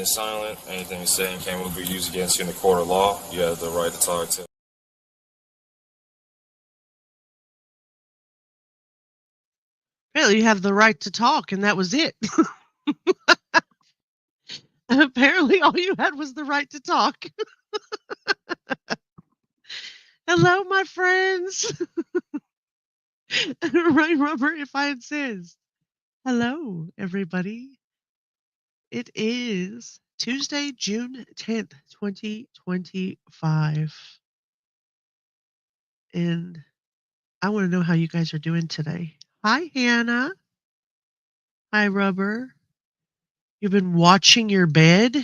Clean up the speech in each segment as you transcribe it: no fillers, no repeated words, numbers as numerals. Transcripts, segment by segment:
silent. Anything saying can be used against you in the court of law. You have the right to talk to. Apparently, you have the right to talk, and that was it. Apparently, all you had was the right to talk. Hello, my friends. Right, Robert, if I insist. Hello, everybody. It is Tuesday, June 10th, 2025. And I want to know how you guys are doing today. Hi, Hannah. Hi, Rubber. You've been watching your bed?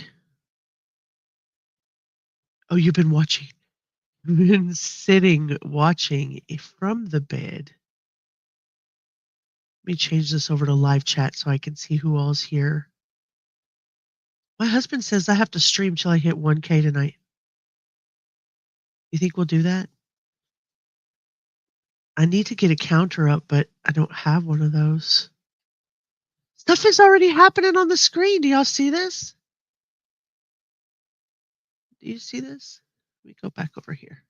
Oh, you've been watching. You've been sitting watching from the bed. Let me change this over to live chat so I can see who all's here. My husband says I have to stream till I hit 1K tonight. You think we'll do that? I need to get a counter up, but I don't have one of those. Stuff is already happening on the screen. Do y'all see this? Do you see this? Let me go back over here.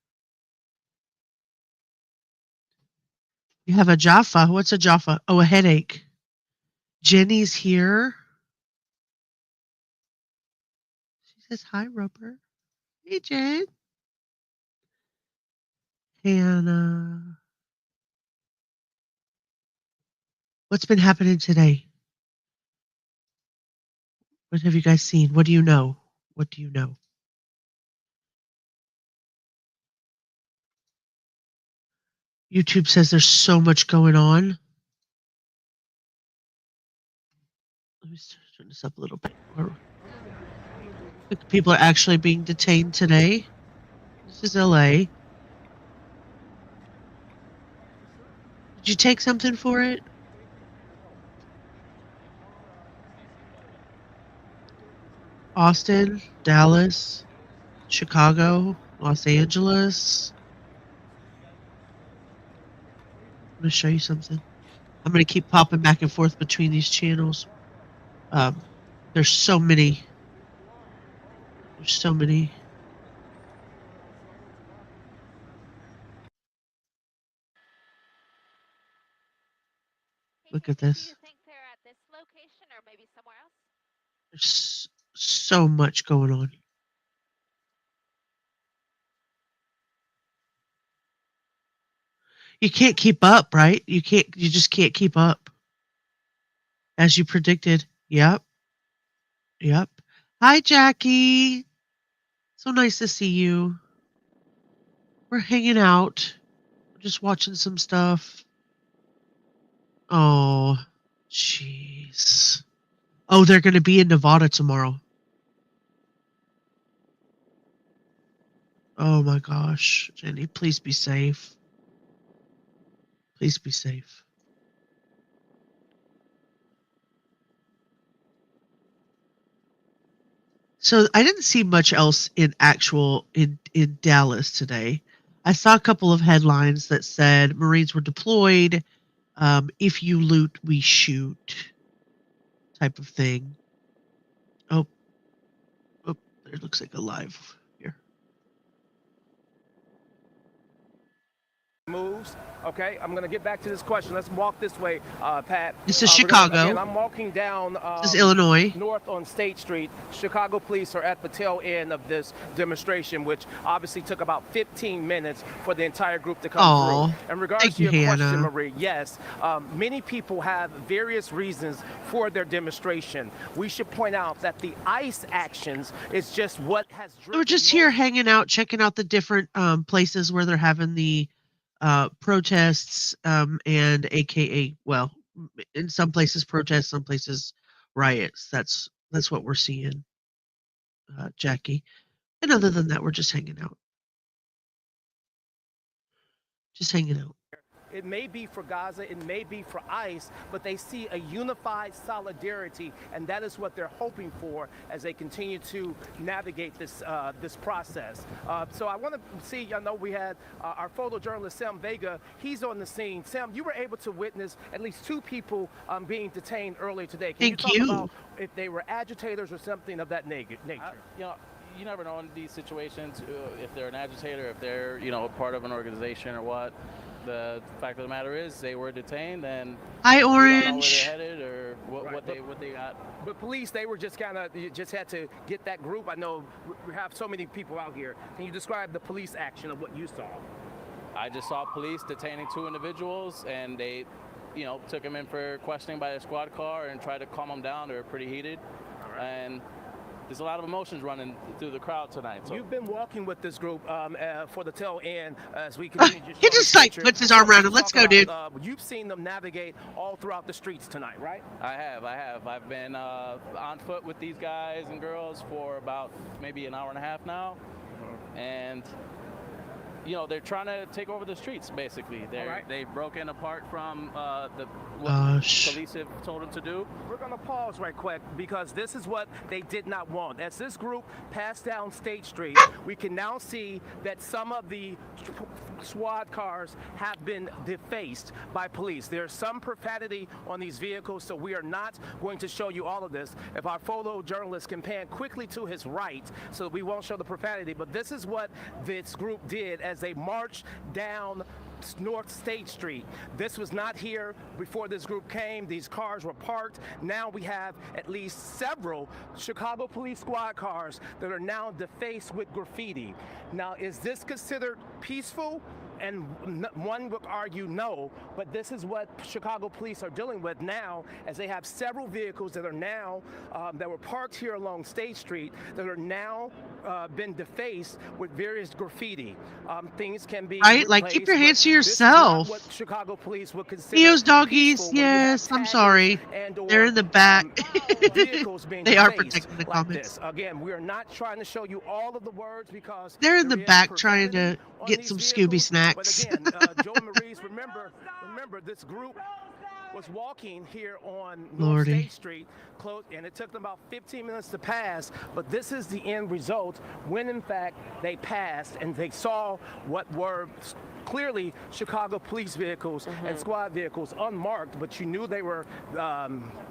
You have a Jaffa. What's a Jaffa? Oh, a headache. Jenny's here. She says, hi, Rubber. Hey, Jen. Hannah. What's been happening today? What have you guys seen? What do you know? What do you know? YouTube says there's so much going on. Let me turn this up a little bit. People are actually being detained today. This is LA. Did you take something for it? Austin, Dallas, Chicago, Los Angeles. I'm going to show you something. I'm going to keep popping back and forth between these channels. There's so many. There's so many. Look at this. Do you think they're at this location or maybe somewhere else? There's so much going on. You can't keep up, right? You just can't keep up. As you predicted. Yep. Yep. Hi, Jackie. So nice to see you. We're hanging out. We're just watching some stuff. Oh, jeez. Oh, they're going to be in Nevada tomorrow. Oh my gosh. Jenny, please be safe. Please be safe. So I didn't see much else in Dallas today. I saw a couple of headlines that said Marines were deployed. If you loot, we shoot, type of thing. Oh, there looks like a live here. Moves. Okay, I'm going to get back to this question. Let's walk this way, Pat. This is Chicago. Again, I'm walking down This is Illinois. North on State Street. Chicago police are at the tail end of this demonstration, which obviously took about 15 minutes for the entire group to come through. In regards to your question, Marie, yes, many people have various reasons for their demonstration. We should point out that the ICE actions is just what has driven. We're just here hanging out, checking out the different places where they're having the protests, and AKA, well, in some places protests, some places riots. That's what we're seeing, Jackie. And other than that, we're just hanging out. Just hanging out. It may be for Gaza, it may be for ICE, but they see a unified solidarity, and that is what they're hoping for as they continue to navigate this this process. So I want to see, I know we had our photojournalist Sam Vega. He's on the scene. Sam, you were able to witness at least 2 people being detained earlier today. Can you talk about if they were agitators or something of that nature? You never know in these situations if they're an agitator, if they're, part of an organization or what. The fact of the matter is they were detained, and Hi, we don't know where they're Orange. headed or what they got. But police, they were just just had to get that group. I know we have so many people out here. Can you describe the police action of what you saw? I just saw police detaining 2 individuals, and they, took them in for questioning by a squad car and tried to calm them down. They were pretty heated, and there's a lot of emotions running through the crowd tonight. So. You've been walking with this group for the tail end as we continue. He just puts his arm around him. Let's go, dude. You've seen them navigate all throughout the streets tonight, right? I have. I've been on foot with these guys and girls for about maybe an hour and a half now, and they're trying to take over the streets. Basically, they've broken apart from what police have told them to do. We're gonna pause right quick because this is what they did not want. As this group passed down State Street, we can now see that some of the SWAT cars have been defaced by police. There's some profanity on these vehicles, so we are not going to show you all of this. If our photojournalist can pan quickly to his right so that we won't show the profanity, but this is what this group did as they marched down North State Street. This was not here before this group came. These cars were parked. Now we have at least several Chicago police squad cars that are now defaced with graffiti. Now, is this considered peaceful? And one would argue no, but this is what Chicago police are dealing with now, as they have several vehicles that are now that were parked here along State Street that are now been defaced with various graffiti. Things can be right, like keep your hands to yourself. What Chicago police would consider Theo's doggies, yes, I'm sorry. They're in the back. They are protecting the comments. Again, we are not trying to show you all of the words because they're in the back trying to get some Scooby snacks. But again, Joe Maurice, remember, this group was walking here on North State Street, and it took them about 15 minutes to pass, but this is the end result when, in fact, they passed and they saw what were clearly Chicago police vehicles and squad vehicles unmarked, but you knew they were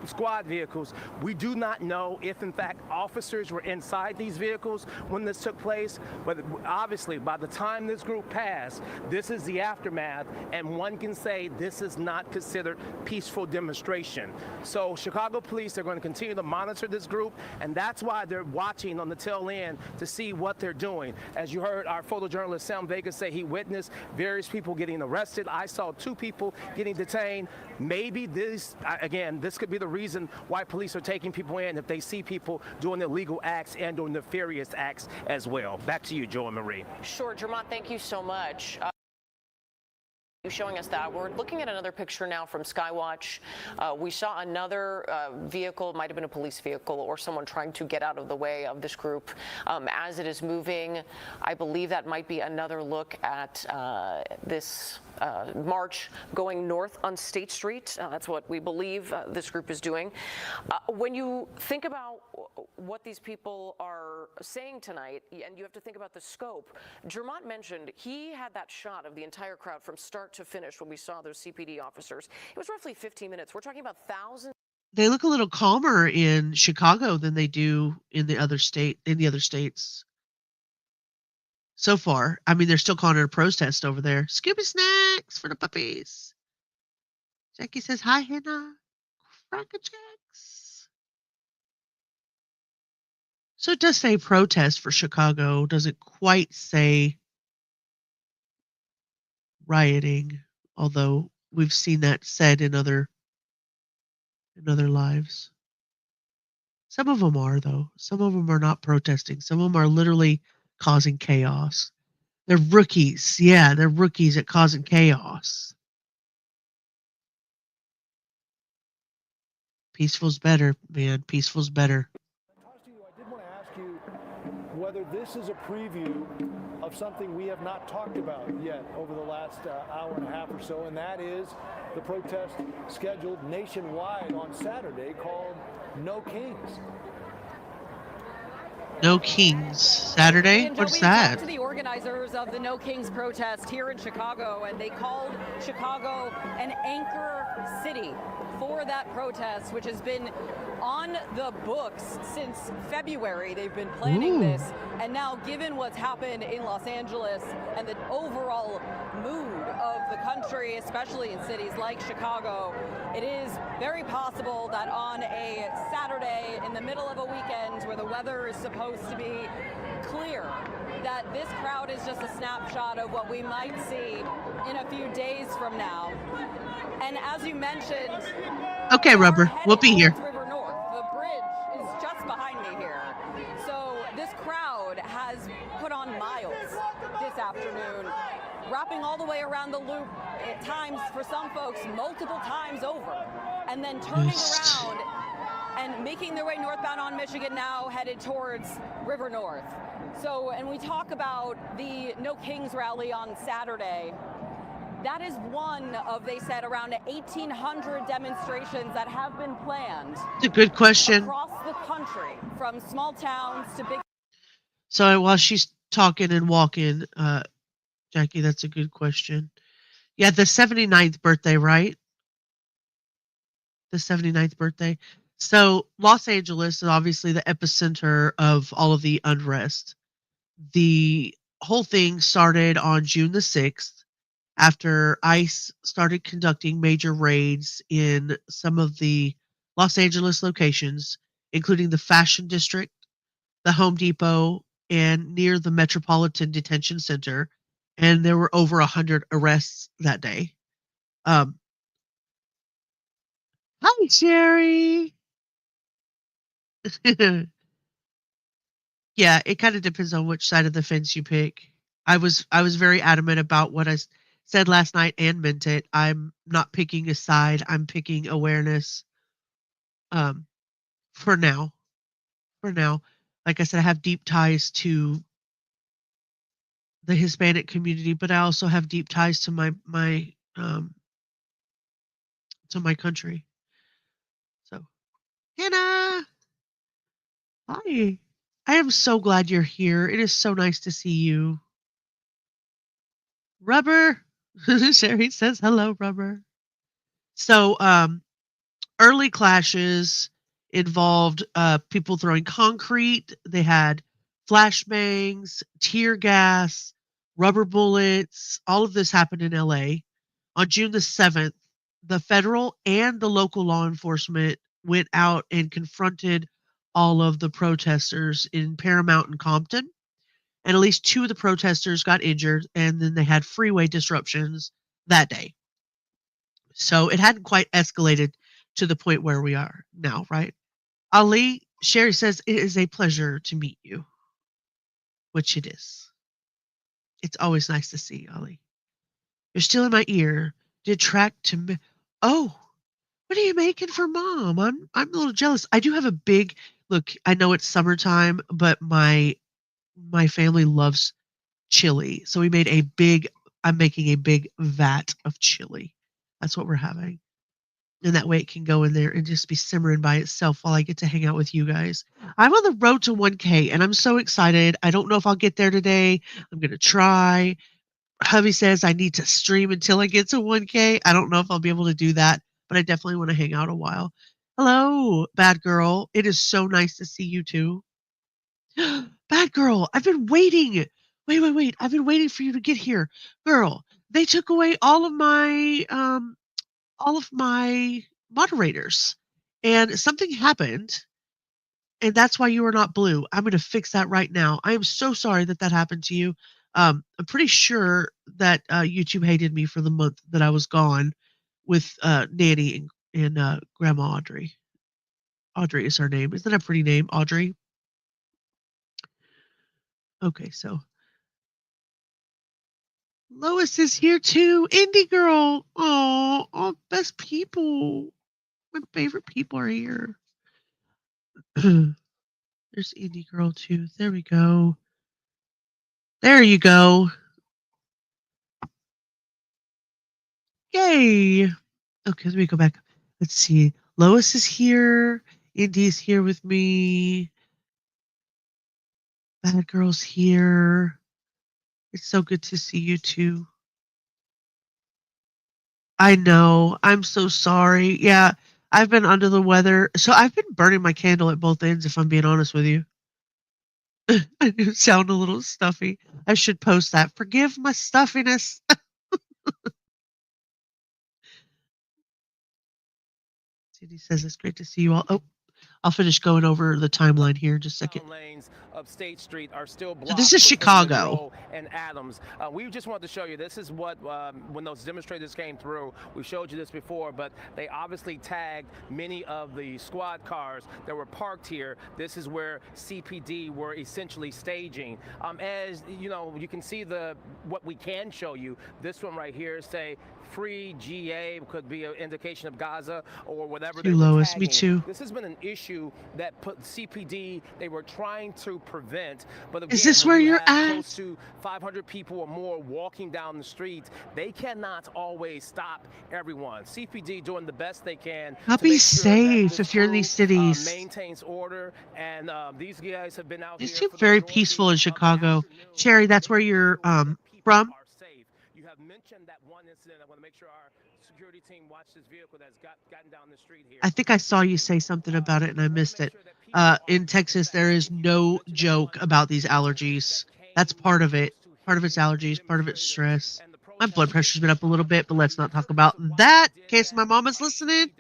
squad vehicles. We do not know if, in fact, officers were inside these vehicles when this took place, but obviously, by the time this group passed, this is the aftermath, and one can say this is not considered peaceful demonstration. So Chicago police are going to continue to monitor this group, and that's why they're watching on the tail end to see what they're doing. As you heard our photojournalist Sam Vega say, he witnessed various people getting arrested. I saw 2 people getting detained. Maybe this could be the reason why police are taking people in, if they see people doing illegal acts and or nefarious acts as well. Back to you, Joe and Marie. Sure, Jermont, thank you so much. Showing us that. We're looking at another picture now from Skywatch. We saw another vehicle, might have been a police vehicle or someone trying to get out of the way of this group as it is moving. I believe that might be another look at this march going north on State Street. That's what we believe this group is doing. When you think about what these people are saying tonight, and you have to think about the scope, Jermont mentioned he had that shot of the entire crowd from start to finish when we saw those CPD officers. It was roughly 15 minutes. We're talking about thousands. They look a little calmer in Chicago than they do in the other states. So far, I mean, they're still calling it a protest over there. Scooby snacks for the puppies. Jackie says, hi, Hannah. Frankajacks. So it does say protest for Chicago. Doesn't quite say rioting, although we've seen that said in other lives. Some of them are, though. Some of them are not protesting. Some of them are literally causing chaos. They're rookies. Yeah, they're rookies at causing chaos. Peaceful's better, man. Peaceful's better. I did want to ask you, whether this is a preview of something we have not talked about yet over the last hour and a half or so, and that is the protest scheduled nationwide on Saturday called No Kings. No Kings Saturday? What's that? Talked to the organizers of the No Kings protest here in Chicago, and they called Chicago an anchor city for that protest, which has been on the books since February. They've been planning this, and now given what's happened in Los Angeles and the overall mood of the country, especially in cities like Chicago, it is very possible that on a Saturday in the middle of a weekend where the weather is supposed to be clear, that this crowd is just a snapshot of what we might see in a few days from now. And as you mentioned, okay, Rubber, we'll be here. River North. The bridge is just behind me here. So this crowd has put on miles this afternoon, wrapping all the way around the loop at times, for some folks, multiple times over, and then turning around and making their way northbound on Michigan, now headed towards River North. So, and we talk about the No Kings rally on Saturday. That is one of, they said, around 1,800 demonstrations that have been planned. It's a good question. Across the country, from small towns to big. So while she's talking and walking, Jackie, that's a good question. Yeah, the 79th birthday, right? The 79th birthday. So Los Angeles is obviously the epicenter of all of the unrest. The whole thing started on June the 6th after ICE started conducting major raids in some of the Los Angeles locations, including the Fashion District, the Home Depot, and near the Metropolitan Detention Center. And there were over 100 arrests that day. Hi, Sherry. Yeah, it kind of depends on which side of the fence you pick. I was very adamant about what I said last night and meant it. I'm not picking a side. I'm picking awareness. For now. Like I said, I have deep ties to the Hispanic community, but I also have deep ties to my country. So, Hannah, hi. I am so glad you're here. It is so nice to see you. Rubber. Sherry says hello, Rubber. So, early clashes involved people throwing concrete. They had flashbangs, tear gas, rubber bullets. All of this happened in LA. On June the 7th, the federal and the local law enforcement went out and confronted all of the protesters in Paramount and Compton. And at least 2 of the protesters got injured, and then they had freeway disruptions that day. So it hadn't quite escalated to the point where we are now, right? Ali, Sherry says, it is a pleasure to meet you, which it is. It's always nice to see, Ali. You're still in my ear. Did track to me. Oh, what are you making for Mom? I'm a little jealous. I do have a big look. I know it's summertime, but my family loves chili, so we made I'm making a big vat of chili. That's what we're having. And that way it can go in there and just be simmering by itself while I get to hang out with you guys. I'm on the road to 1K and I'm so excited. I don't know if I'll get there today. I'm going to try. Hubby says I need to stream until I get to 1K. I don't know if I'll be able to do that, but I definitely want to hang out a while. Hello, Bad Girl. It is so nice to see you too. Bad Girl, I've been waiting. Wait. I've been waiting for you to get here. Girl, they took away all of my moderators, and something happened, and that's why you are not blue. I'm going to fix that right now. I am so sorry that happened to you. I'm pretty sure that YouTube hated me for the month that I was gone with Nanny and Grandma Audrey. Audrey is her name. Isn't that a pretty name, Audrey? Okay, so Lois is here too. Indie Girl. Oh, best people. My favorite people are here. There's Indie Girl too. There we go. There you go. Yay. Okay, let me go back. Let's see. Lois is here. Indy's here with me. Bad Girl's here. It's so good to see you too. I know. I'm so sorry. Yeah, I've been under the weather. So I've been burning my candle at both ends, if I'm being honest with you. I do sound a little stuffy. I should post that. Forgive my stuffiness. Cindy says it's great to see you all. Oh, I'll finish going over the timeline here in just a second. Lanes of State Street are still blocked. So this is Chicago. Monroe and Adams. We just wanted to show you, this is what, when those demonstrators came through, we showed you this before, but they obviously tagged many of the squad cars that were parked here. This is where CPD were essentially staging. As you know, you can see what we can show you. This one right here, say, free GA, could be an indication of Gaza or whatever they were Lois, tagging. me too. This has been an issue that put CPD, they were trying to prevent. But again, is this where you're at? Close to 500 people or more walking down the street, they cannot always stop everyone. CPD doing the best they can. I'll be safe if you're in these cities. Maintains order, and these guys have been out here. You seem very peaceful in Chicago. Sherry, that's where you're from? You have mentioned that one incident. I want to make sure our security team watched this vehicle that's gotten down the street here. I think I saw you say something about it and I missed it. In Texas, there is no joke about these allergies. That's part of it. Part of it's allergies, part of it's stress. My blood pressure's been up a little bit, but let's not talk about that in case my mama's listening.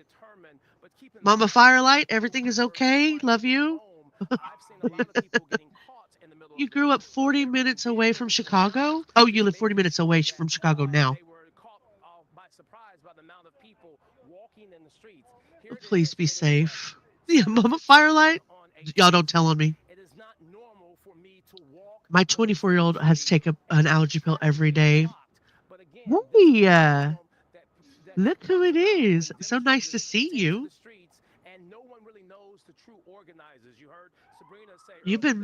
Mama Firelight, everything is okay. Love you. You grew up 40 minutes away from Chicago? Oh, you live 40 minutes away from Chicago now. Please be safe. Yeah, Mama Firelight. Y'all don't tell on me. My 24-year-old has to take an allergy pill every day. Hey, look who it is. So nice to see you.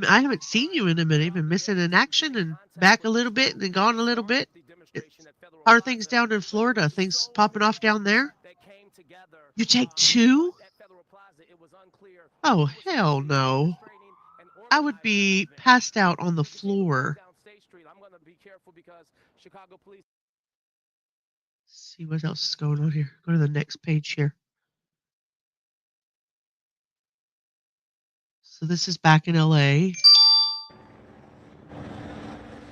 I haven't seen you in a minute. You've been missing in action and back a little bit and then gone a little bit. How are things down in Florida? Things popping off down there? You take 2? Oh, hell no. I would be passed out on the floor. See what else is going on here. Go to the next page here. So this is back in LA.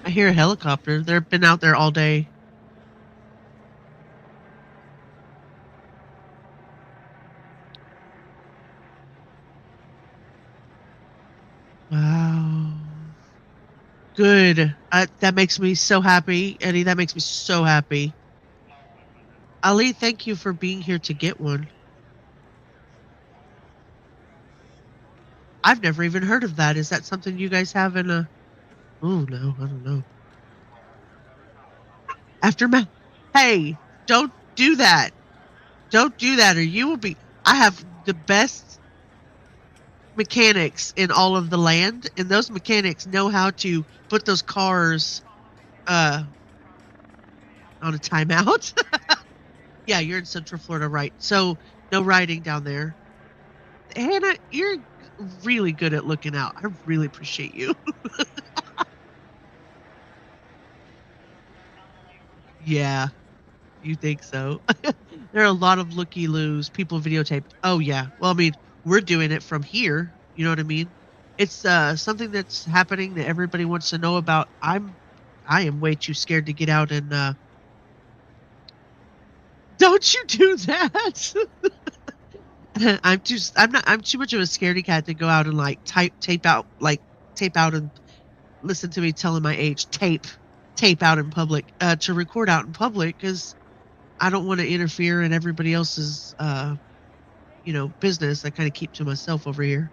I hear a helicopter. They've been out there all day. Wow. Good. That makes me so happy, Eddie. That makes me so happy. Ali, thank you for being here to get one. I've never even heard of that. Is that something you guys have in a... Oh, no, I don't know. Aftermath. Hey, don't do that. Don't do that or you will be... I have the best mechanics in all of the land, and those mechanics know how to put those cars on a timeout. Yeah, you're in Central Florida, right? So no riding down there. Hannah, you're really good at looking out. I really appreciate you. Yeah, you think so? There are a lot of looky-loos. People videotaped. Oh, yeah. Well, I mean, we're doing it from here. You know what I mean? It's something that's happening that everybody wants to know about. I am way too scared to get out and... Don't you do that! I'm too much of a scaredy cat to go out and like tape out and listen to me telling my age, tape out in public, to record out in public, because I don't want to interfere in everybody else's business. I kind of keep to myself over here.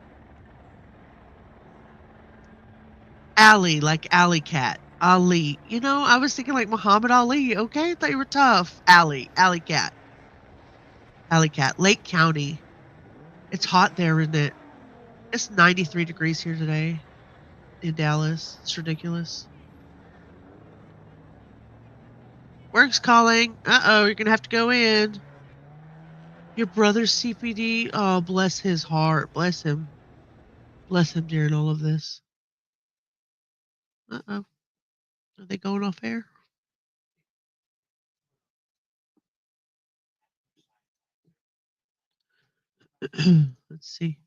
Ali, like alley cat. Ali. I was thinking like Muhammad Ali. Okay, I thought you were tough. Alley cat. Alley cat. Lake County. It's hot there, isn't it? It's 93 degrees here today in Dallas. It's ridiculous. Work's calling. Uh-oh, you're going to have to go in. Your brother's CPD? Oh, bless his heart. Bless him. Bless him during all of this. Uh-oh. Are they going off air? Let's see.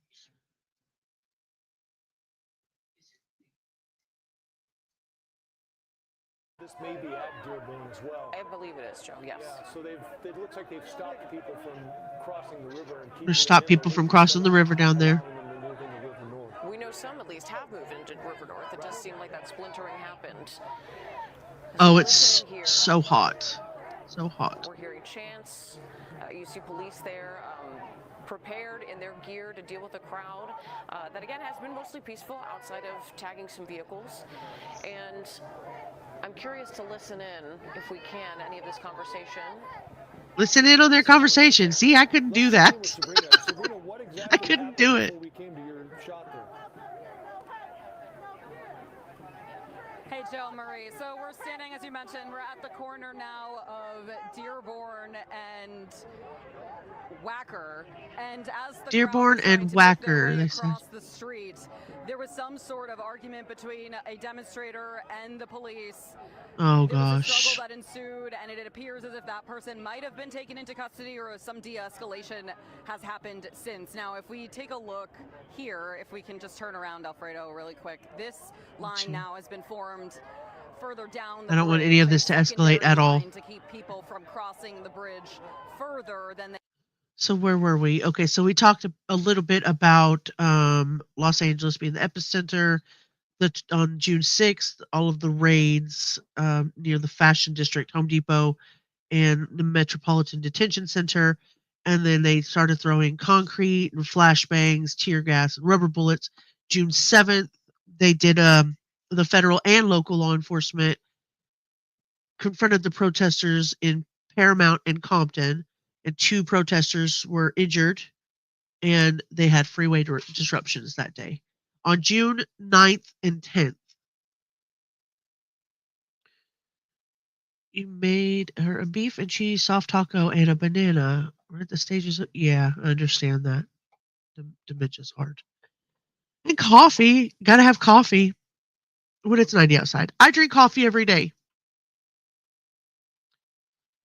This may be at Dearborn as well. I believe it is, Joe. Yes. Yeah, so it looks like they've stopped people from crossing the river and Or stop people from crossing the river down there. We know some at least have moved into River North. It does seem like that splintering happened. Oh, it's so hot. So hot. We're hearing chants. You see police there prepared in their gear to deal with a crowd that, again, has been mostly peaceful outside of tagging some vehicles. And I'm curious to listen in, if we can, any of this conversation. Listen in on their conversation. See, I couldn't do that. I couldn't do it. Hey, Joe Marie. So we're standing, as you mentioned, we're at the corner now of Dearborn and Wacker. And as the Dearborn and Wacker, they said. Across the street, there was some sort of argument between a demonstrator and the police. Oh, there was a gosh. struggle that ensued, and it appears as if that person might have been taken into custody or some de-escalation has happened since. Now, if we take a look here, if we can just turn around, Alfredo, really quick. This line now has been formed further down the I don't want bridge, any of this to escalate at all. to keep people from crossing the bridge further than they. So where were we? Okay, so we talked a little bit about Los Angeles being the epicenter. On June 6th, all of the raids near the Fashion District, Home Depot, and the Metropolitan Detention Center. And then they started throwing concrete and flashbangs, tear gas, and rubber bullets. June 7th, they did the federal and local law enforcement confronted the protesters in Paramount and Compton, and 2 protesters were injured, and they had freeway disruptions that day. On June 9th and 10th, you made her a beef and cheese soft taco and a banana. We're at the stages of, yeah, I understand that. Dementia's hard. And coffee. Gotta have coffee when it's 90 outside. I drink coffee every day.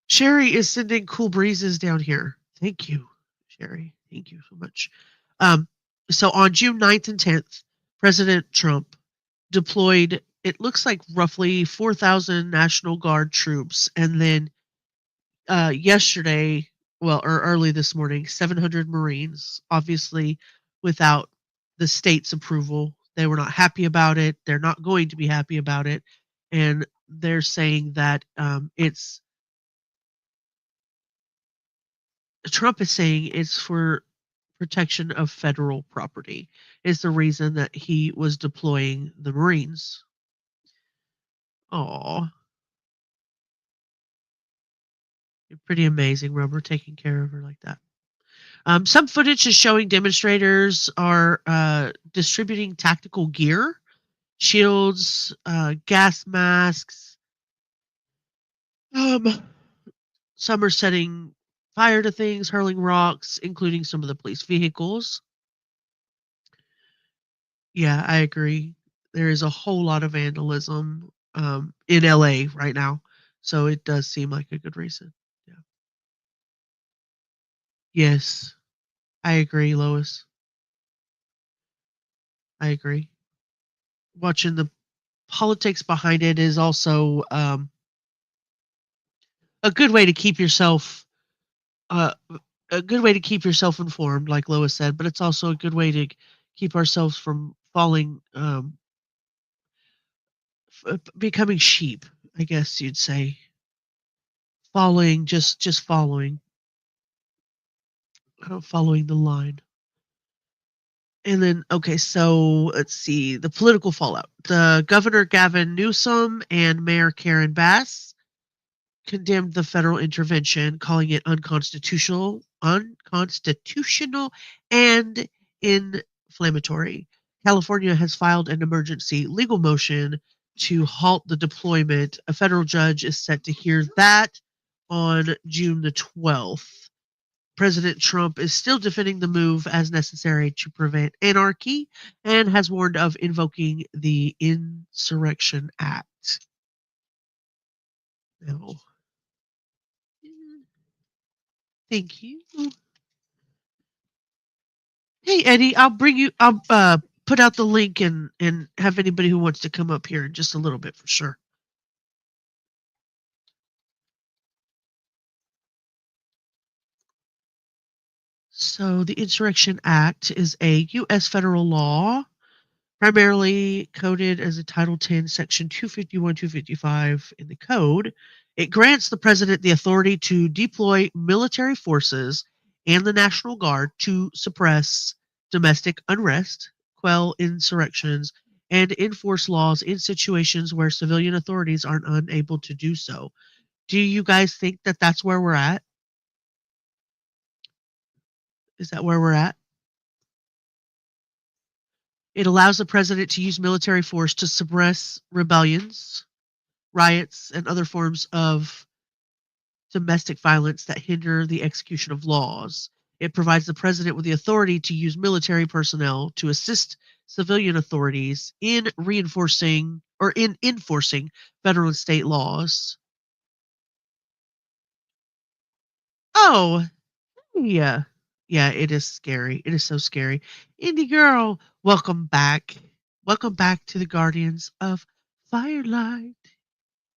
Sherry is sending cool breezes down here. Thank you, Sherry. Thank you so much. So on June 9th and 10th, President Trump deployed, it looks like roughly 4,000 National Guard troops. And then yesterday, or early this morning, 700 Marines, obviously without the state's approval. They were not happy about it. They're not going to be happy about it. And they're saying that Trump is saying it's for protection of federal property is the reason that he was deploying the Marines. Aw. You're pretty amazing, Rubber, taking care of her like that. Some footage is showing demonstrators are distributing tactical gear, shields, gas masks. Some are setting fire to things, hurling rocks, including some of the police vehicles. Yeah, I agree. There is a whole lot of vandalism in LA right now, so it does seem like a good reason. Yeah. Yes, I agree, Lois. I agree. Watching the politics behind it is also a good way to keep yourself informed, like Lois said, but it's also a good way to keep ourselves from falling, becoming sheep, I guess you'd say. Following the line. And then, okay, so let's see the political fallout. The Governor Gavin Newsom and Mayor Karen Bass condemned the federal intervention, calling it unconstitutional and inflammatory. California has filed an emergency legal motion to halt the deployment. A federal judge is set to hear that on June the 12th. President Trump is still defending the move as necessary to prevent anarchy and has warned of invoking the Insurrection Act. No. Thank you. Hey, Eddie, I'll put out the link and have anybody who wants to come up here in just a little bit for sure. So the Insurrection Act is a U.S. federal law, primarily coded as a Title 10, Section 251, 255 in the code. It grants the president the authority to deploy military forces and the National Guard to suppress domestic unrest, quell insurrections, and enforce laws in situations where civilian authorities are unable to do so. Do you guys think that that's where we're at? Is that where we're at? It allows the president to use military force to suppress rebellions, riots, and other forms of domestic violence that hinder the execution of laws. It provides the president with the authority to use military personnel to assist civilian authorities in enforcing federal and state laws. Oh, yeah. Yeah, it is scary. It is so scary. Indie girl, welcome back. Welcome back to the Guardians of Firelight.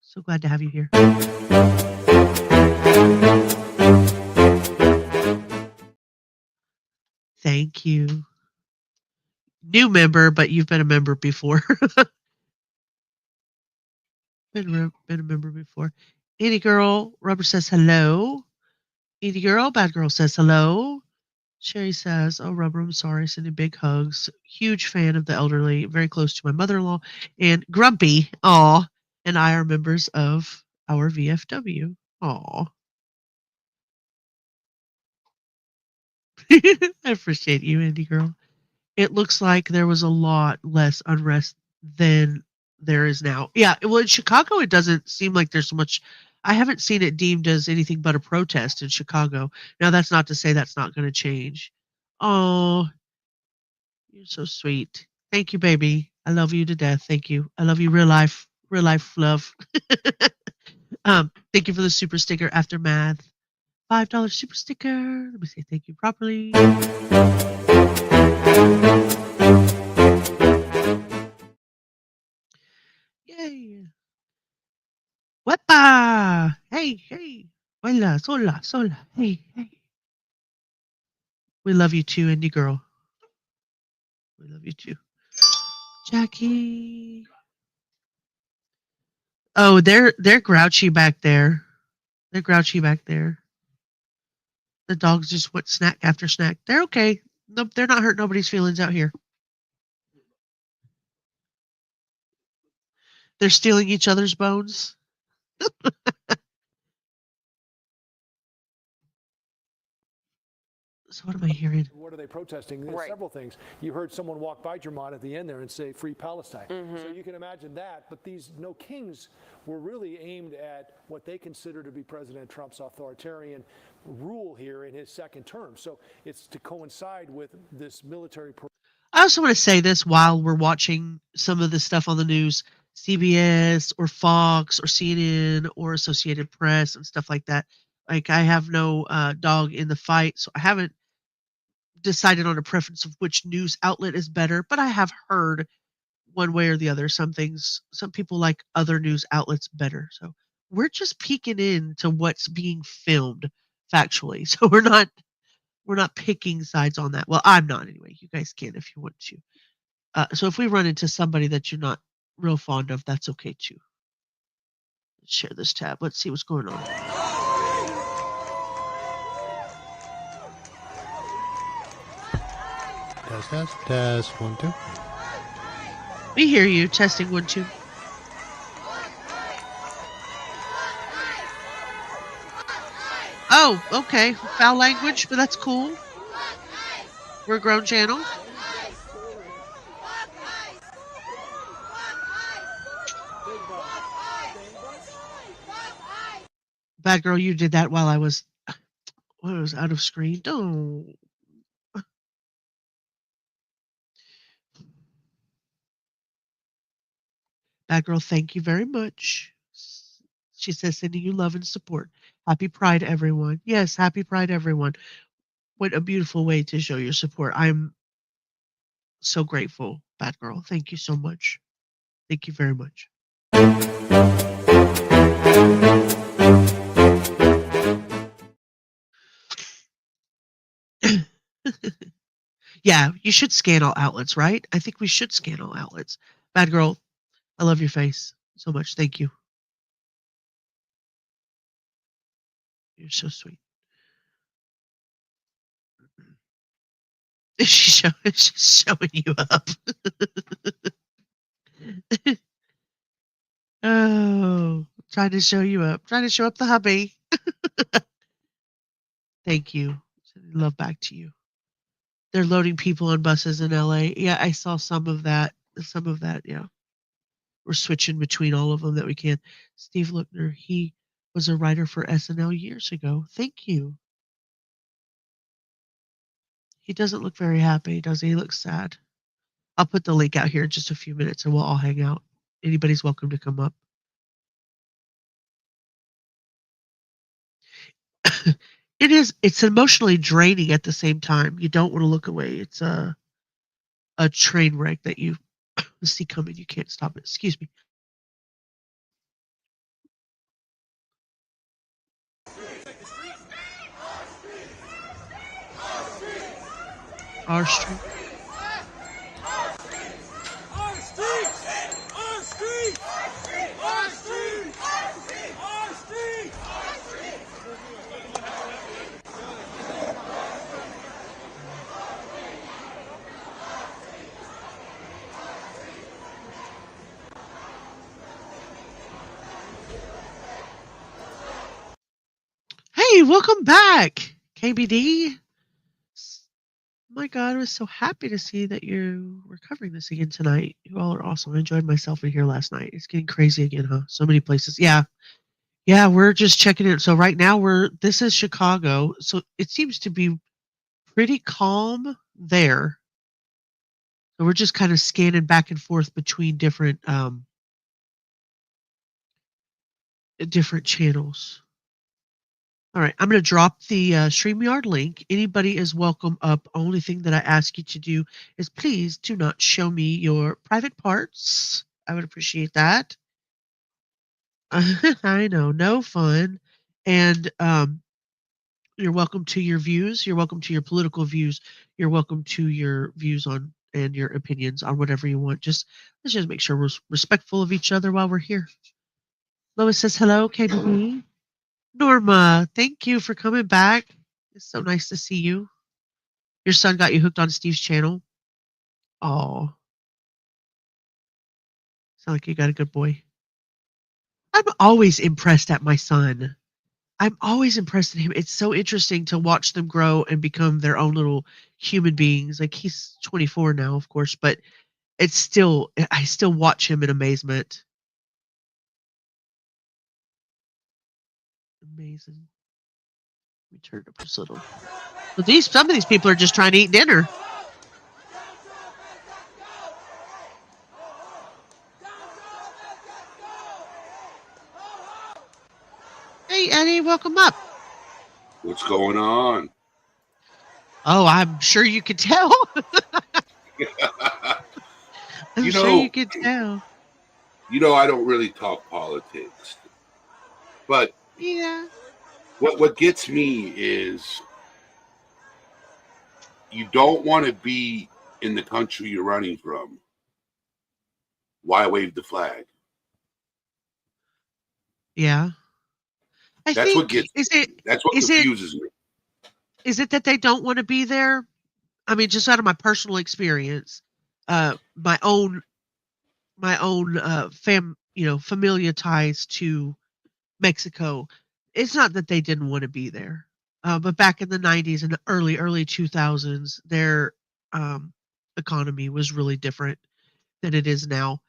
So glad to have you here. Thank you. New member, but you've been a member before. been a member before. Indie girl, Rubber says hello. Indie girl, Bad girl says hello. Sherry says, oh, Rubber, I'm sorry. Sending big hugs. Huge fan of the elderly. Very close to my mother-in-law. And Grumpy, aw, and I are members of our VFW. Aw. I appreciate you, Indie girl. It looks like there was a lot less unrest than there is now. Yeah, well, in Chicago, it doesn't seem like there's so much. I haven't seen it deemed as anything but a protest in Chicago. Now, that's not to say that's not going to change. Oh, you're so sweet. Thank you, baby. I love you to death. Thank you. I love you real life love. Thank you for the super sticker, Aftermath. $5 super sticker. Let me say thank you properly. Yay. Wepa! Hey. Hola, sola. Hey. We love you too, Indie girl. We love you too. Jackie. Oh, they're grouchy back there. They're grouchy back there. The dogs just went snack after snack. They're okay. Nope, they're not hurt nobody's feelings out here. They're stealing each other's bones. So what am I hearing? What are they protesting? There's several things. You heard someone walk by Jermon at the end there and say free Palestine. So you can imagine that. But these no kings were really aimed at what they consider to be President Trump's authoritarian rule here in his second term. So it's to coincide with this military. I also want to say this while we're watching some of the stuff on the news, CBS or Fox or CNN or Associated Press and stuff like that. Like I have no dog in the fight, so I haven't decided on a preference of which news outlet is better, but I have heard one way or the other. Some people like other news outlets better. So we're just peeking into what's being filmed factually. So we're not picking sides on that. Well, I'm not anyway. You guys can if you want to. So if we run into somebody that you're not real fond of, that's okay too. Let's share this tab. Let's see what's going on. Test, 1, 2. We hear you. Testing 1, 2. Oh, okay. Foul language, but that's cool. We're a grown channel. Bad girl, you did that while I was out of screen. Don't. Bad girl, thank you very much. She says, sending you love and support. Happy Pride, everyone. Yes, happy Pride, everyone. What a beautiful way to show your support. I'm so grateful, Bad girl. Thank you so much. Thank you very much. Yeah, you should scan all outlets, right? I think we should scan all outlets. Bad girl, I love your face so much. Thank you. You're so sweet. She's showing you up. Oh, trying to show you up. Trying to show up the hubby. Thank you. Love back to you. They're loading people on buses in LA. Yeah, I saw some of that. Yeah. We're switching between all of them that we can. Steve Lookner, he was a writer for SNL years ago. Thank you. He doesn't look very happy, does he? He looks sad. I'll put the link out here in just a few minutes and we'll all hang out. Anybody's welcome to come up. It's emotionally draining at the same time. You don't want to look away. It's a train wreck that you see coming. You can't stop it. Excuse me. Our street. Hey, welcome back, KBD. My God, I was so happy to see that you were covering this again tonight. You all are awesome. I enjoyed myself in here last night. It's getting crazy again, huh? So many places. Yeah, we're just checking it. So right now this is Chicago. So it seems to be pretty calm there. So we're just kind of scanning back and forth between different channels. All right, I'm going to drop the StreamYard link. Anybody is welcome up. Only thing that I ask you to do is please do not show me your private parts. I would appreciate that. I know, no fun. And you're welcome to your views. You're welcome to your political views. You're welcome to your views on and your opinions on whatever you want. Let's just make sure we're respectful of each other while we're here. Lois says hello, KBB. Norma, thank you for coming back. It's so nice to see you. Your son got you hooked on Steve's channel. Oh, sound like you got a good boy. I'm always impressed at my son. I'm always impressed at him. It's so interesting to watch them grow and become their own little human beings. Like he's 24 now, of course, but I still watch him in amazement. Amazing. We turned up just a little. So some of these people are just trying to eat dinner. Hey, Eddie, welcome up. What's going on? Oh, I'm sure you could tell. I'm sure you could tell. I don't really talk politics, but yeah, what gets me is you don't want to be in the country you're running from. Why wave the flag? Yeah. That's what confuses me. Is it that they don't want to be there? I mean, just out of my personal experience, my own familial ties to Mexico. It's not that they didn't want to be there, but back in the 90s and the early 2000s, their economy was really different than it is now.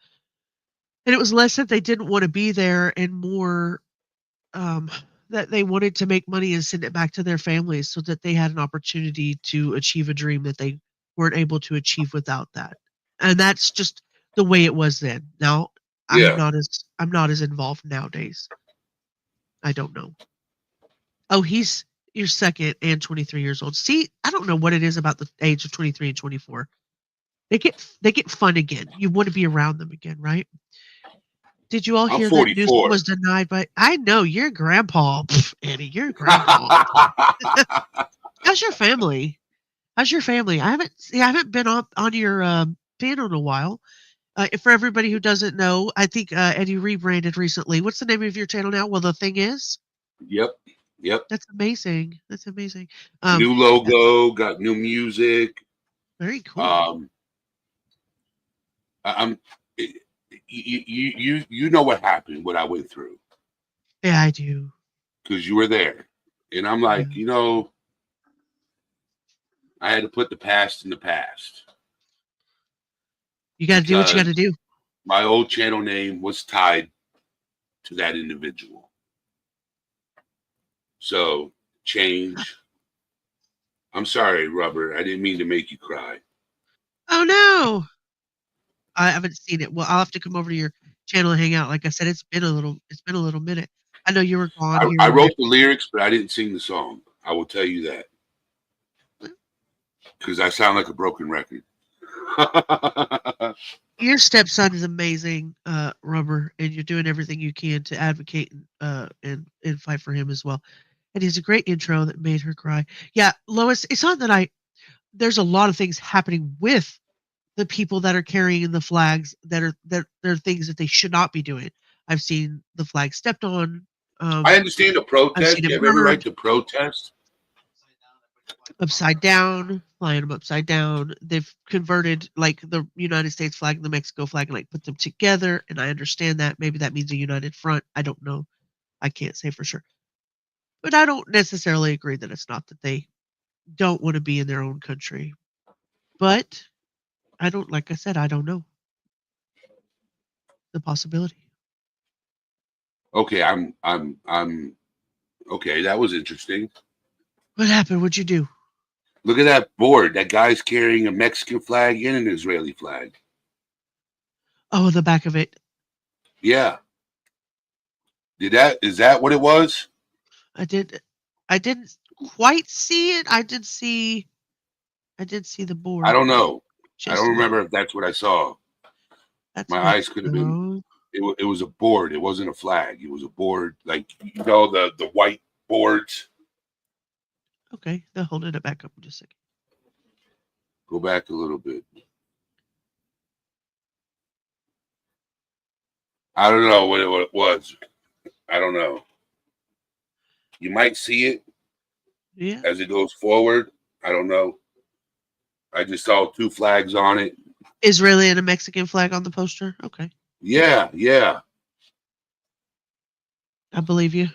And it was less that they didn't want to be there and more that they wanted to make money and send it back to their families so that they had an opportunity to achieve a dream that they weren't able to achieve without that. And that's just the way it was then. Now I'm not as involved nowadays. I don't know. Oh, he's your second and 23 years old. See, I don't know what it is about the age of 23 and 24. They get fun again. You want to be around them again, right? Did you all I'm hear that Newsom 44. was denied by? I know you're grandpa, Eddie. You're grandpa. How's your family? How's your family? I haven't been on your channel in a while. For everybody who doesn't know, I think Eddie rebranded recently. What's the name of your channel now? Well, the thing is. Yep. That's amazing. That's amazing. New logo, got new music. Very cool. You know what happened, what I went through. Yeah, I do. Because you were there. And I'm like, I had to put the past in the past. You got to do what you got to do. My old channel name was tied to that individual. So, change. I'm sorry, Rubber. I didn't mean to make you cry. Oh, no. I haven't seen it. Well, I'll have to come over to your channel and hang out. Like I said, it's been a little minute. I know you were gone. I wrote the lyrics, but I didn't sing the song. I will tell you that. Because I sound like a broken record. Your stepson is amazing, Rubber, and you're doing everything you can to advocate and fight for him as well. And he's a great intro that made her cry. Yeah, Lois, it's not that there's a lot of things happening with the people that are carrying the flags that are things that they should not be doing. I've seen the flag stepped on. I understand the protest. You have every right to protest. Upside down, flying them upside down. They've converted like the United States flag and the Mexico flag and like put them together. And I understand that. Maybe that means a united front. I don't know. I can't say for sure. But I don't necessarily agree that it's not that they don't want to be in their own country. But like I said, I don't know. The possibility. Okay, I'm okay, that was interesting. What happened? What'd you do? Look at that board. That guy's carrying a Mexican flag and an Israeli flag. Oh, the back of it. Yeah. Is that what it was? I didn't quite see it. I did see the board. I don't know. I don't remember if that's what I saw. My eyes could have been. It was a board. It wasn't a flag. It was a board, like the white boards. Okay, they're holding it back up in just a second. Go back a little bit. I don't know what it was. I don't know. You might see it as it goes forward. I don't know. I just saw two flags on it. Israeli and a Mexican flag on the poster. Okay. Yeah. I believe you.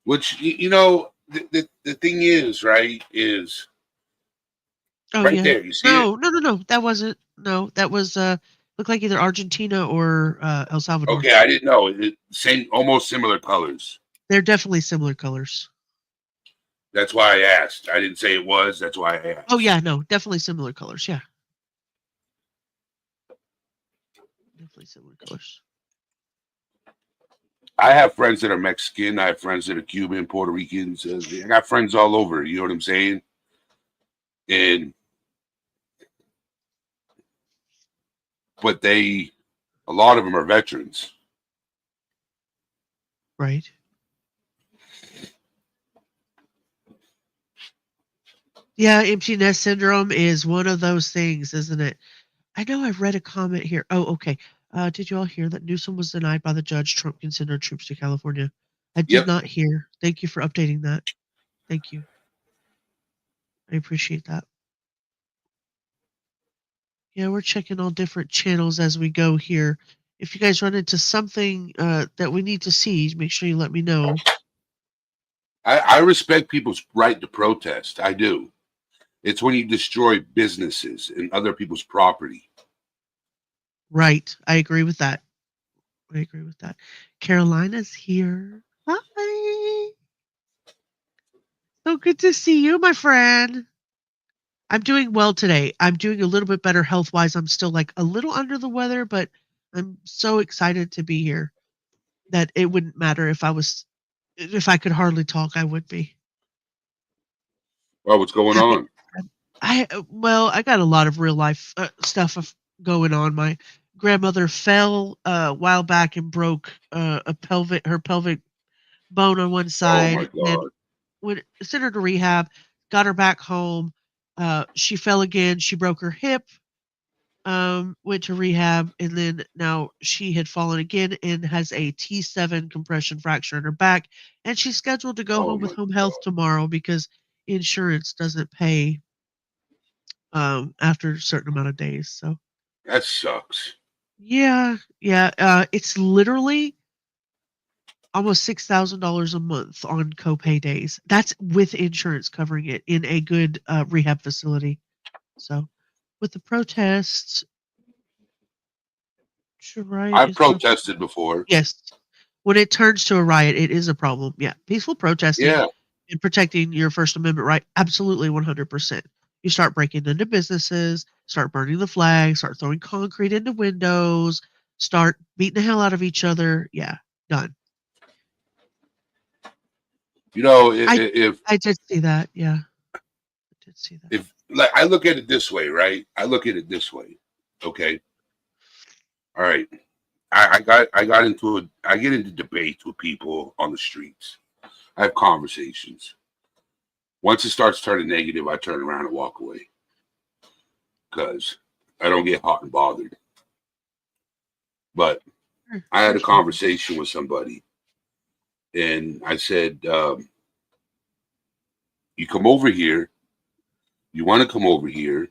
Which the thing is, right? Is right there. You see it? No. That wasn't. No, that was looked like either Argentina or El Salvador. Okay, I didn't know. Almost similar colors. They're definitely similar colors. That's why I asked. I didn't say it was. That's why I asked. Oh yeah, no, definitely similar colors. Yeah, definitely similar colors. I have friends that are Mexican. I have friends that are Cuban, Puerto Ricans. I got friends all over. You know what I'm saying? But a lot of them are veterans. Right. Yeah, empty nest syndrome is one of those things, isn't it? I know I read a comment here. Oh, okay. Did you all hear that Newsom was denied by the judge? Trump can send our troops to California. I did not hear. Thank you for updating that. Thank you. I appreciate that. Yeah, we're checking all different channels as we go here. If you guys run into something that we need to see, make sure you let me know. I respect people's right to protest. I do. It's when you destroy businesses and other people's property. Right. I agree with that. Carolina's here. Hi. So good to see you, my friend. I'm doing well today. I'm doing a little bit better health-wise. I'm still like a little under the weather, but I'm so excited to be here that it wouldn't matter if I could hardly talk, I would be. Well, what's going Happy. on? I got a lot of real life stuff going on. My grandmother fell a while back and broke her pelvic bone on one Oh side, my and God. sent her to rehab, got her back home. She fell again. She broke her hip. Went to rehab, and then now she had fallen again and has a T7 compression fracture in her back, and she's scheduled to go Oh home with my home health tomorrow because insurance doesn't pay after a certain amount of days. So That sucks. yeah, it's literally almost $6,000 a month on copay days. That's with insurance covering it in a good rehab facility. So with the protests, riot I've is protest. protested before. Yes. When it turns to a riot, it is a problem. Yeah. Peaceful protesting Yeah. and protecting your First Amendment right, absolutely 100%. You start breaking into businesses, start burning the flag, start throwing concrete into windows, start beating the hell out of each other. Yeah, done. You know, I did see that. Yeah, I did see that. if like I look at it this way, right? I look at it this way. Okay. All right. I get into debates with people on the streets. I have conversations. Once it starts turning negative, I turn around and walk away because I don't get hot and bothered. But I had a conversation with somebody, and I said, "You come over here. You want to come over here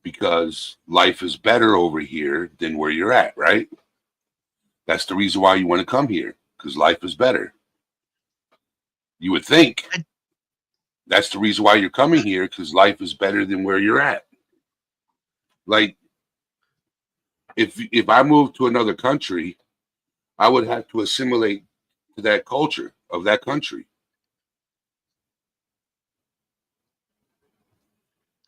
because life is better over here than where you're at, right? That's the reason why you want to come here because life is better. You would think that's the reason why you're coming here because life is better than where you're at. Like, if I moved to another country, I would have to assimilate to that culture of that country."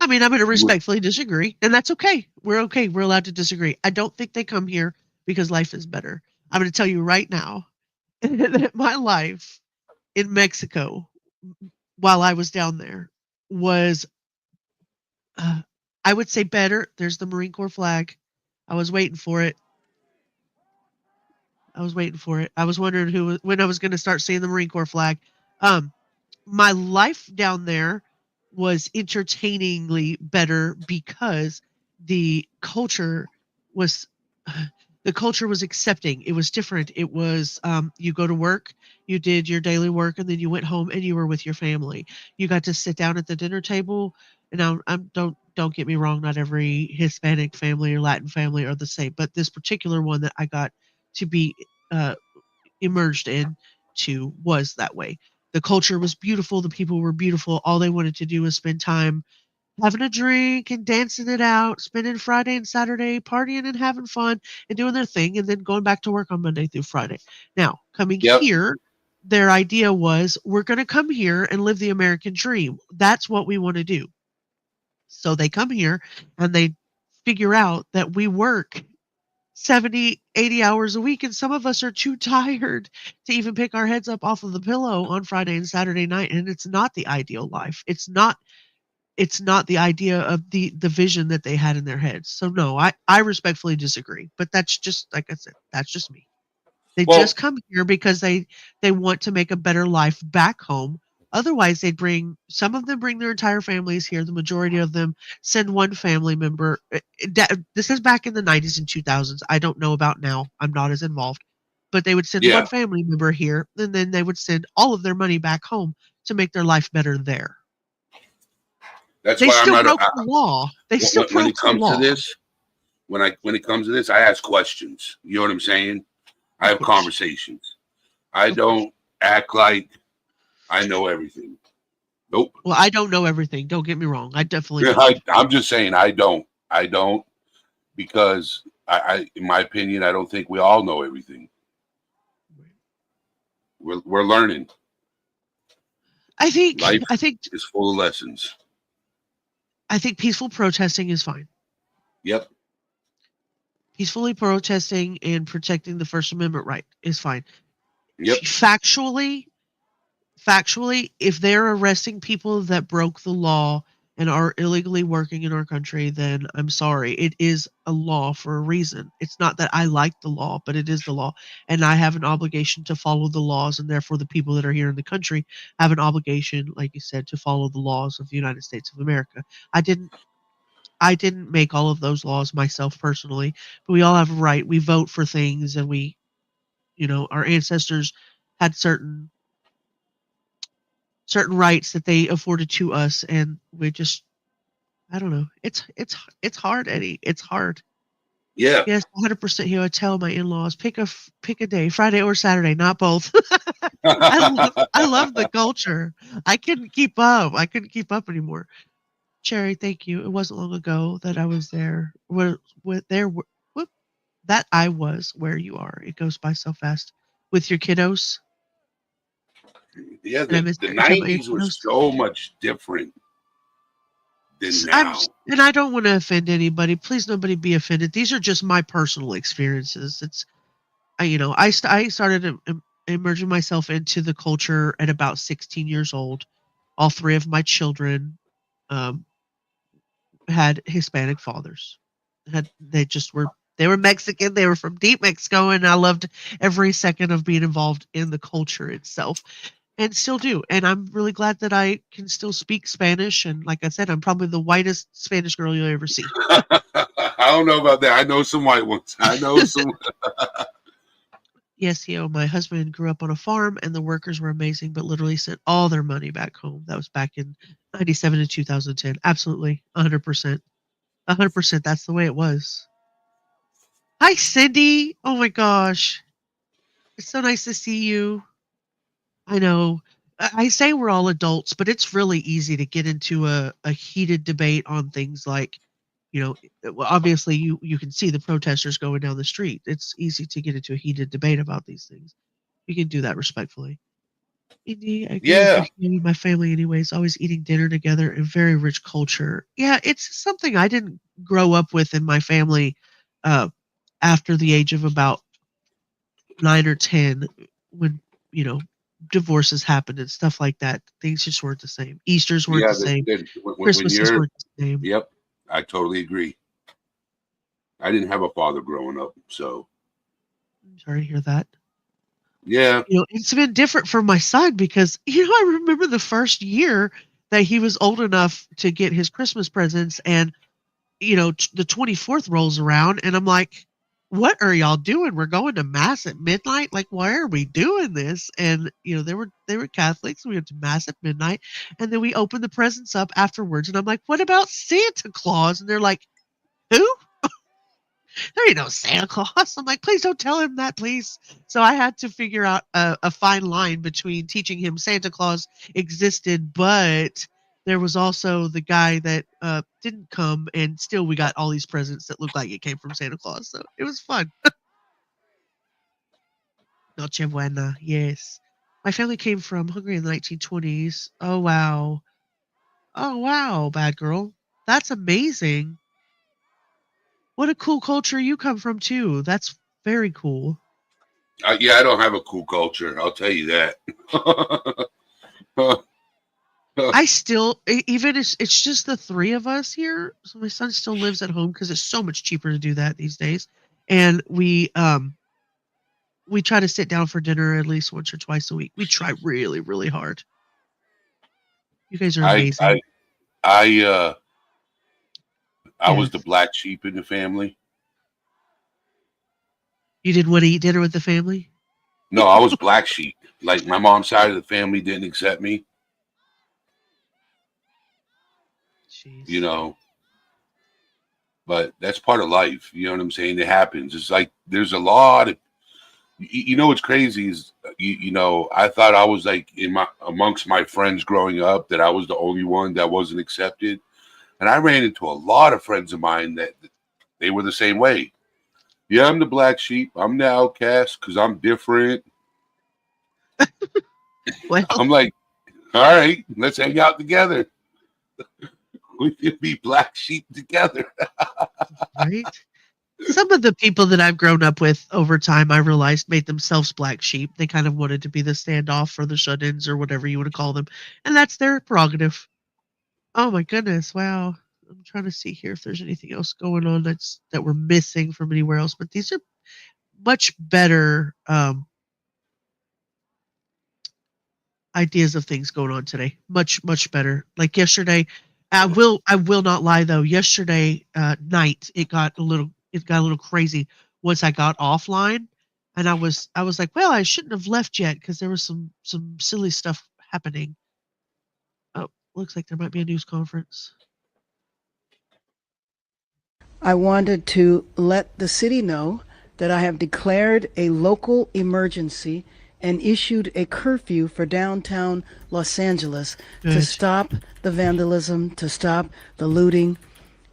I mean, I'm going to respectfully disagree, and that's okay. We're okay. We're allowed to disagree. I don't think they come here because life is better. I'm going to tell you right now that my life in Mexico while I was down there was, I would say, better. There's the Marine Corps flag. I was waiting for it. I was wondering when I was going to start seeing the Marine Corps flag. My life down there was entertainingly better because the culture was accepting. It was different. It was you go to work, you did your daily work, and then you went home and you were with your family. You got to sit down at the dinner table. And don't get me wrong, not every Hispanic family or Latin family are the same, but this particular one that I got to be uh, emerged into was that way. The culture was beautiful. The people were beautiful. All they wanted to do was spend time having a drink and dancing it out, spending Friday and Saturday partying and having fun and doing their thing, and then going back to work on Monday through Friday. Now, coming here, their idea was we're going to come here and live the American dream. That's what we want to do. So they come here and they figure out that we work 70, 80 hours a week, and some of us are too tired to even pick our heads up off of the pillow on Friday and Saturday night, and it's not the ideal life. It's not the idea of the vision that they had in their heads. So no, I respectfully disagree, but that's just, like I said, that's just me. They just come here because they want to make a better life back home. Otherwise, some of them bring their entire families here. The majority of them send one family member. This is back in the 90s and 2000s. I don't know about now. I'm not as involved. But they would send one family member here, and then they would send all of their money back home to make their life better there. That's they why still I'm not broke the law. They still when broke it comes the law. to this. When it comes to this, I ask questions. You know what I'm saying? I have conversations. I don't act like I know everything. Nope. Well, I don't know everything. Don't get me wrong. I definitely don't. I'm just saying I don't. I don't, because in my opinion, I don't think we all know everything. We're learning. I think life is full of lessons. I think peaceful protesting is fine. Yep. Peacefully protesting and protecting the First Amendment right is fine. Yep. Factually, if they're arresting people that broke the law and are illegally working in our country, then I'm sorry. It is a law for a reason. It's not that I like the law, but it is the law. And I have an obligation to follow the laws, and therefore the people that are here in the country have an obligation, like you said, to follow the laws of the United States of America. I didn't make all of those laws myself personally, but we all have a right. We vote for things, and we, our ancestors had certain rights that they afforded to us, and we just, I don't know. It's hard, Eddie. It's hard. Yeah. Yes, 100%. Here, I tell my in-laws, pick a day, Friday or Saturday, not both. I love the culture. I couldn't keep up. Anymore. Cherry, thank you. It wasn't long ago that I was there. That I was where you are. It goes by so fast with your kiddos. Yeah, the 90s was so much different than now. And I don't want to offend anybody. Please, nobody be offended. These are just my personal experiences. I started immersing myself into the culture at about 16 years old. All three of my children had Hispanic fathers. They were Mexican. They were from deep Mexico, and I loved every second of being involved in the culture itself, and still do. And I'm really glad that I can still speak Spanish. And like I said, I'm probably the whitest Spanish girl you'll ever see. I don't know about that. I know some white ones. I know some. Yes, my husband grew up on a farm, and the workers were amazing, but literally sent all their money back home. That was back in 97 to 2010. Absolutely, 100%. 100%. That's the way it was. Hi, Cindy. Oh my gosh. It's so nice to see you. I know. I say we're all adults, but it's really easy to get into a heated debate on things like, obviously you can see the protesters going down the street. It's easy to get into a heated debate about these things. You can do that respectfully. Indeed, I grew up with my family anyways, always eating dinner together and very rich culture. Yeah, it's something I didn't grow up with in my family after the age of about 9 or 10 when, divorces happened and stuff like that. Things just weren't the same. Easters weren't the same. Christmases weren't the same. Yep, I totally agree. I didn't have a father growing up, so. I'm sorry to hear that. Yeah. It's been different for my son because, I remember the first year that he was old enough to get his Christmas presents, and, the 24th rolls around and I'm like, what are y'all doing? We're going to mass at midnight. Like, why are we doing this? And, they were Catholics. We went to mass at midnight, and then we opened the presents up afterwards. And I'm like, what about Santa Claus? And they're like, who? There ain't no Santa Claus. I'm like, please don't tell him that, please. So I had to figure out a fine line between teaching him Santa Claus existed, but there was also the guy that didn't come, and still we got all these presents that looked like it came from Santa Claus. So it was fun. Noche buena, yes. My family came from Hungary in the 1920s. Oh, wow. Oh, wow, bad girl. That's amazing. What a cool culture you come from, too. That's very cool. Yeah, I don't have a cool culture. I'll tell you that. I still, even it's just the three of us here. So my son still lives at home because it's so much cheaper to do that these days. And we try to sit down for dinner at least once or twice a week. We try really, really hard. You guys are amazing. I was the black sheep in the family. You didn't want to eat dinner with the family? No, I was black sheep. Like, my mom's side of the family didn't accept me. Jeez. But that's part of life. You know what I'm saying? It happens. It's like there's a lot of, what's crazy is, I thought I was like amongst my friends growing up that I was the only one that wasn't accepted. And I ran into a lot of friends of mine that they were the same way. Yeah, I'm the black sheep. I'm the outcast because I'm different. Well, I'm like, all right, let's hang out together. We can be black sheep together. right? Some of the people that I've grown up with over time, I realized made themselves black sheep. They kind of wanted to be the standoff or the shut-ins or whatever you want to call them. And that's their prerogative. Oh my goodness, wow. I'm trying to see here if there's anything else going on that we're missing from anywhere else. But these are much better ideas of things going on today. Much better. Like yesterday, I will not lie though. Yesterday night it got a little crazy once I got offline, and I was like, well, I shouldn't have left yet because there was some silly stuff happening. Oh, looks like there might be a news conference. I wanted to let the city know that I have declared a local emergency and issued a curfew for downtown Los Angeles to stop the vandalism, to stop the looting.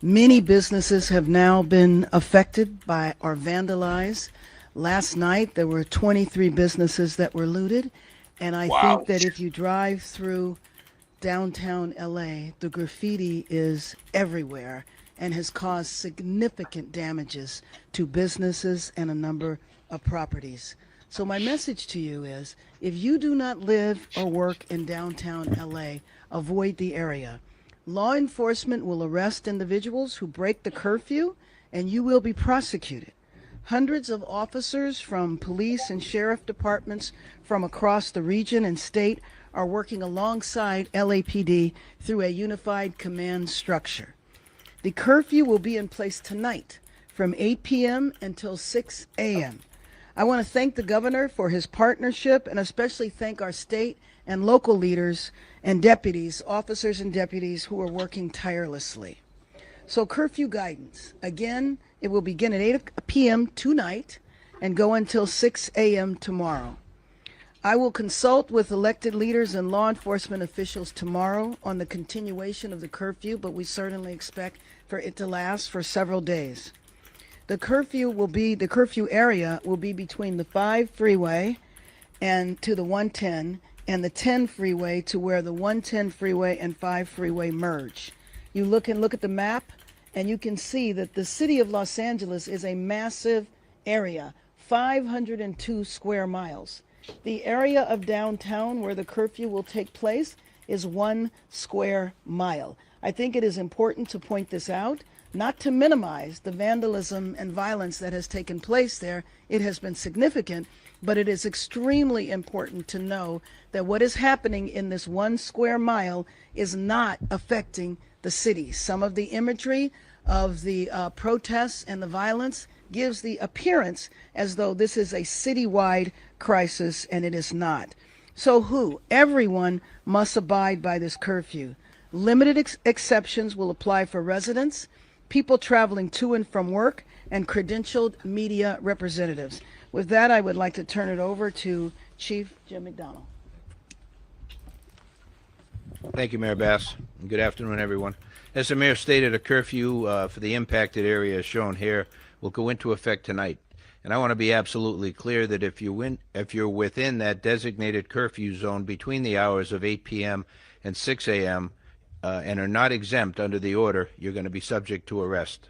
Many businesses have now been affected by or vandalized. Last night, there were 23 businesses that were looted. And I think that if you drive through downtown LA, the graffiti is everywhere and has caused significant damages to businesses and a number of properties. So my message to you is, if you do not live or work in downtown LA, avoid the area. Law enforcement will arrest individuals who break the curfew, and you will be prosecuted. Hundreds of officers from police and sheriff departments from across the region and state are working alongside LAPD through a unified command structure. The curfew will be in place tonight from 8 p.m. until 6 a.m. I want to thank the governor for his partnership, and especially thank our state and local leaders and deputies, officers and deputies who are working tirelessly. So curfew guidance, again, it will begin at 8 p.m. tonight and go until 6 a.m. tomorrow. I will consult with elected leaders and law enforcement officials tomorrow on the continuation of the curfew, but we certainly expect for it to last for several days. The curfew area will be between the 5 freeway and to the 110 and the 10 freeway to where the 110 freeway and 5 freeway merge. You look at the map and you can see that the city of Los Angeles is a massive area, 502 square miles. The area of downtown where the curfew will take place is 1 square mile. I think it is important to point this out, not to minimize the vandalism and violence that has taken place there. It has been significant, but it is extremely important to know that what is happening in this 1 square mile is not affecting the city. Some of the imagery of the protests and the violence gives the appearance as though this is a citywide crisis, and it is not. So everyone must abide by this curfew. Limited exceptions will apply for residents, people traveling to and from work, and credentialed media representatives. With that, I would like to turn it over to Chief Jim McDonnell. Thank you, Mayor Bass. Good afternoon, everyone. As the mayor stated, a curfew for the impacted area shown here will go into effect tonight. And I want to be absolutely clear that if you're within that designated curfew zone between the hours of 8 p.m. and 6 a.m. And are not exempt under the order, you're going to be subject to arrest.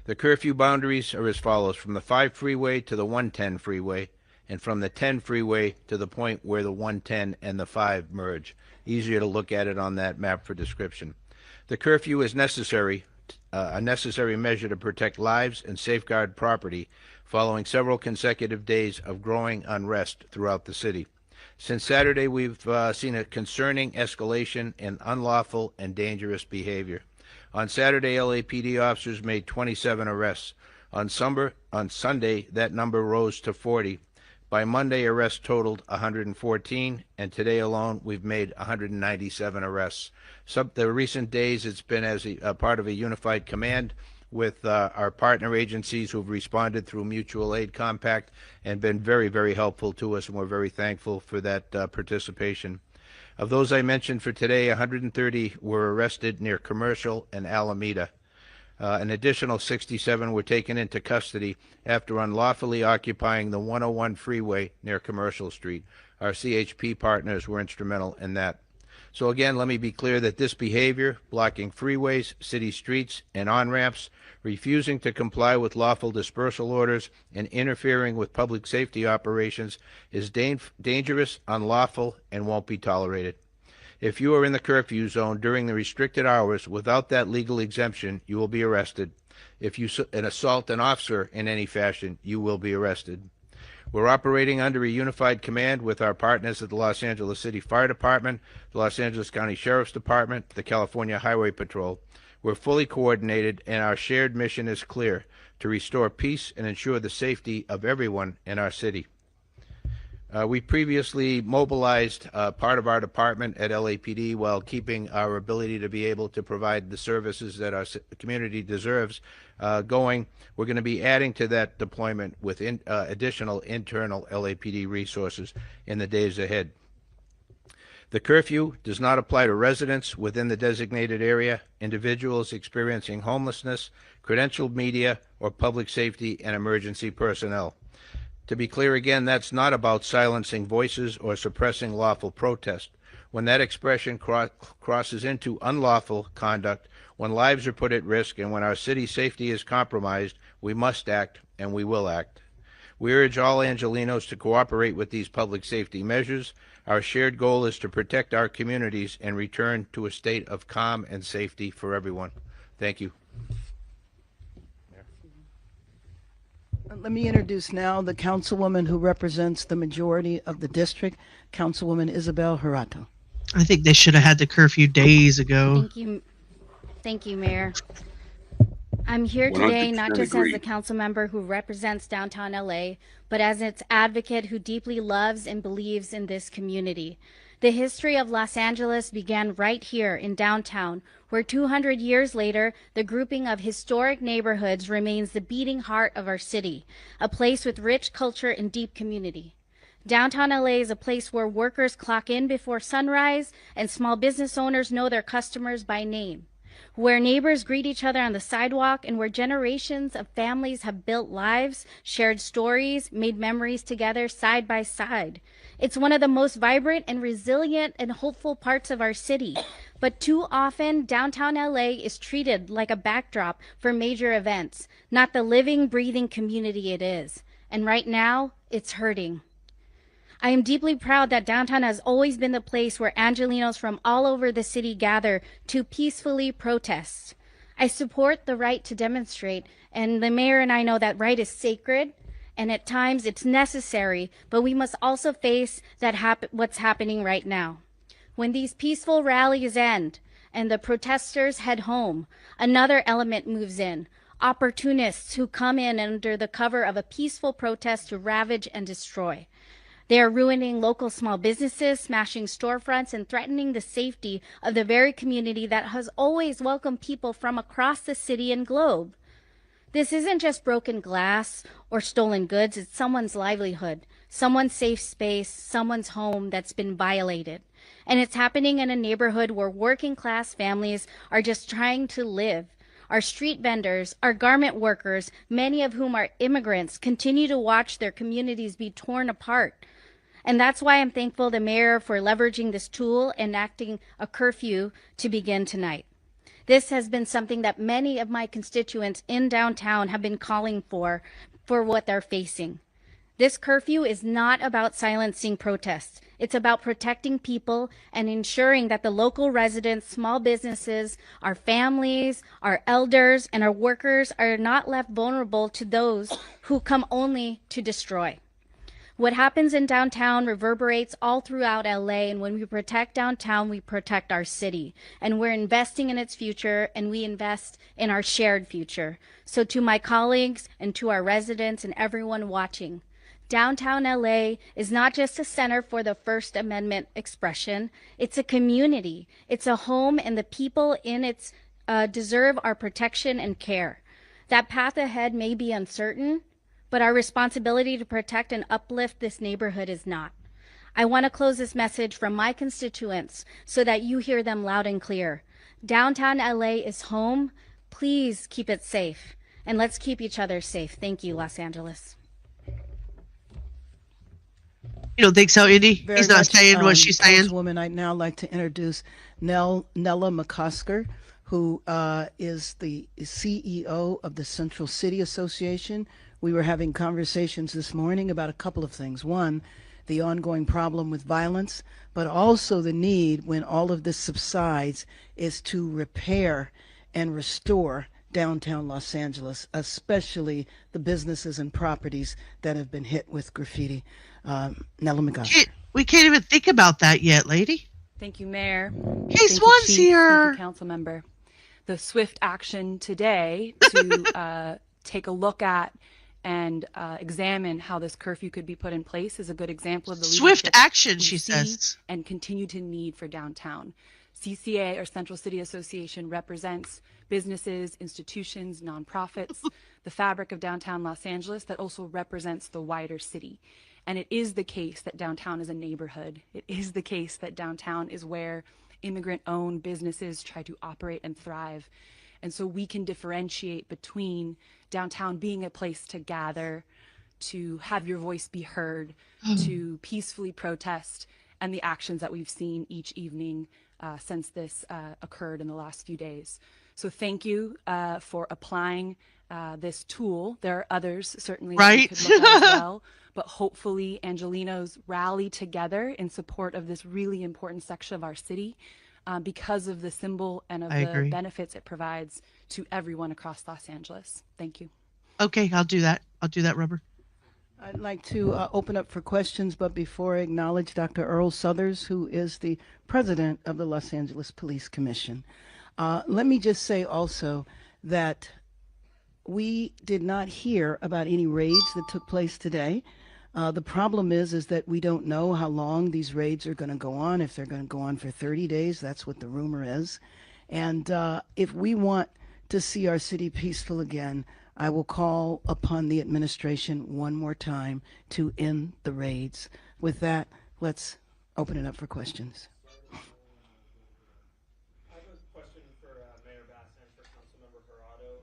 The curfew boundaries are as follows: from the 5 freeway to the 110 freeway, and from the 10 freeway to the point where the 110 and the 5 merge. Easier to look at it on that map for description. The curfew is necessary, a necessary measure to protect lives and safeguard property following several consecutive days of growing unrest throughout the city. Since Saturday, we've seen a concerning escalation in unlawful and dangerous behavior. On Saturday, LAPD officers made 27 arrests. On Sunday, that number rose to 40. By Monday, arrests totaled 114, and today alone, we've made 197 arrests. The recent days, it's been as a part of a unified command with our partner agencies who've responded through mutual aid compact and been very, very helpful to us, and we're very thankful for that participation. Of those I mentioned for today, 130 were arrested near Commercial and Alameda. An additional 67 were taken into custody after unlawfully occupying the 101 freeway near Commercial Street. Our CHP partners were instrumental in that. So again, let me be clear that this behavior, blocking freeways, city streets, and on-ramps, refusing to comply with lawful dispersal orders, and interfering with public safety operations is dangerous, unlawful, and won't be tolerated. If you are in the curfew zone during the restricted hours without that legal exemption, you will be arrested. If you assault an officer in any fashion, you will be arrested. We're operating under a unified command with our partners at the Los Angeles City Fire Department, the Los Angeles County Sheriff's Department, the California Highway Patrol. We're fully coordinated, and our shared mission is clear: to restore peace and ensure the safety of everyone in our city. We previously mobilized part of our department at LAPD while keeping our ability to be able to provide the services that our community deserves going. We're going to be adding to that deployment with additional internal LAPD resources in the days ahead. The curfew does not apply to residents within the designated area, individuals experiencing homelessness, credentialed media, or public safety and emergency personnel. To be clear again, that's not about silencing voices or suppressing lawful protest. When that expression crosses into unlawful conduct, when lives are put at risk, and when our city's safety is compromised, we must act, and we will act. We urge all Angelenos to cooperate with these public safety measures. Our shared goal is to protect our communities and return to a state of calm and safety for everyone. Thank you. Let me introduce now the councilwoman who represents the majority of the district, Councilwoman Isabel Harato. I think they should have had the curfew days ago. Thank you. Thank you, Mayor. I'm here today not just as a council member who represents downtown LA, but as its advocate who deeply loves and believes in this community. The history of Los Angeles began right here in downtown, where 200 years later, the grouping of historic neighborhoods remains the beating heart of our city, a place with rich culture and deep community. Downtown LA is a place where workers clock in before sunrise and small business owners know their customers by name, where neighbors greet each other on the sidewalk, and where generations of families have built lives, shared stories, made memories together side by side. It's one of the most vibrant and resilient and hopeful parts of our city. But too often, downtown LA is treated like a backdrop for major events, not the living, breathing community it is. And right now, it's hurting. I am deeply proud that downtown has always been the place where Angelenos from all over the city gather to peacefully protest. I support the right to demonstrate, and the mayor and I know that right is sacred, and at times it's necessary, but we must also face that what's happening right now. When these peaceful rallies end and the protesters head home, another element moves in: opportunists who come in under the cover of a peaceful protest to ravage and destroy. They are ruining local small businesses, smashing storefronts, and threatening the safety of the very community that has always welcomed people from across the city and globe. This isn't just broken glass or stolen goods, it's someone's livelihood, someone's safe space, someone's home that's been violated. And it's happening in a neighborhood where working class families are just trying to live. Our street vendors, our garment workers, many of whom are immigrants, continue to watch their communities be torn apart. And that's why I'm thankful to the mayor for leveraging this tool, enacting a curfew to begin tonight. This has been something that many of my constituents in downtown have been calling for what they're facing. This curfew is not about silencing protests. It's about protecting people and ensuring that the local residents, small businesses, our families, our elders, and our workers are not left vulnerable to those who come only to destroy. What happens in downtown reverberates all throughout LA, and when we protect downtown, we protect our city. And we're investing in its future, and we invest in our shared future. So to my colleagues and to our residents and everyone watching, downtown LA is not just a center for the First Amendment expression, it's a community. It's a home, and the people in it deserve our protection and care. That path ahead may be uncertain, but our responsibility to protect and uplift this neighborhood is not. I want to close this message from my constituents so that you hear them loud and clear. Downtown LA is home. Please keep it safe, and let's keep each other safe. Thank you, Los Angeles. You don't think so, Indy? He's not saying what she's saying. Councilwoman, I'd now like to introduce Nella McCosker, who is the CEO of the Central City Association. We were having conversations this morning about a couple of things. One, the ongoing problem with violence, but also the need, when all of this subsides, is to repair and restore downtown Los Angeles, especially the businesses and properties that have been hit with graffiti. Nella McCosker. We can't even think about that yet, lady. Thank you, Mayor. Case one's here. Thank you, Council Member. The swift action today to take a look at and examine how this curfew could be put in place is a good example of the swift action, she says, and continue to need for downtown. CCA, or Central City Association, represents businesses, institutions, nonprofits, the fabric of downtown Los Angeles that also represents the wider city. And it is the case that downtown is a neighborhood. It is the case that downtown is where immigrant-owned businesses try to operate and thrive. And so we can differentiate between downtown being a place to gather, to have your voice be heard, to peacefully protest, and the actions that we've seen each evening since this occurred in the last few days. So thank you for applying this tool. There are others certainly that we could look at as well, but hopefully Angelinos rally together in support of this really important section of our city because of the symbol and of the benefits it provides to everyone across Los Angeles. Thank you. Okay, I'll do that. I'll do that, Rubber. I'd like to open up for questions, but before I acknowledge Dr. Earl Suthers, who is the president of the Los Angeles Police Commission. Let me just say also that we did not hear about any raids that took place today. The problem is that we don't know how long these raids are going to go on. If they're going to go on for 30 days, that's what the rumor is. And if we want to see our city peaceful again, I will call upon the administration one more time to end the raids. With that, let's open it up for questions. I have a question for Mayor Bass and for Councilmember Corrado.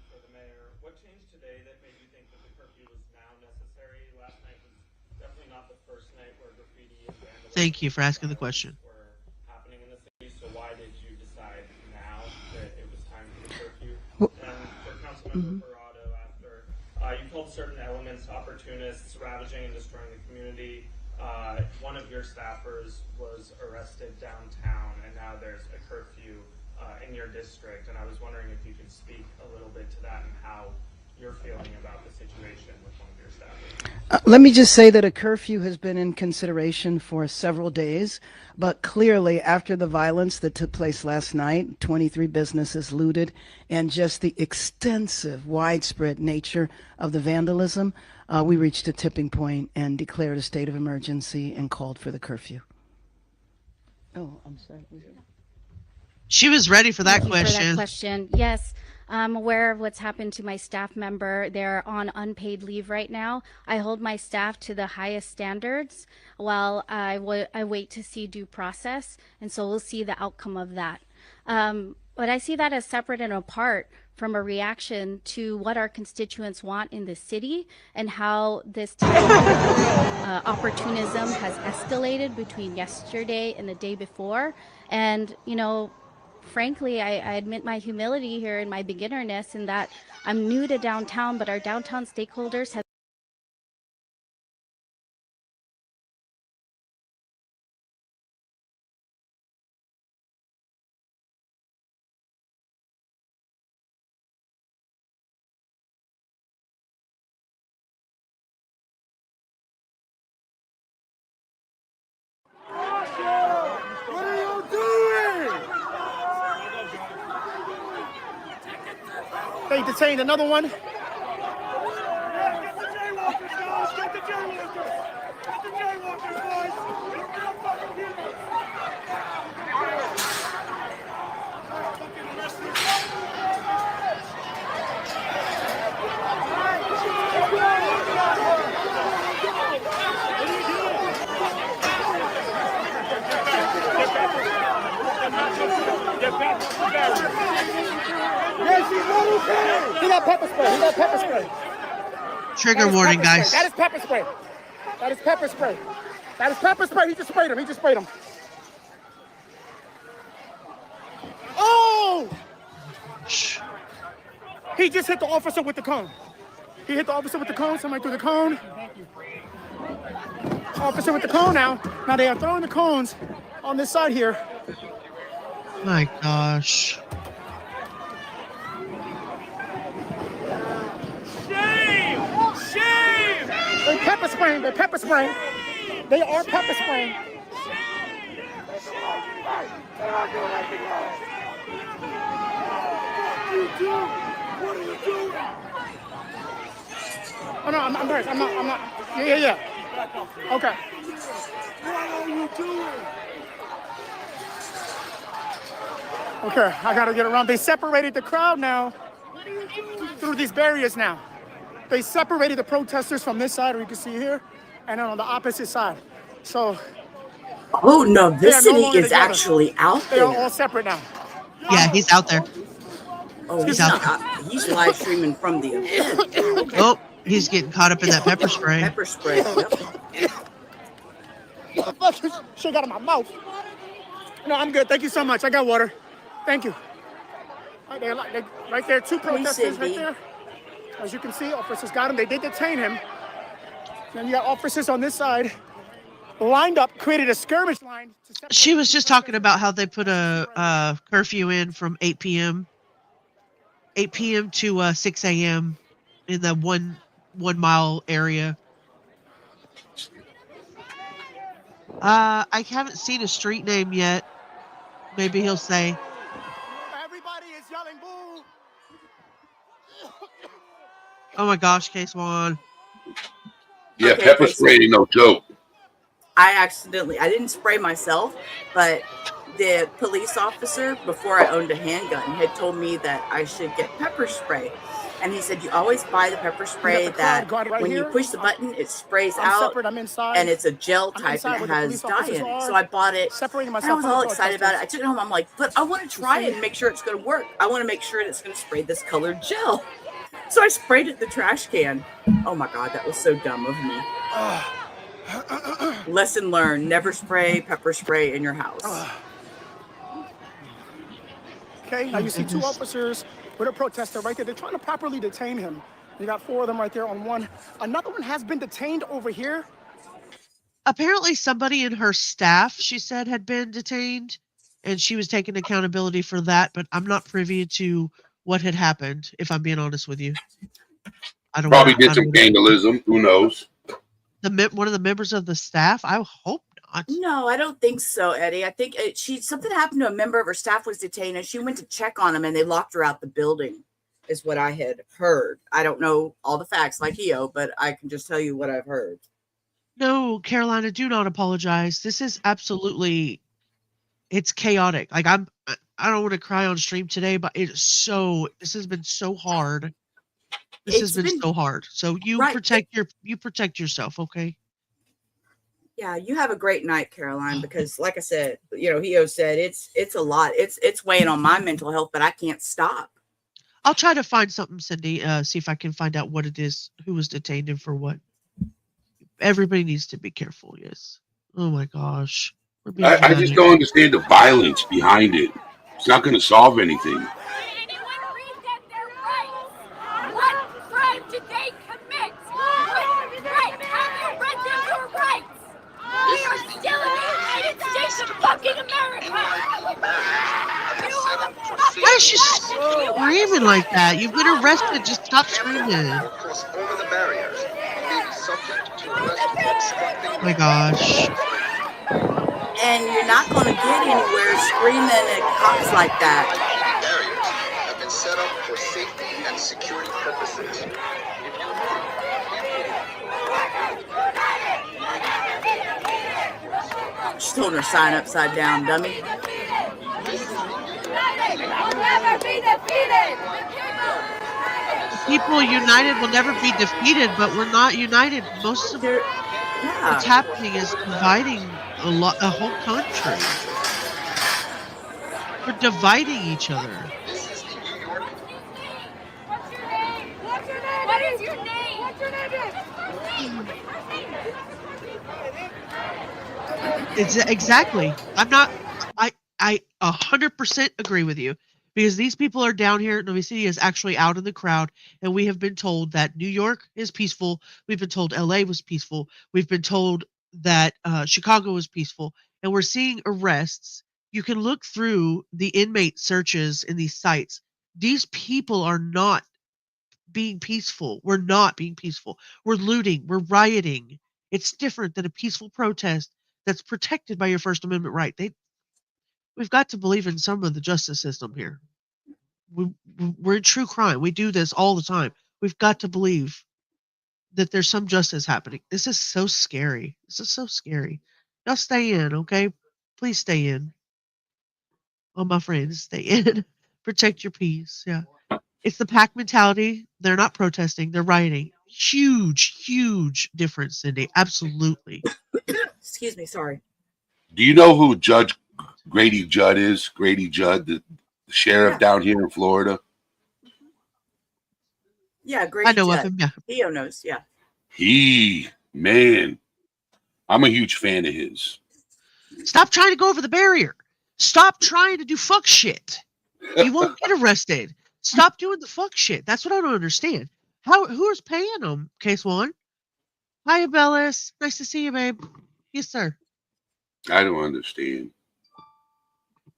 For the mayor, what changed today that made you think that the curfew was now necessary? Last night was definitely not the first night where graffiti and vandalism. Thank you for asking the question. Were happening in the city. So why did you decide now that it was time for the curfew? And for Councilmember Corrado, after you called certain elements opportunists, ravaging and destroying the community. One of your staffers was arrested downtown, and now there's a curfew in your district. And I was wondering if you could speak a little bit to that and how you're feeling about the situation with one of your staffers. Let me just say that a curfew has been in consideration for several days, but clearly after the violence that took place last night, 23 businesses looted, and just the extensive, widespread nature of the vandalism, we reached a tipping point and declared a state of emergency and called for the curfew. Oh, I'm sorry. She was ready for that question. For that question. Yes, I'm aware of what's happened to my staff member. They're on unpaid leave right now. I hold my staff to the highest standards while I wait to see due process, and so we'll see the outcome of that. But I see that as separate and apart from a reaction to what our constituents want in the city and how this opportunism has escalated between yesterday and the day before. And, you know, frankly, I admit my humility here and my beginnerness in that I'm new to downtown, but our downtown stakeholders have What are you doing? They detained another one. Get the jaywalkers, guys! Get the jaywalkers! Get the jaywalkers, boys! Get the fucking people! Get back to the barrier. Yes, He got pepper spray. He got pepper spray. Trigger warning, guys. That is pepper spray. That is pepper spray. That is pepper spray. He just sprayed him. He just sprayed him. Oh! He just hit the officer with the cone. He hit the officer with the cone. Somebody threw the cone. Officer with the cone now. Now they are throwing the cones on this side here. My gosh. Shame! Shame! They're pepper spraying. They're pepper spraying. They are pepper spraying. What are you doing? Oh no, I'm not. Yeah. Okay. What are you doing? Okay, I gotta get around. They separated the crowd now through these barriers now. They separated the protesters from this side, or you can see here, and then on the opposite side. So. Oh no, this city is actually out there. They are all separate now. Yeah, he's out there. Oh, he's out there. He's live streaming from the event. Oh, he's getting caught up in that pepper spray. Pepper spray. Yep. Shit got in my mouth. No, I'm good. Thank you so much. I got water. Thank you. Right there, two protesters right there. As you can see, officers got him. They did detain him. Then you got officers on this side lined up, created a skirmish line. She was just talking about how they put a curfew in from 8 p.m. to 6 a.m. in the one mile area. I haven't seen a street name yet. Maybe he'll say. Everybody is yelling boo. Oh my gosh, Case One. Yeah, okay, pepper spray ain't no joke. I didn't spray myself, but the police officer, before I owned a handgun, had told me that I should get pepper spray. And he said, you always buy the pepper spray that when you push the button, it sprays out, and it's a gel type and it has dye in it. So I bought it, and I was all excited about it. I took it home. I'm like, but I want to try it and make sure it's going to work. I want to make sure that it's going to spray this colored gel. So I sprayed it in the trash can. Oh my God, that was so dumb of me. Lesson learned, never spray pepper spray in your house. Okay, now you see two officers with a protester right there. They're trying to properly detain him. You got four of them right there on one. Another one has been detained over here. Apparently somebody in her staff, she said, had been detained, and she was taking accountability for that, but I'm not privy to what had happened, if I'm being honest with you. I don't Probably did some vandalism. Who knows? One of the members of the staff? I hope not. No, I don't think so, Eddie. I think something happened to a member of her staff was detained, and she went to check on him, and they locked her out the building, is what I had heard. I don't know all the facts like EO, but I can just tell you what I've heard. No, Carolina, do not apologize. This is absolutely, it's chaotic. Like I don't want to cry on stream today, but this has been so hard. This has been so hard. So you protect yourself, okay? Yeah, you have a great night, Caroline, because like I said, EO said it's a lot. It's weighing on my mental health, but I can't stop. I'll try to find something, Cindy, see if I can find out what it is, who was detained and for what. Everybody needs to be careful, yes. Oh my gosh. I just don't understand the violence behind it. It's not going to solve anything. Did they commit? Right, have you read your rights? We are still in the United States of fucking America! Why is she screaming like that? You've been arrested, just stop screaming. Oh my gosh. And you're not going to get anywhere screaming at cops like that. Barriers have been set up for safety and security purposes. She's holding her sign upside down, dummy. People united will never be defeated, but we're not united. Most of what's happening is dividing a whole country. We're dividing each other. It's exactly. I 100% agree with you, because these people are down here. Novi City is actually out in the crowd, and we have been told that New York is peaceful. We've been told LA was peaceful. We've been told that Chicago was peaceful, and we're seeing arrests. You can look through the inmate searches in these sites. These people are not being peaceful. We're not being peaceful. We're looting. We're rioting. It's different than a peaceful protest that's protected by your First Amendment right. We've got to believe in some of the justice system here. We're in true crime. We do this all the time. We've got to believe that there's some justice happening. This is so scary. This is so scary. Y'all stay in, okay? Please stay in. All my friends, stay in. Protect your peace. Yeah. It's the pack mentality. They're not protesting. They're rioting. Huge difference, Cindy. Absolutely. Excuse me. Sorry. Do you know who Judge Grady Judd is? Grady Judd, the sheriff down here in Florida. Yeah, Grady I know Judd. of him. Yeah. Theo knows. Yeah. Man, I'm a huge fan of his. Stop trying to go over the barrier. Stop trying to do fuck shit. You won't get arrested. Stop doing the fuck shit. That's what I don't understand. Who is paying them? Case one. Hi, Bellis. Nice to see you, babe. Yes, sir. I don't understand.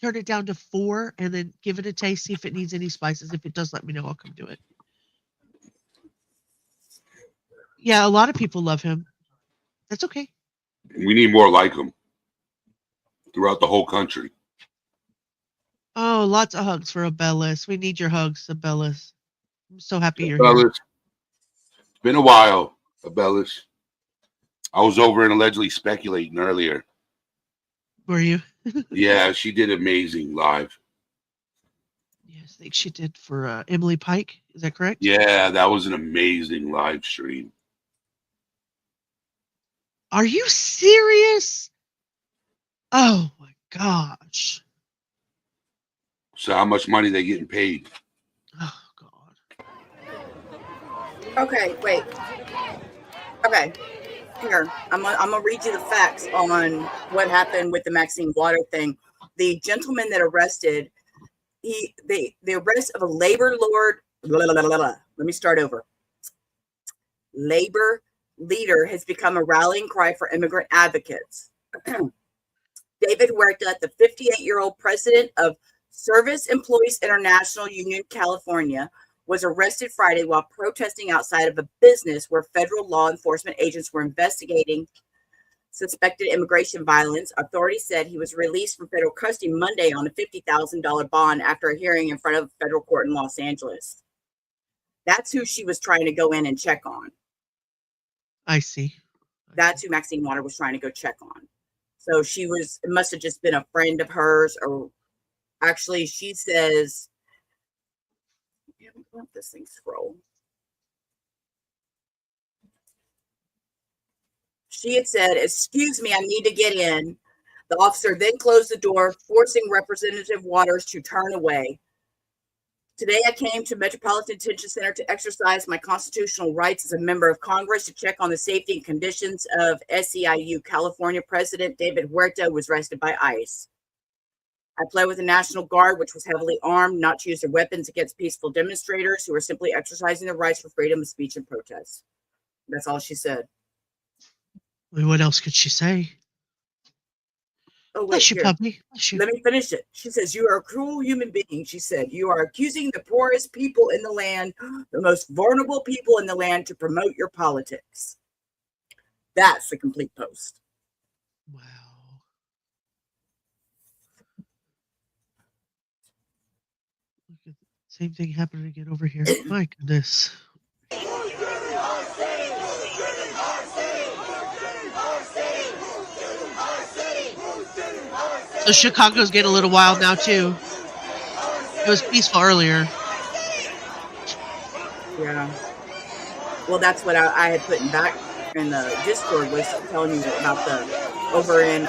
Turn it down to 4 and then give it a taste. See if it needs any spices. If it does, let me know. I'll come do it. Yeah, a lot of people love him. That's okay. We need more like him throughout the whole country. Oh, lots of hugs for Abellis. We need your hugs, Abellis. I'm so happy you're Abellis. here. It's been a while, Abellis. I was over and allegedly speculating earlier. Were you? Yeah, she did amazing live. Yes, I think she did for Emily Pike. Is that correct? Yeah, that was an amazing live stream. Are you serious? Oh my gosh. So how much money they getting paid? Oh God. Okay, wait. Okay. Here, I'm gonna read you the facts on what happened with the Maxine Water thing. The gentleman that arrested, the arrest of a labor lord. Let me start over. Labor leader has become a rallying cry for immigrant advocates. David Huerta, the 58-year-old president of Service Employees International Union, California, was arrested Friday while protesting outside of a business where federal law enforcement agents were investigating suspected immigration violence. Authorities said he was released from federal custody Monday on a $50,000 bond after a hearing in front of a federal court in Los Angeles. That's who she was trying to go in and check on. I see. That's who Maxine Water was trying to go check on. So it must have just been a friend of hers, or actually she says, let this thing scroll. She had said, "Excuse me, I need to get in." The officer then closed the door, forcing Representative Waters to turn away. "Today I came to Metropolitan Detention Center to exercise my constitutional rights as a member of Congress to check on the safety and conditions of SEIU." California President David Huerta was arrested by ICE. "I pled with the National Guard, which was heavily armed, not to use their weapons against peaceful demonstrators who were simply exercising their rights for freedom of speech and protest." That's all she said. Well, what else could she say? Oh, wait, bless you, puppy. Bless you. Let me finish it. She says, "You are a cruel human being." She said, "You are accusing the poorest people in the land, the most vulnerable people in the land, to promote your politics." That's the complete post. Wow. Same thing happening again over here. My goodness. So Chicago's getting a little wild now too. It was peaceful earlier. Yeah. Well, that's what I had put back in the Discord, was telling you about the over in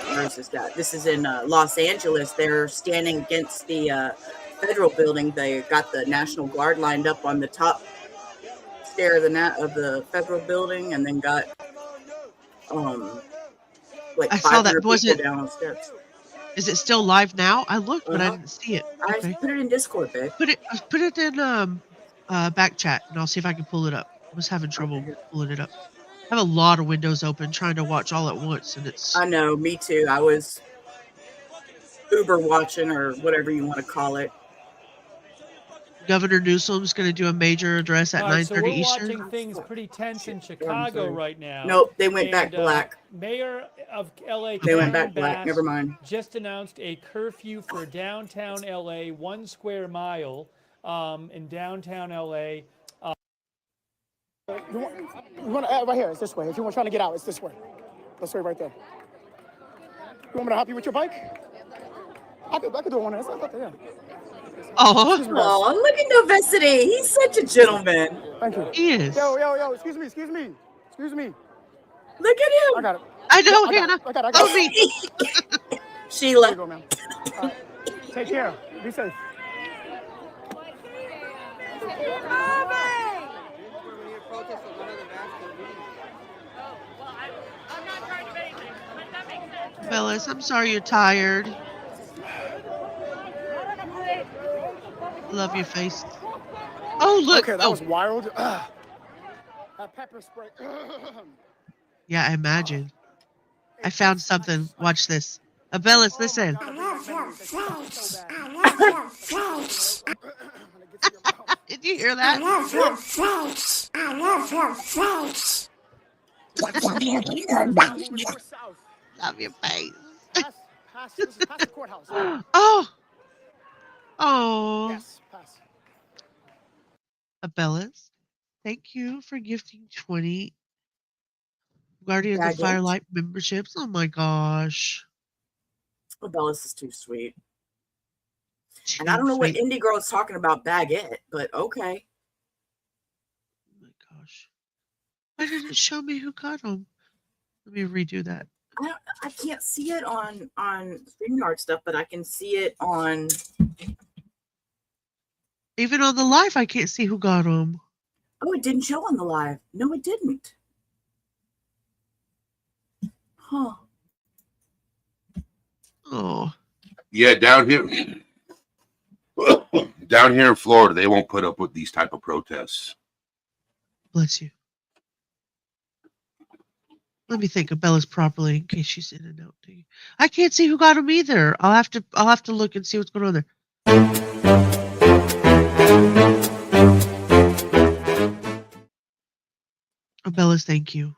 where is this at? This is in Los Angeles. They're standing against the federal building. They got the National Guard lined up on the top stair of the federal building, and then got like I saw that. 500 Was people it? down on steps. Is it still live now? I looked, but I didn't see it. Okay. I put it in Discord, babe. Put it in back chat, and I'll see if I can pull it up. I was having trouble pulling it up. I have a lot of windows open trying to watch all at once, and it's. I know, me too. I was Uber watching or whatever you want to call it. Governor Newsom's going to do a major address at 9:30 so we're Eastern. watching things pretty tense in Chicago right now. Nope, they went back black. Mayor of LA, they went back black. Never mind. Just announced a curfew for downtown LA, 1 square mile in downtown LA. You want right here? It's this way. If you want trying to get out, it's this way. This way right there. You want me to help you with your bike? I could do one. It's not there. Oh, look at Novacity. He's such a gentleman. Thank you. He is. Yo, excuse me. Look at him. I got it. I know, Hannah. I got it. Sheila. There you go, ma'am. Take care. Be safe. Bellis, I'm sorry you're tired. Love your face. Oh, look. Okay, that was wild. That pepper spray. Yeah, I imagine. I found something. Watch this. Bellis, listen. I love your face. Did you hear that? I love your face. I love your face. Love your face. Pass the courthouse. Oh. Oh. Yes, pass. Bellis, thank you for gifting 20 Guardians of Firelight memberships. Oh my gosh. Bellis is too sweet. And I don't know what indie girl is talking about baguette, but okay. Oh my gosh. Why didn't it show me who got them? Let me redo that. I can't see it on StreamYard stuff, but I can see it on. Even on the live, I can't see who got them. Oh, it didn't show on the live. No, it didn't. Huh. Oh. Yeah, down here in Florida, they won't put up with these type of protests. Bless you. Let me think of Bella's properly in case she's in and out. I can't see who got them either. I'll have to look and see what's going on there. Oh, Bella's, thank you.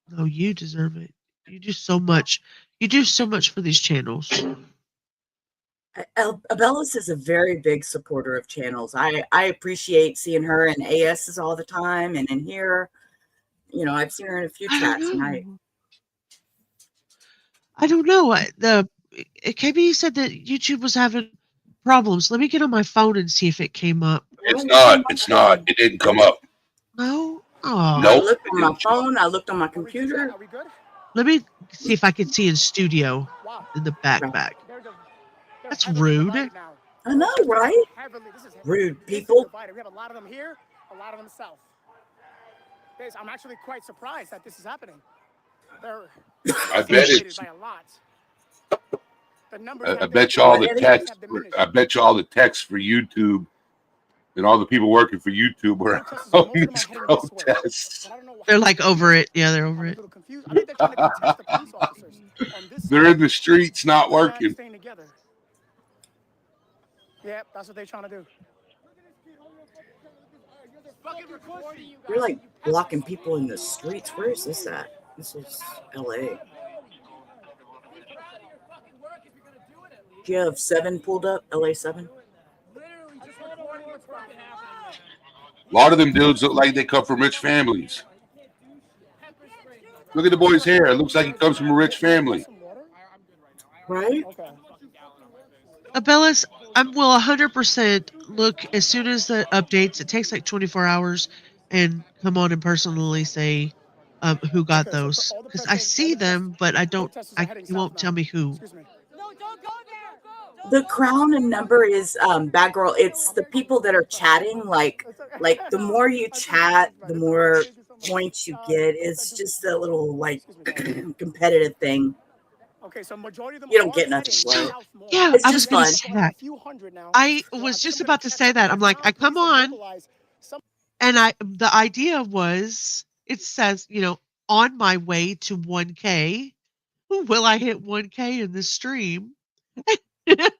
No, you deserve it. You do so much. You do so much for these channels. Bellis is a very big supporter of channels. I appreciate seeing her in ASs all the time and in here. You know, I've seen her in a few chats tonight. I don't know. KB said that YouTube was having problems. Let me get on my phone and see if it came up. It's not. It didn't come up. No? Oh. Nope. I looked on my phone. I looked on my computer. Let me see if I can see in studio in the back. That's rude. I know, right? Rude people. We have a lot of them here, a lot of them south. I'm actually quite surprised that this is happening. I bet it's. I bet you all the text. I bet you all the text for YouTube and all the people working for YouTube are on these protests. They're like over it. Yeah, they're over it. They're in the streets, not working. Yeah, that's what they're trying to do. You're like blocking people in the streets. Where is this at? This is LA. Do you have 7 pulled up? LA 7? A lot of them dudes look like they come from rich families. Look at the boy's hair. It looks like he comes from a rich family. Right? Bellis, I will 100% look as soon as the updates. It takes like 24 hours and come on and personally say who got those. Because I see them, but you won't tell me who. The crown and number is bad girl. It's the people that are chatting. Like the more you chat, the more points you get. It's just a little like competitive thing. Okay, so majority of them you don't get nothing for it. Yeah, It's I just was going to fun. say that. I was just about to say that. I'm like, I come on, and the idea was, it says, on my way to 1K, will I hit 1K in this stream? And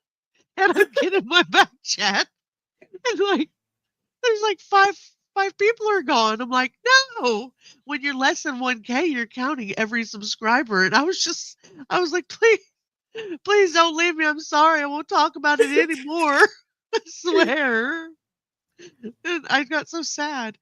I get in my back chat, and there's like five people are gone. I'm like, no. When you're less than 1K, you're counting every subscriber, and I was like, please don't leave me. I'm sorry. I won't talk about it anymore. I swear. And I got so sad.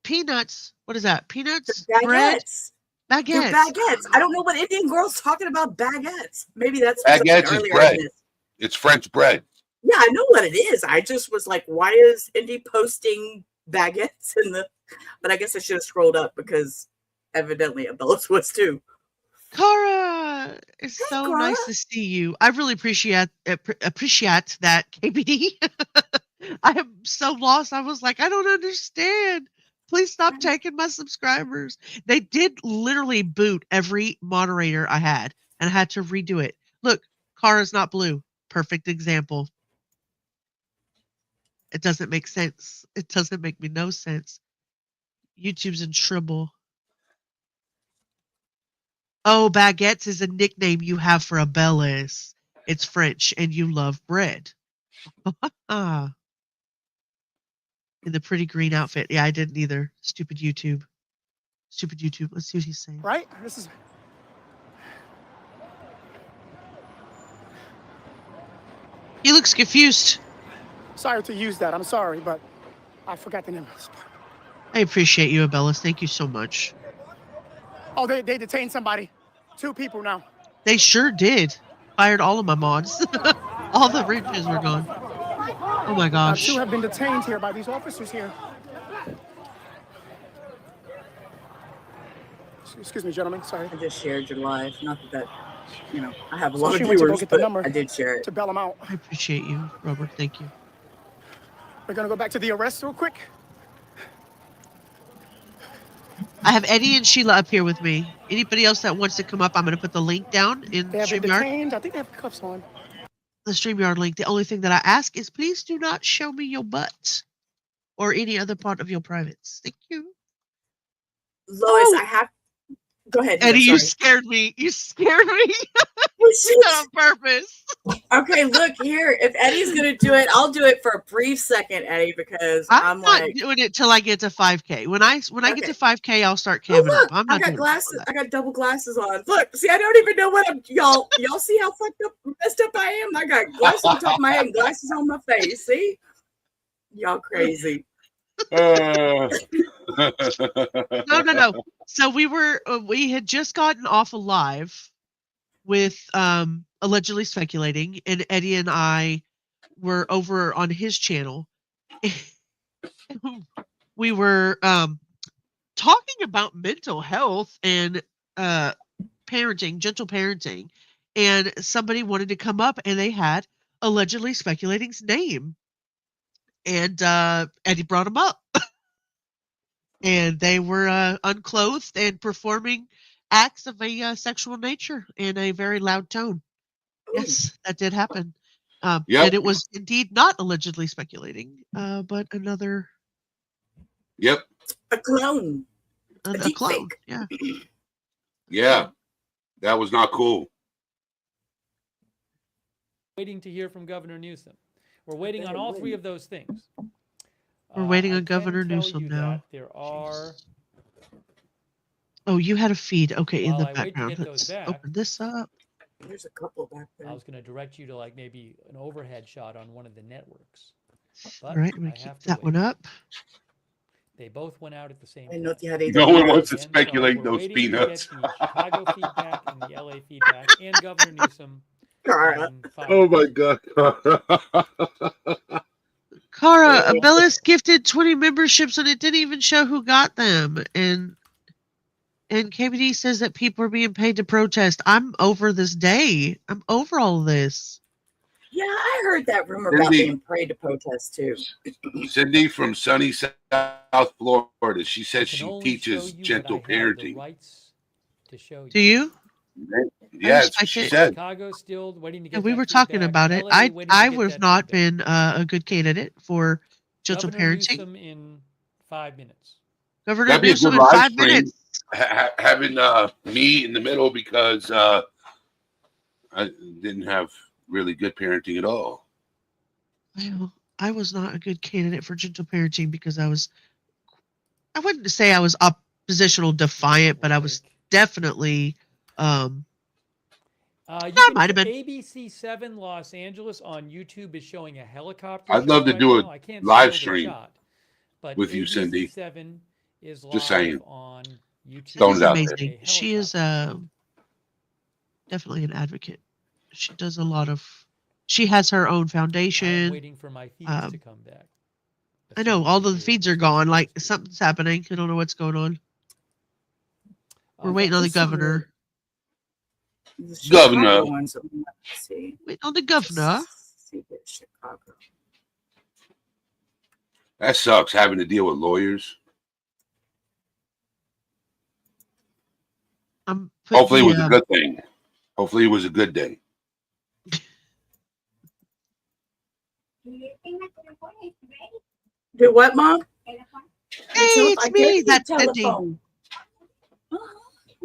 Peanuts. What is that? Peanuts? Bread? Baguettes. Baguettes. They're baguettes. I don't know what Indian girl's talking about baguettes. Maybe that's something Baguettes is earlier I bread. missed. It's French bread. Yeah, I know what it is. I just was like, why is Indy posting baguettes in the? But I guess I should have scrolled up because evidently Abellis was too. Cara, it's so Cara. nice to see you. I really appreciate that, KBD. I am so lost. I was like, I don't understand. Please stop taking my subscribers. They did literally boot every moderator I had, and I had to redo it. Look, Cara's not blue. Perfect example. It doesn't make sense. It doesn't make me no sense. YouTube's in trouble. Oh, baguettes is a nickname you have for a Bellis. It's French, and you love bread. In the pretty green outfit. Yeah, I didn't either. Stupid YouTube. Stupid YouTube. Let's see what he's saying. Right? This is. He looks confused. Sorry to use that. I'm sorry, but I forgot the name of this part. I appreciate you, Abellis. Thank you so much. Oh, they detained somebody. 2 people now. They sure did. Fired all of my mods. All the riches were gone. Oh my gosh. 2 have been detained here by these officers here. Excuse me, gentlemen. Sorry. I just shared your live. Not that I have a lot of viewers, but I did share it. To bail them out. I appreciate you, Robert. Thank you. We're going to go back to the arrest real quick. I have Eddie and Sheila up here with me. Anybody else that wants to come up, I'm going to put the link down in They have been StreamYard. detained. I think they have cuffs on. The StreamYard link. The only thing that I ask is please do not show me your butt or any other part of your privates. Thank you. Lois, I have. Go ahead. Eddie, you scared me. You scared me. You did that on purpose. Okay, look here. If Eddie's gonna do it, I'll do it for a brief second, Eddie, because I'm not like doing it till I get to 5K. When I get to 5K, I'll start camming up. I'm not I got doing glasses. I got double glasses on. Look, see, I don't even know what I'm. Y'all see how fucked up, messed up I am? I got glasses on top of my head and glasses on my face. See, y'all crazy. No. So we had just gotten off a live with allegedly speculating, and Eddie and I were over on his channel. We were talking about mental health and parenting, gentle parenting, and somebody wanted to come up, and they had allegedly speculating's name, and Eddie brought him up. And they were unclothed and performing acts of a sexual nature in a very loud tone. Yes, that did happen. And it was indeed not allegedly speculating, but another. Yep. A clone. A clone. Yeah. Yeah. That was not cool. Waiting to hear from Governor Newsom. We're waiting on all 3 of those things. We're waiting on Governor Newsom now. There are. Oh, you had a feed. Okay, in the While I wait to background. get those Let's back, open this up. There's a couple back there. I was going to direct you to like maybe an overhead shot on one of the networks. But All right, I'm going to keep that one up. They both went out at the same I know time. No one wants to speculate those peanuts. The Chicago feedback and the LA feedback and Governor Newsom. Oh my God. Cara, Abellis gifted 20 memberships and it didn't even show who got them. And KBD says that people are being paid to protest. I'm over this day. I'm over all of this. Yeah, I heard that rumor about being prey to protest too. Cindy from sunny South Florida. She says she teaches gentle parenting. Do you? Yes, she said. Chicago still waiting to Yeah, get we that were talking feedback. about it. LA waiting to I get would have that not feedback. been a good candidate for gentle Governor parenting. Newsom in 5 minutes. Governor That'd be a Newsom good in live 5 stream. minutes. Having me in the middle because I didn't have really good parenting at all. Well, I was not a good candidate for gentle parenting because I wouldn't say I was oppositional defiant, but I was definitely You might have been. ABC 7 Los Angeles on YouTube is showing a helicopter I'd shot love to right do now. I a can't live see stream shot, but with you, ABC Cindy. 7 is live Just saying. on YouTube. Cindy's out there. amazing. She is definitely an advocate. She does a lot of. She has her own I'm foundation. waiting for my feeds to come back. I know all the feeds are gone. Like something's happening. I don't know what's going on. We're waiting on the governor. Governor. Waiting on the governor. Chicago. That sucks having to deal with lawyers. Hopefully it was a good thing. Hopefully it was a good day. Do what, Mom? Hey, it's me. That's Cindy.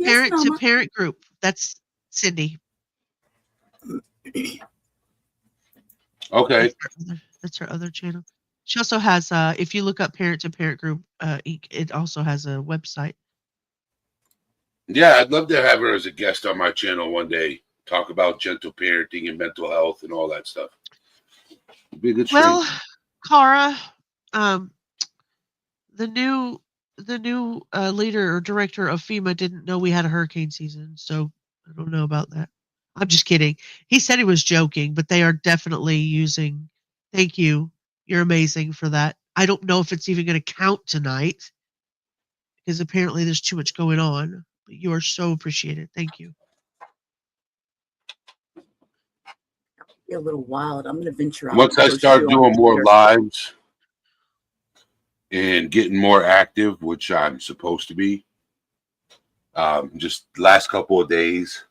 Parent to parent group. That's Cindy. Okay. That's her other channel. She also has, if you look up Parent to Parent Group, it also has a website. Yeah, I'd love to have her as a guest on my channel one day. Talk about gentle parenting and mental health and all that stuff. It'd be a good stream. Well, Cara, the new leader or director of FEMA didn't know we had a hurricane season, so I don't know about that. I'm just kidding. He said he was joking, but they are definitely using. Thank you. You're amazing for that. I don't know if it's even going to count tonight because apparently there's too much going on. But you are so appreciated. Thank you. Be a little wild. I'm going to venture out. Once I start doing more lives and getting more active, which I'm supposed to be, just last couple of days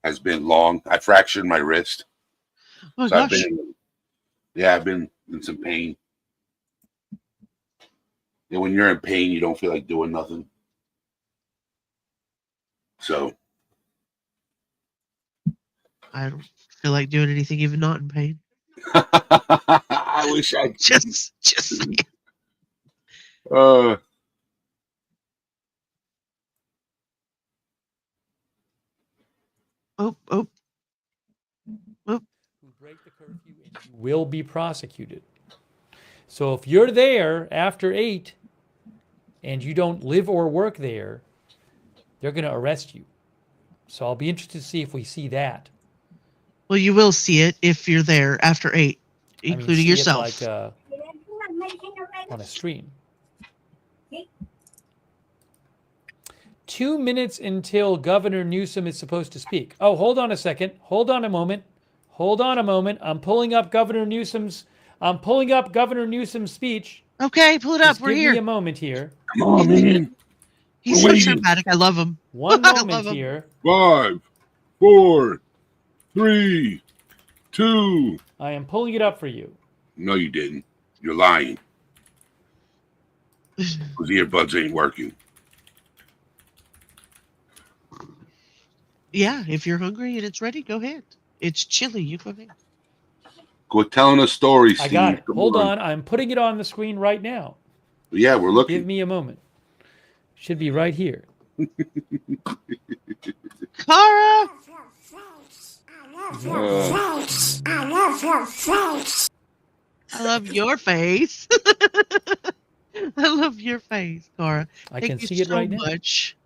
has been long. I fractured my wrist. Oh, so gosh. I've been in some pain. And when you're in pain, you don't feel like doing nothing. So I don't feel like doing anything, even not in pain. I wish I just saying. Oh. Who break the curfew and you will be prosecuted. So if you're there after 8 and you don't live or work there, they're going to arrest you. So I'll be interested to see if we see that. Well, you will see it if you're there after 8, including see yourself. It like on a stream. 2 minutes until Governor Newsom is supposed to speak. Oh, hold on a second. Hold on a moment. I'm pulling up Governor Newsom's speech. Okay, pull it up. Just We're give here. me a moment here. Come on, man. He's so dramatic. I love him. One moment here. 5, 4, 3, 2. I am pulling it up for you. No, you didn't. You're lying. Those earbuds ain't working. Yeah, if you're hungry and it's ready, go ahead. It's chilly. You go ahead. Go telling a story, Steve. I got it. Come Hold on. I'm putting it on the screen right now. Yeah, we're looking. Give me a moment. Should be right here. Cara! I love your face. I love your face, Cara. I Thank can you see it so right now. much.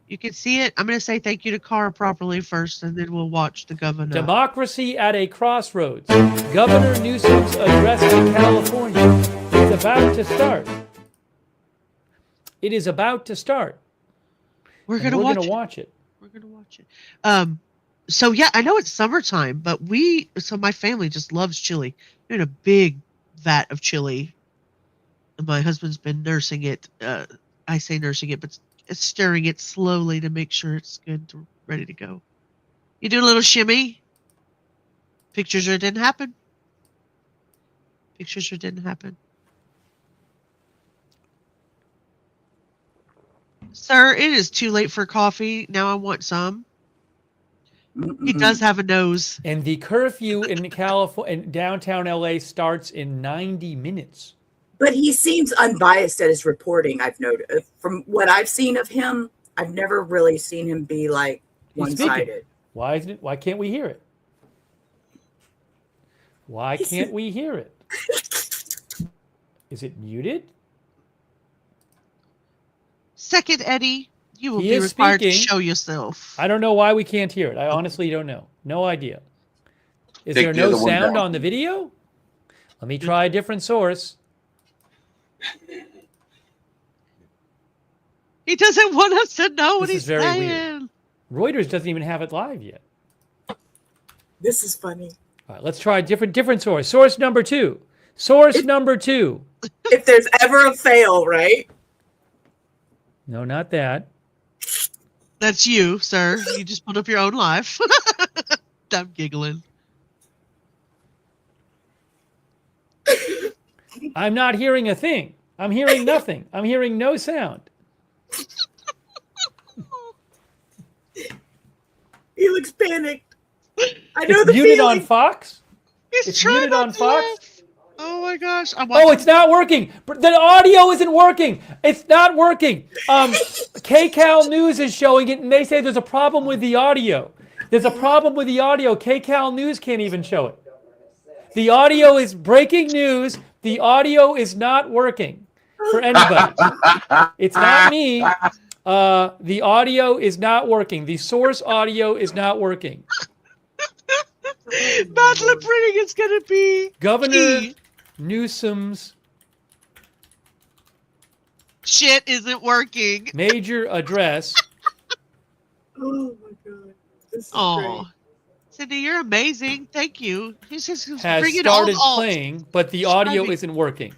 You can see it. I'm going to say thank you to Cara properly first, and then we'll watch the governor. Democracy at a crossroads. Governor Newsom's address to California. It's about to start. It is about to start. We're going to watch it. We're going to watch it. So yeah, I know it's summertime, but my family just loves chili. We're in a big vat of chili. My husband's been nursing it. I say nursing it, but stirring it slowly to make sure it's good, ready to go. You do a little shimmy. Pictures or it didn't happen. Pictures or it didn't happen. Sir, it is too late for coffee. Now I want some. He does have a nose. And the curfew in California, in downtown LA, starts in 90 minutes. But he seems unbiased at his reporting. I've noted from what I've seen of him. I've never really seen him be like one-sided. Why isn't it? Why can't we hear it? Why can't we hear it? Is it muted? Second, Eddie, you will be required to show yourself. I don't know why we can't hear it. I honestly don't know. No idea. Is there no sound on the video? Let me try a different source. He doesn't want us to know what This he's is very saying. Weird. Reuters doesn't even have it live yet. This is funny. All right, let's try a different source. Source number 2. Source number 2. If there's ever a fail, right? No, not that. That's you, sir. You just put up your own life. I'm giggling. I'm not hearing a thing. I'm hearing nothing. I'm hearing no sound. He looks panicked. I know it's muted on Fox. It's muted on Fox. Oh my gosh! Oh, it's not working. The audio isn't working. It's not working. KCAL News is showing it, and they say there's a problem with the audio. There's a problem with the audio. KCAL News can't even show it. The audio is breaking news. The audio is not working for anybody. It's not me. The audio is not working. The source audio is not working. Bad lip reading is going to be Governor Newsom's shit isn't working. Major address. Oh my god! This is great. Cindy, you're amazing. Thank you. He's just has started playing, but the audio isn't working.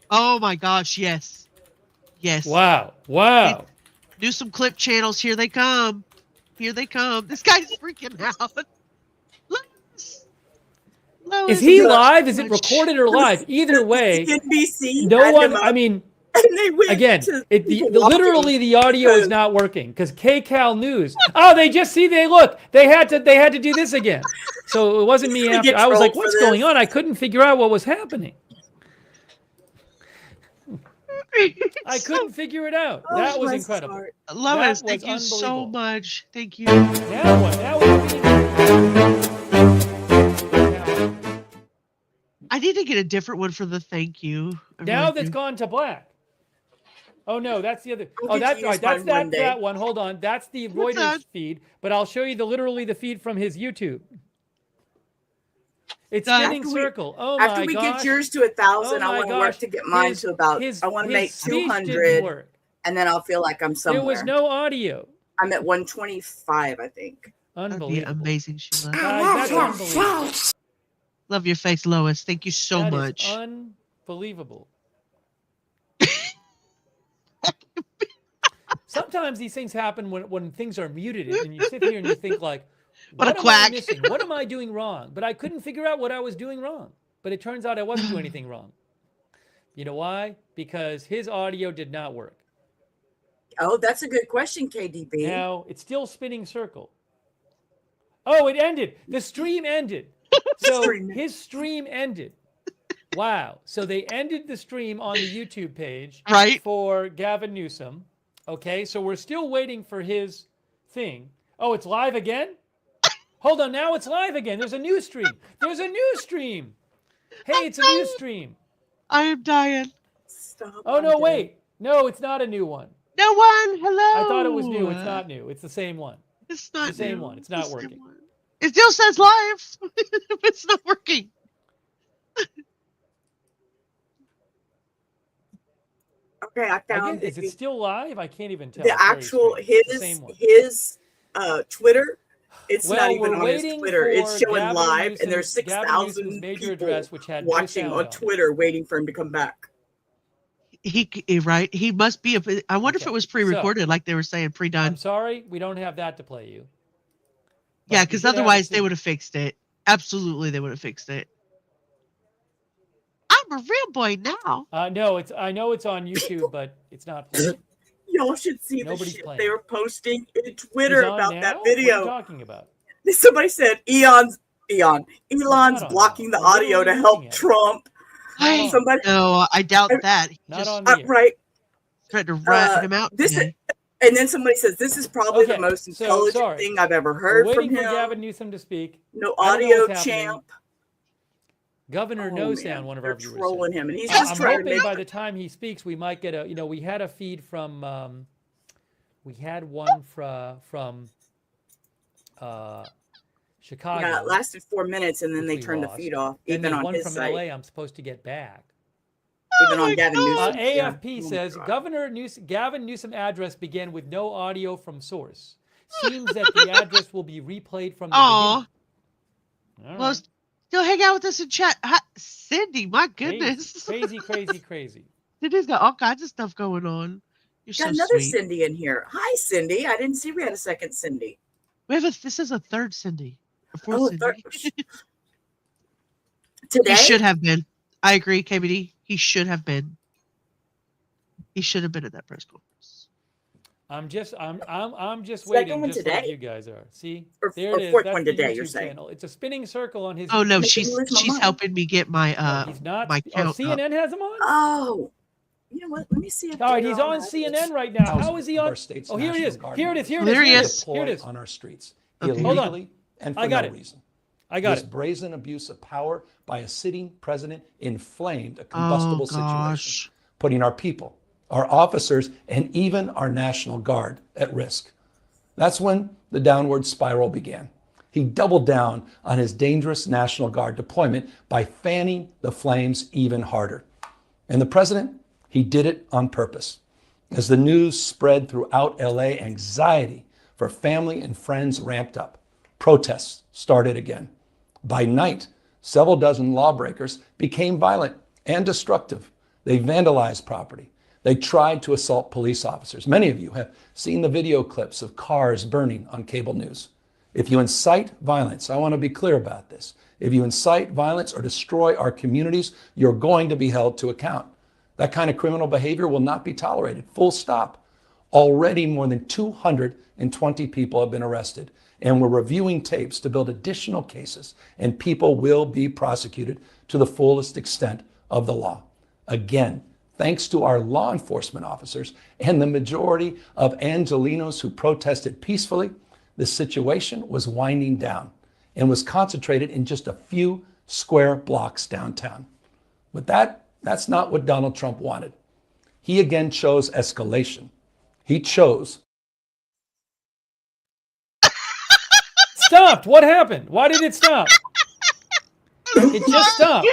Oh my gosh! Yes, yes. Wow! Wow! Do some clip channels. Here they come. Here they come. This guy's freaking out. Lois, is he live? Is it recorded or live? Either way, NBC. No one. I mean, again, literally the audio is not working because KCAL News. Oh, they had to do this again. So it wasn't me after. I was like, what's going on? I couldn't figure out what was happening. I couldn't figure it out. That was incredible. Lois, thank you so much. Thank you. Now what? I need to get a different one for the thank you. Now that's gone to black. Oh no, that's the other. Oh, that's right. That's that one. Hold on. That's the Reuters feed, but I'll show you the feed from his YouTube. It's spinning circle. Oh my gosh. After we get yours to 1,000, I want to work to get mine to about. I want to make 200, and then I'll feel like I'm somewhere. There was no audio. I'm at 125, I think. Unbelievable. Amazing, Sheila. That's unbelievable. Love your face, Lois. Thank you so much. Unbelievable. Sometimes these things happen when things are muted, and you sit here and you think like, what am I missing? What am I doing wrong? But I couldn't figure out what I was doing wrong. But it turns out I wasn't doing anything wrong. You know why? Because his audio did not work. Oh, that's a good question, KDB. Now, it's still spinning circle. Oh, it ended. The stream ended. So his stream ended. Wow. So they ended the stream on the YouTube page for Gavin Newsom. Okay, so we're still waiting for his thing. Oh, it's live again? Hold on, now it's live again. There's a new stream. There's a new stream. Hey, it's a new stream. I am dying. Stop. Oh, no, wait. No, it's not a new one. No one. Hello. I thought it was new. It's not new. It's the same one. It's not the same one. It's not working. It still says live. It's not working. Okay, Okay, I found is it still live? I can't even tell. The It's actual his Twitter. It's well, not even we're on his waiting Twitter. It's for showing live, and there's Gavin Newsom's 6,000 major people address, which had watching no on Twitter, waiting for him to come back. Right? He must be. I wonder if it was pre-recorded, like they were saying, pre-done. I'm sorry, we don't have that to play you. But yeah, because otherwise they would have fixed it. Absolutely, they would have fixed it. I'm a real boy now. No, I know it's on YouTube, but it's not playing. Y'all should see the shit they were posting in Twitter about that video. What are you talking about? Somebody said Elon's blocking the audio to help Trump. No, I doubt that. Not on the right. Tried to rat him out. And then somebody says this is probably the most intelligent thing I've ever heard from him. Waiting for Gavin Newsom to speak. No audio champ. Governor No Sound, one of our viewers, trolling him, and he's just I'm hoping by the time he speaks, we might get a. We had a feed from. We had one from. Chicago. Yeah, it lasted 4 minutes, and then they turned the feed off. Even on his site. One from LA, I'm supposed to get back. Even on Gavin Newsom. AFP says Gavin Newsom address began with no audio from source. Seems that the address will be replayed from the beginning. Well, still hang out with us in chat. Hi, Cindy, my goodness. Crazy. Cindy's got all kinds of stuff going on. You're got another Cindy in here. Hi, Cindy. I didn't see we had a second Cindy. This is a third Cindy. A fourth Cindy. Today? He should have been. I agree, KBD. He should have been. He should have been at that press conference. I'm just waiting, just like you guys are. See, there it is. Fourth That's one the today. YouTube You're saying channel. It's a spinning circle on his. Oh no, she's helping me get my he's not. my count. CNN has him on. Oh, you know what? Let me see. All right, he's on CNN right now. How is he on? Oh, here he is. Here it is. On our streets, Okay. illegally and for no reason. I got this brazen abuse of power by a sitting president inflamed a combustible situation, putting our people, our officers, and even our National Guard at risk. That's when the downward spiral began. He doubled down on his dangerous National Guard deployment by fanning the flames even harder. And the president, he did it on purpose. As the news spread throughout LA, anxiety for family and friends ramped up. Protests started again. By night, several dozen lawbreakers became violent and destructive. They vandalized property. They tried to assault police officers. Many of you have seen the video clips of cars burning on cable news. If you incite violence, I want to be clear about this. If you incite violence or destroy our communities, you're going to be held to account. That kind of criminal behavior will not be tolerated. Full stop. Already more than 220 people have been arrested, and we're reviewing tapes to build additional cases, and people will be prosecuted to the fullest extent of the law. Again, thanks to our law enforcement officers and the majority of Angelenos who protested peacefully, the situation was winding down and was concentrated in just a few square blocks downtown. But that's not what Donald Trump wanted. He again chose escalation. He chose. Stopped. What happened? Why did it stop? It just stopped.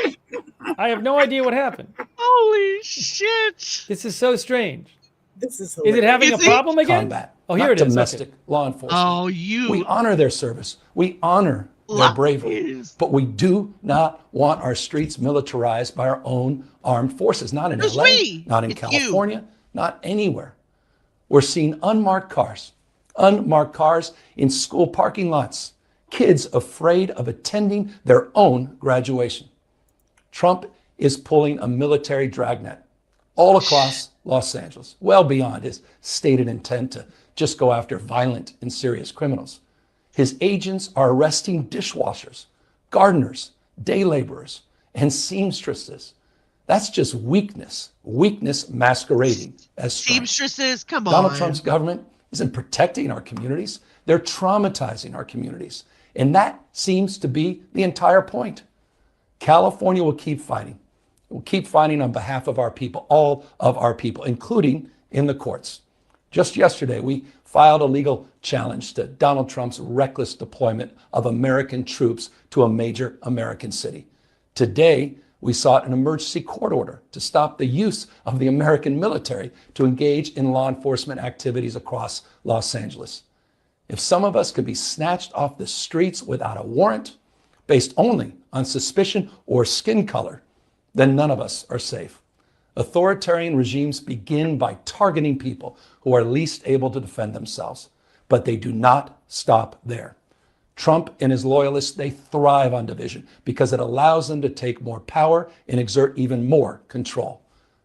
I have no idea what happened. Holy shit. This is so strange. This is it having a problem again? Combat. Oh, here it is. Domestic law enforcement. Oh, We honor their service. We honor their bravery. But we do not want our streets militarized by our own armed forces. Not in LA, not in California, not anywhere. We're seeing unmarked cars in school parking lots, kids afraid of attending their own graduation. Trump is pulling a military dragnet all across Los Angeles, well beyond his stated intent to just go after violent and serious criminals. His agents are arresting dishwashers, gardeners, day laborers, and seamstresses. That's just weakness masquerading as strength. Seamstresses, come on. Donald Trump's government isn't protecting our communities. They're traumatizing our communities. And that seems to be the entire point. California will keep fighting. We'll keep fighting on behalf of our people, all of our people, including in the courts. Just yesterday, we filed a legal challenge to Donald Trump's reckless deployment of American troops to a major American city. Today, We sought an emergency court order to stop the use of the American military to engage in law enforcement activities across Los Angeles. If some of us could be snatched off the streets without a warrant, based only on suspicion or skin color, then none of us are safe. Authoritarian regimes begin by targeting people who are least able to defend themselves, but they do not stop there. Trump and his loyalists, they thrive on division because it allows them to take more power and exert even more control.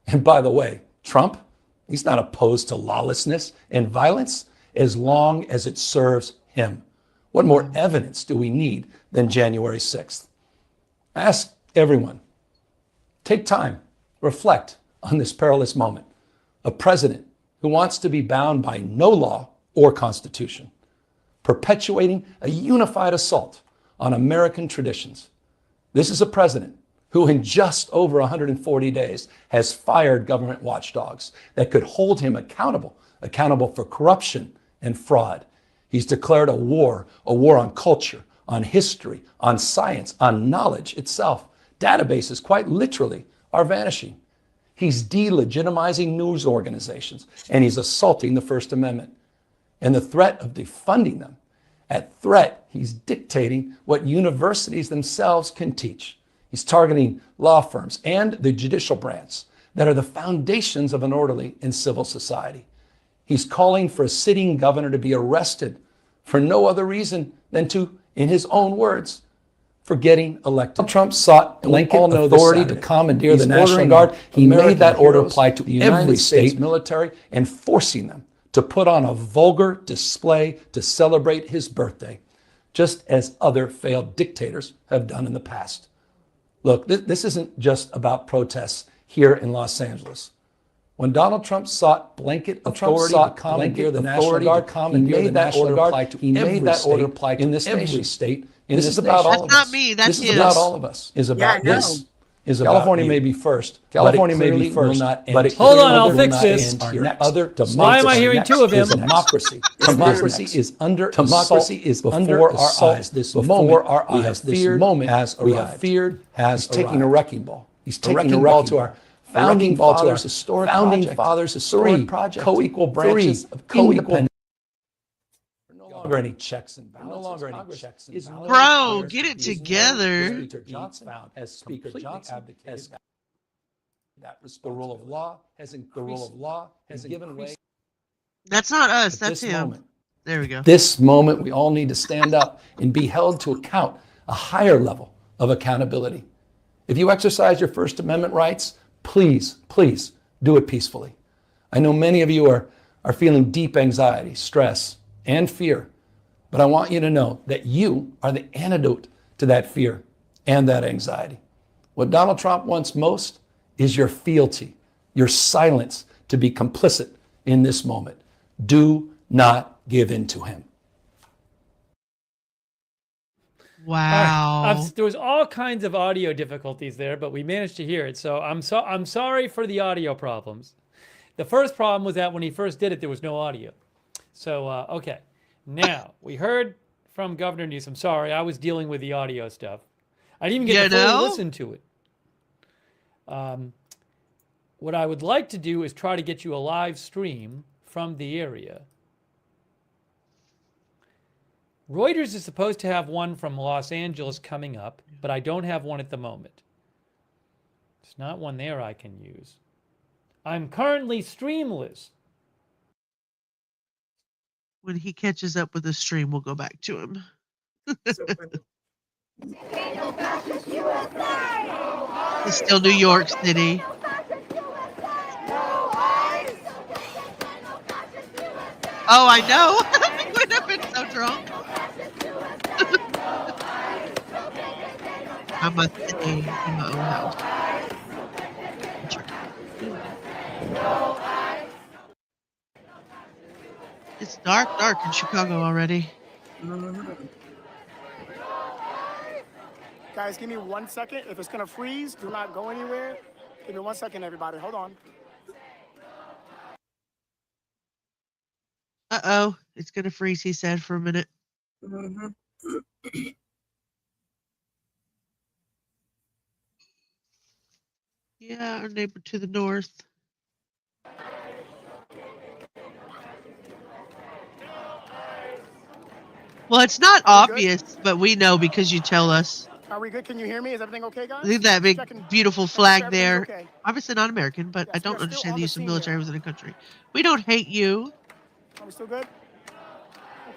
And by the way, Trump, he's not opposed to lawlessness and violence as long as it serves him. What more evidence do we need than January 6th? I ask everyone, take time, reflect on this perilous moment. A president who wants to be bound by no law or constitution, perpetuating a unified assault on American traditions. This is a president who in just over 140 days has fired government watchdogs that could hold him accountable for corruption and fraud. He's declared a war on culture, on history, on science, on knowledge itself. Databases, quite literally, are vanishing. He's delegitimizing news organizations, and he's assaulting the First Amendment. And the threat of defunding them, at threat, he's dictating what universities themselves can teach. He's targeting law firms and the judicial branch that are the foundations of an orderly and civil society. He's calling for a sitting governor to be arrested for no other reason than to, in his own words, for getting elected. Trump sought blanket authority to commandeer the National Guard. He made that order apply to every state military and forcing them to put on a vulgar display to celebrate his birthday, just as other failed dictators have done in the past. Look, this isn't just about protests here in Los Angeles. When Donald Trump sought blanket authority to commandeer the National Guard, he made that order apply to every state in this nation. State. This is about all of us. That's not me. That's This is about all of us. Is about this. California may be first. California may be first. But it hold on, I'll fix this. Why am I hearing two of him? Democracy. Democracy is under before our eyes. This moment we have feared has arrived. He's taking a wrecking ball. He's taking a ball to our founding fathers' historic project. Co-equal branches of independence. No longer any checks and balances. No longer any checks and balances. Bro, get it together. Speaker Johnson found as Speaker Johnson abdicated that the rule of law has given way. That's not us. That's him. There we go. This moment, we all need to stand up and be held to account, a higher level of accountability. If you exercise your First Amendment rights, please do it peacefully. I know many of you are feeling deep anxiety, stress, and fear, but I want you to know that you are the antidote to that fear and that anxiety. What Donald Trump wants most is your fealty, your silence to be complicit in this moment. Do not give in to him. Wow. There was all kinds of audio difficulties there, but we managed to hear it. So I'm sorry for the audio problems. The first problem was that when he first did it, there was no audio. So, okay. Now, we heard from Governor Newsom. Sorry, I was dealing with the audio stuff. I didn't even get to fully listen to it. What I would like to do is try to get you a live stream from the area. Reuters is supposed to have one from Los Angeles coming up, but I don't have one at the moment. There's not one there I can use. I'm currently streamless. When he catches up with the stream, we'll go back to him. It's still New York City. Oh, I know. I would have been so drunk. I must stay in my own house. It's dark in Chicago already. Guys, give me 1 second. If it's going to freeze, do not go anywhere. Give me 1 second, everybody. Hold on. Uh-oh. It's going to freeze, he said, for a minute. Yeah, our neighbor to the north. Well, it's not obvious, but we know because you tell us. Are we good? Can you hear me? Is everything okay, guys? Leave that big, beautiful flag there. Okay. Obviously not American, but Yes, I don't understand the use of military here. within a country. We don't hate you. Are we still good?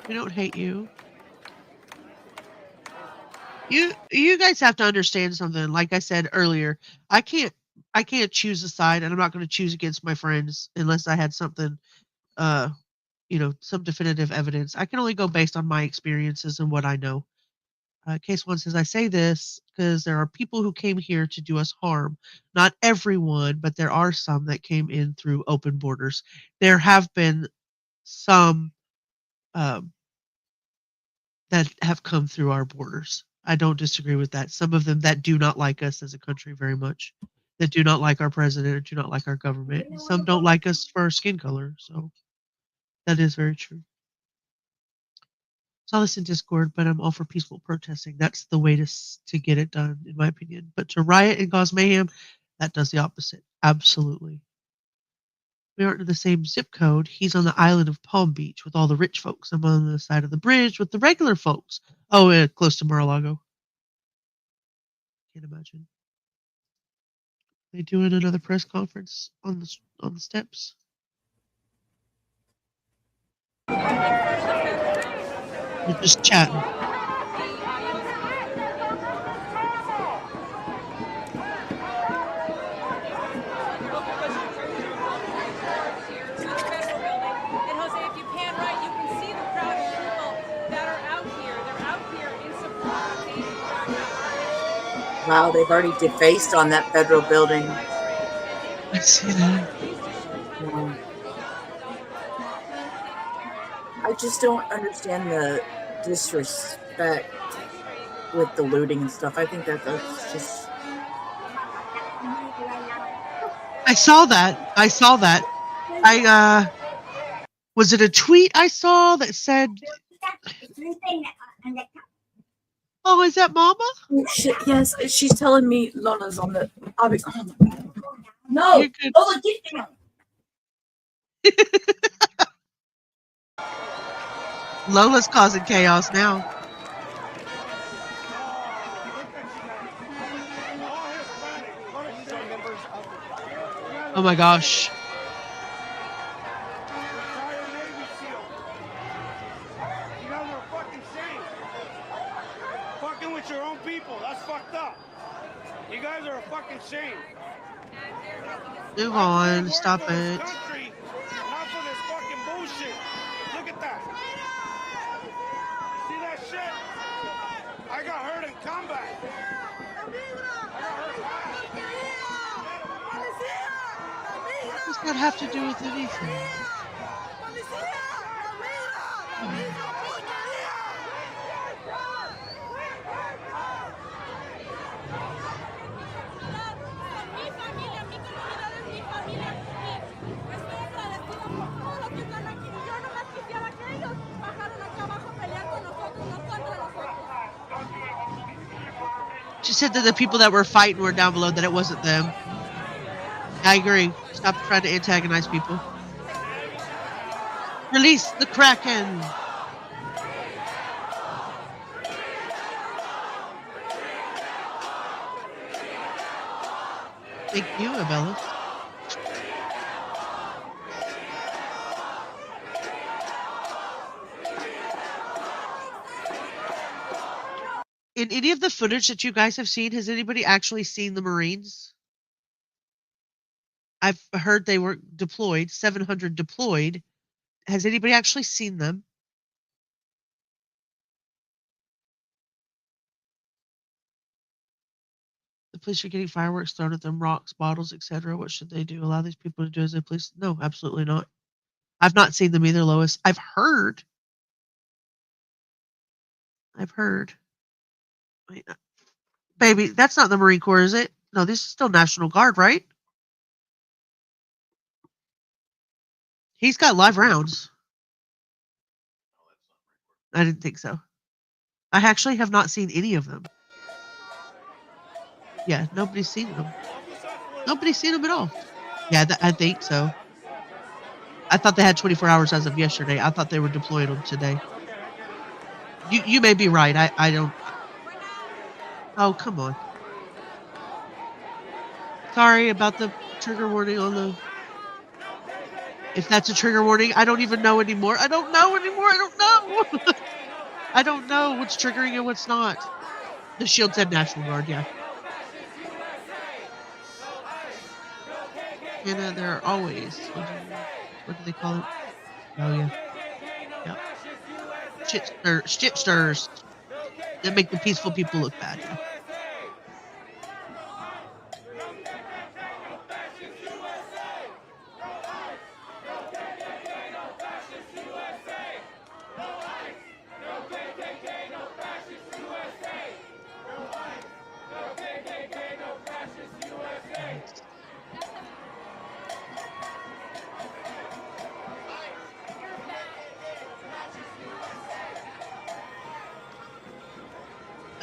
We don't hate you. You guys have to understand something. Like I said earlier, I can't choose a side, and I'm not going to choose against my friends unless I had something, some definitive evidence. I can only go based on my experiences and what I know. Case one says, I say this because there are people who came here to do us harm. Not everyone, but there are some that came in through open borders. There have been some that have come through our borders. I don't disagree with that. Some of them that do not like us as a country very much, that do not like our president or do not like our government. And some don't like us for our skin color. So that is very true. Saw this in Discord, but I'm all for peaceful protesting. That's the way to get it done, in my opinion. But to riot and cause mayhem, that does the opposite. Absolutely. We aren't in the same zip code. He's on the island of Palm Beach with all the rich folks. I'm on the side of the bridge with the regular folks. Oh, close to Mar-a-Lago. Can't imagine. They doing another press conference on the steps. They're just chatting. Wow, they've already defaced on that federal building. I see that. I just don't understand the disrespect with the looting and stuff. I think that's just... I saw that. Was it a tweet I saw that said... Oh, is that Mama? Oh, shit, yes, she's telling me Lola's on the... No, Lola, get down. Lola's causing chaos now. Oh my gosh. You guys are a fucking shame. Fucking with your own people. That's fucked up. You guys are a fucking shame. Move on. Stop it. Not for this fucking bullshit. Look at that. See that shit? I got hurt in combat. What does that have to do with anything? She said that the people that were fighting were down below, that it wasn't them. I agree. Stop trying to antagonize people. Release the Kraken! Thank you, Abellis. In any of the footage that you guys have seen, has anybody actually seen the Marines? I've heard they were deployed, 700 deployed. Has anybody actually seen them? The police are getting fireworks thrown at them, rocks, bottles, etc. What should they do? Allow these people to do as they please? No, absolutely not. I've not seen them either, Lois. I've heard. Wait, baby, that's not the Marine Corps, is it? No, this is still National Guard, right? He's got live rounds. I didn't think so. I actually have not seen any of them. Yeah, nobody's seen them. Nobody's seen them at all. Yeah, I think so. I thought they had 24 hours as of yesterday. I thought they were deploying them today. You may be right. I don't. Oh, come on. Sorry about the trigger warning on the. If that's a trigger warning, I don't even know anymore. I don't know anymore. I don't know. I don't know what's triggering and what's not. The shield said National Guard, yeah. And there are always. What do they call it? Oh, yeah. Yep. Shit stirs that make the peaceful people look bad, yeah.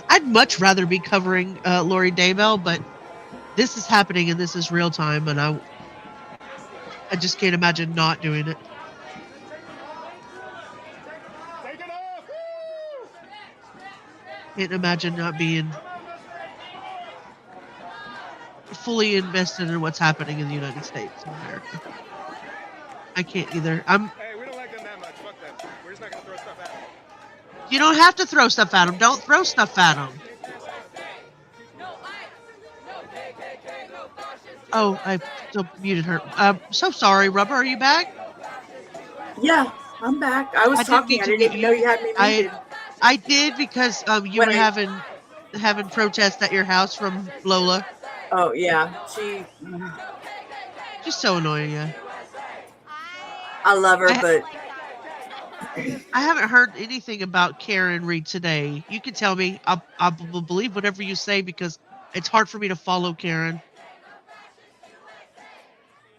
I'd much rather be covering Lori Daybell, but this is happening and this is real time, and I just can't imagine not doing it. Can't imagine not being fully invested in what's happening in the United States of America. I can't either. Hey, we don't like them that much. Fuck them. We're just not gonna throw stuff at them. You don't have to throw stuff at them. Don't throw stuff at them. Oh, I still muted her. So sorry, Rubber. Are you back? Yeah, I'm back. I was talking. I didn't even know you had me muted. I did because you were having protests at your house from Lola. Oh yeah, she's so annoying. Yeah. I love her, but I haven't heard anything about Karen Reed today. You can tell me. I will believe whatever you say because it's hard for me to follow Karen.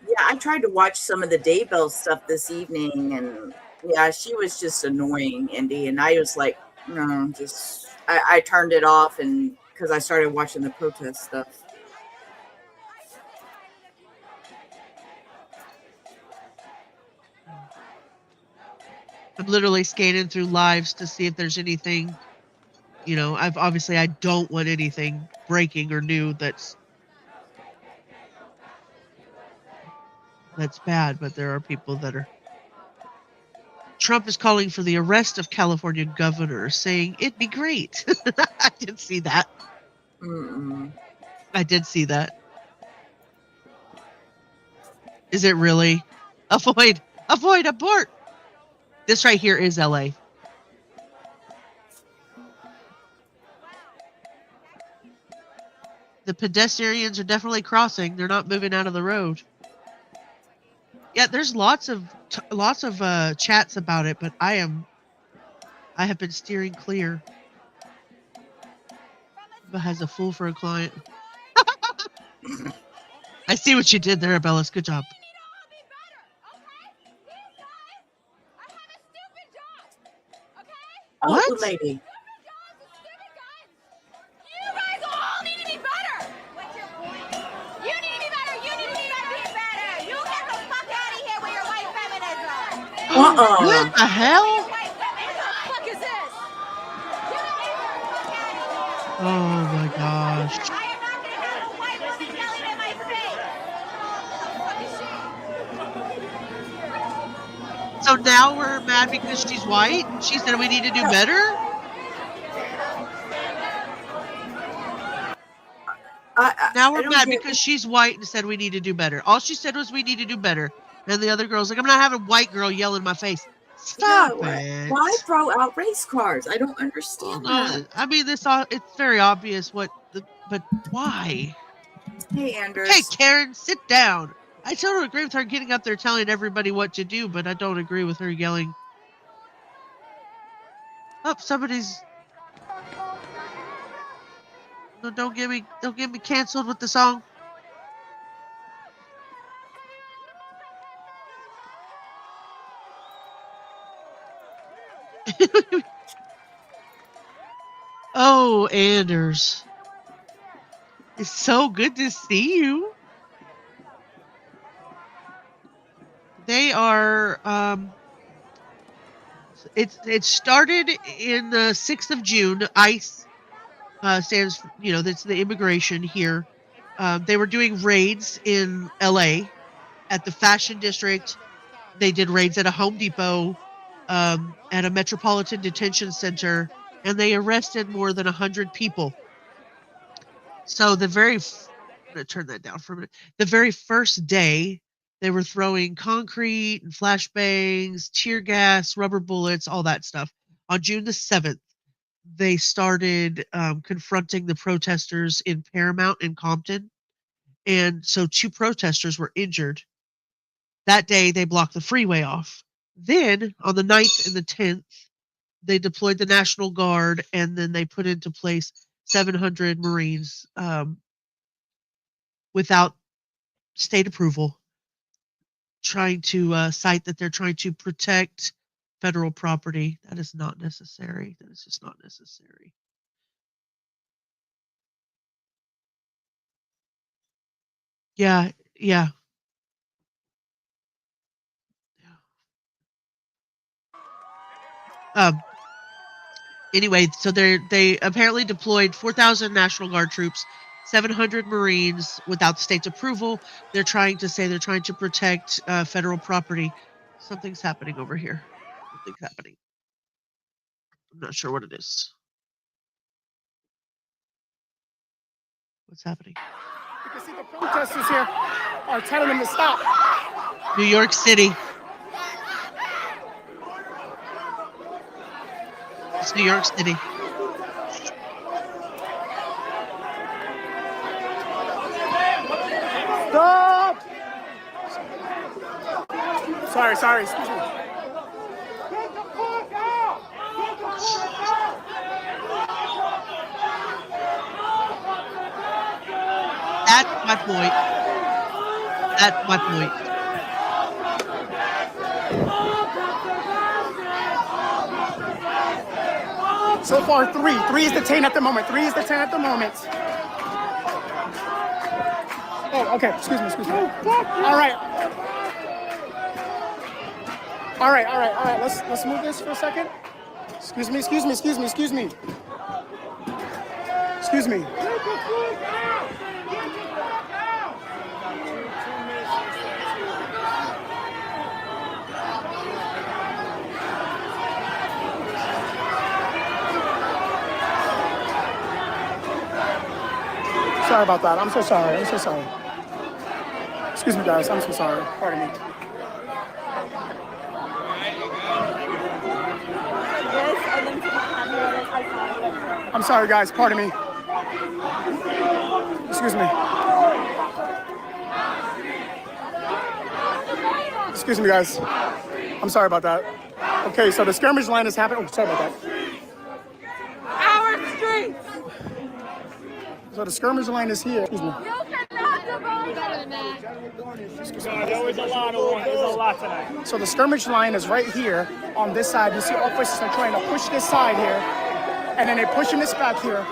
Yeah, I tried to watch some of the Daybell stuff this evening, and yeah, she was just annoying, Indy. And I was like, no, I turned it off, and because I started watching the protest stuff. I'm literally scanning through lives to see if there's anything. You know, I don't want anything breaking or new that's bad, but there are people that are. Trump is calling for the arrest of California governor, saying it'd be great. I did see that. I did see that. Is it really? Avoid, abort. This right here is LA. The pedestrians are definitely crossing. They're not moving out of the road. Yeah, there's lots of chats about it, but I have been steering clear. But has a fool for a client. I see what you did there, Bellis. Good job. What? Oh, lady. You guys all need to be better. What's your point? You need to be better. You need to be better. You get the fuck out of here with your white feminism. What the hell? What the fuck is this? Oh my gosh. I am not gonna have a white woman yelling in my face. So now we're mad because she's white? She said we need to do better? Now we're mad because she's white and said we need to do better. All she said was we need to do better. And the other girl's like, I'm not having a white girl yell in my face. Stop it. Why throw out race cars? I don't understand that. I mean, it's very obvious but why? Hey, Anders. Okay, Karen, sit down. I totally agree with her getting up there telling everybody what to do, but I don't agree with her yelling. Oh, somebody's. No, don't get me canceled with the song. Oh, Anders. It's so good to see you. They are. It started in the 6th of June. ICE stands. That's the immigration here. They were doing raids in LA at the Fashion District. They did raids at a Home Depot, at a Metropolitan Detention Center, and they arrested more than 100 people. So I'm going to turn that down for a minute. The very first day, they were throwing concrete and flashbangs, tear gas, rubber bullets, all that stuff. On June the 7th, they started confronting the protesters in Paramount and Compton. And so 2 protesters were injured. That day, they blocked the freeway off. Then, on the 9th and the 10th, they deployed the National Guard, and then they put into place 700 Marines without state approval, trying to cite that they're trying to protect federal property. That is not necessary. That is just not necessary. Yeah. Anyway, so they apparently deployed 4,000 National Guard troops, 700 Marines without the state's approval. They're trying to protect federal property. Something's happening over here. Something's happening. I'm not sure what it is. What's happening? You can see the protesters here are telling them to stop. New York City. It's New York City. Stop! Sorry, excuse me. Get the fuck out! That's my point. That's my point. So far, 3. 3 is detained at the moment. 3 is detained at the moment. Oh, okay. Excuse me. All right. Let's move this for a second. Excuse me. Sorry about that. I'm so sorry. Excuse me, guys. I'm so sorry. Pardon me. I'm sorry, guys. Pardon me. Excuse me, guys. I'm sorry about that. Okay, so the skirmish line is happening. Oh, sorry about that. Our streets! So the skirmish line is here. Excuse me. There was a lot of one. There's a lot tonight. So the skirmish line is right here on this side. You see officers are trying to push this side here, and then they're pushing this back here.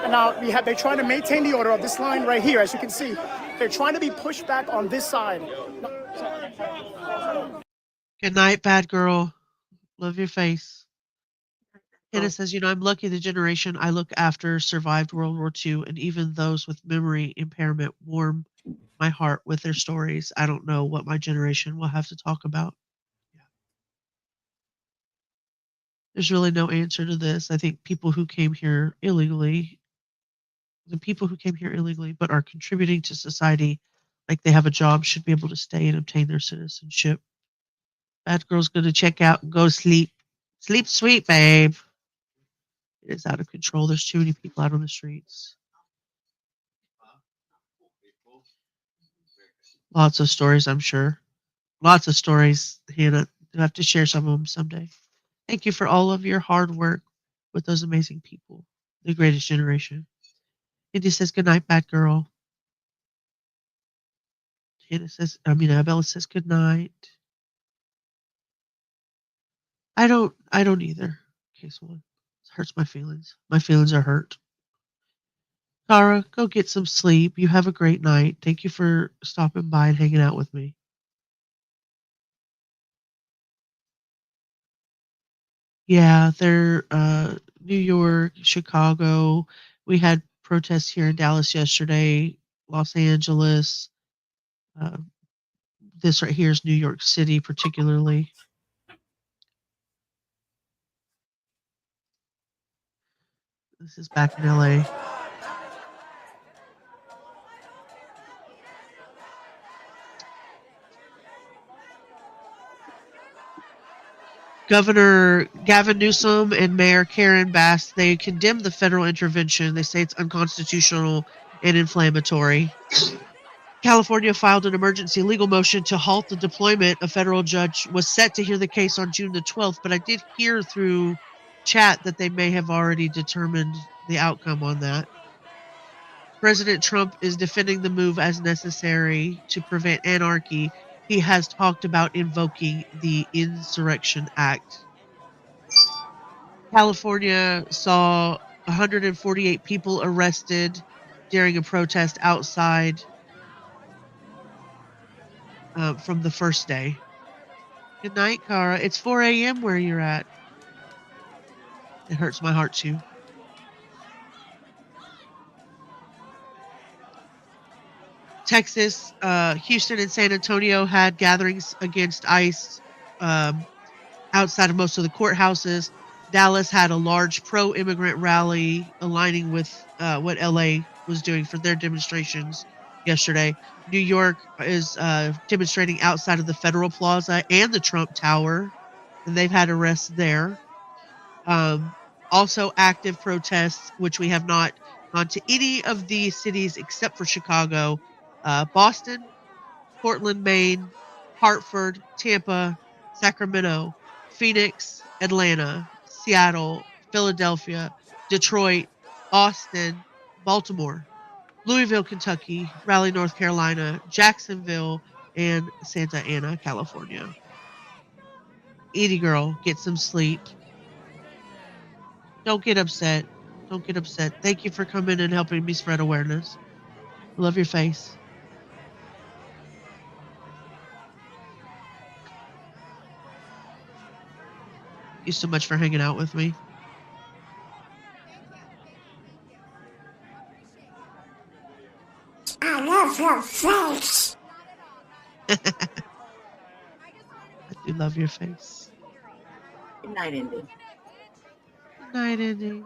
And now they're trying to maintain the order of this line right here, as you can see. They're trying to be pushed back on this side. Good night, bad girl. Love your face. Hannah says, I'm lucky the generation I look after survived World War II, and even those with memory impairment warm my heart with their stories. I don't know what my generation will have to talk about. Yeah. There's really no answer to this. I think people who came here illegally, but are contributing to society like they have a job, should be able to stay and obtain their citizenship. Bad girl's going to check out and go sleep. Sleep sweet, babe. It is out of control. There's too many people out on the streets. Lots of stories, I'm sure. Lots of stories, Hannah. You'll have to share some of them someday. Thank you for all of your hard work with those amazing people. The greatest generation. Indy says, good night, bad girl. Bella says, good night. I don't either. Case one. It hurts my feelings. My feelings are hurt. Tara, go get some sleep. You have a great night. Thank you for stopping by and hanging out with me. Yeah, they're New York, Chicago. We had protests here in Dallas yesterday, Los Angeles. Uh, this right here is New York City, particularly. This is back in LA. Governor Gavin Newsom and Mayor Karen Bass, they condemned the federal intervention. They say it's unconstitutional and inflammatory. California filed an emergency legal motion to halt the deployment. A federal judge was set to hear the case on June the 12th, but I did hear through chat that they may have already determined the outcome on that. President Trump is defending the move as necessary to prevent anarchy. He has talked about invoking the Insurrection Act. California saw 148 people arrested during a protest outside from the first day. Good night, Cara. It's 4 a.m. where you're at. It hurts my heart too. Texas, Houston, and San Antonio had gatherings against ICE outside of most of the courthouses. Dallas had a large pro-immigrant rally aligning with what LA was doing for their demonstrations yesterday. New York is demonstrating outside of the Federal Plaza and the Trump Tower, and they've had arrests there. Also active protests, which we have not gone to any of the cities except for Chicago, Boston, Portland, Maine, Hartford, Tampa, Sacramento, Phoenix, Atlanta, Seattle, Philadelphia, Detroit, Austin, Baltimore, Louisville, Kentucky, Raleigh, North Carolina, Jacksonville, and Santa Ana, California. Edie girl, get some sleep. Don't get upset. Don't get upset. Thank you for coming and helping me spread awareness. Love your face. Thank you so much for hanging out with me. I love your face. I do love your face. Good night, Indy. Good night, Indy.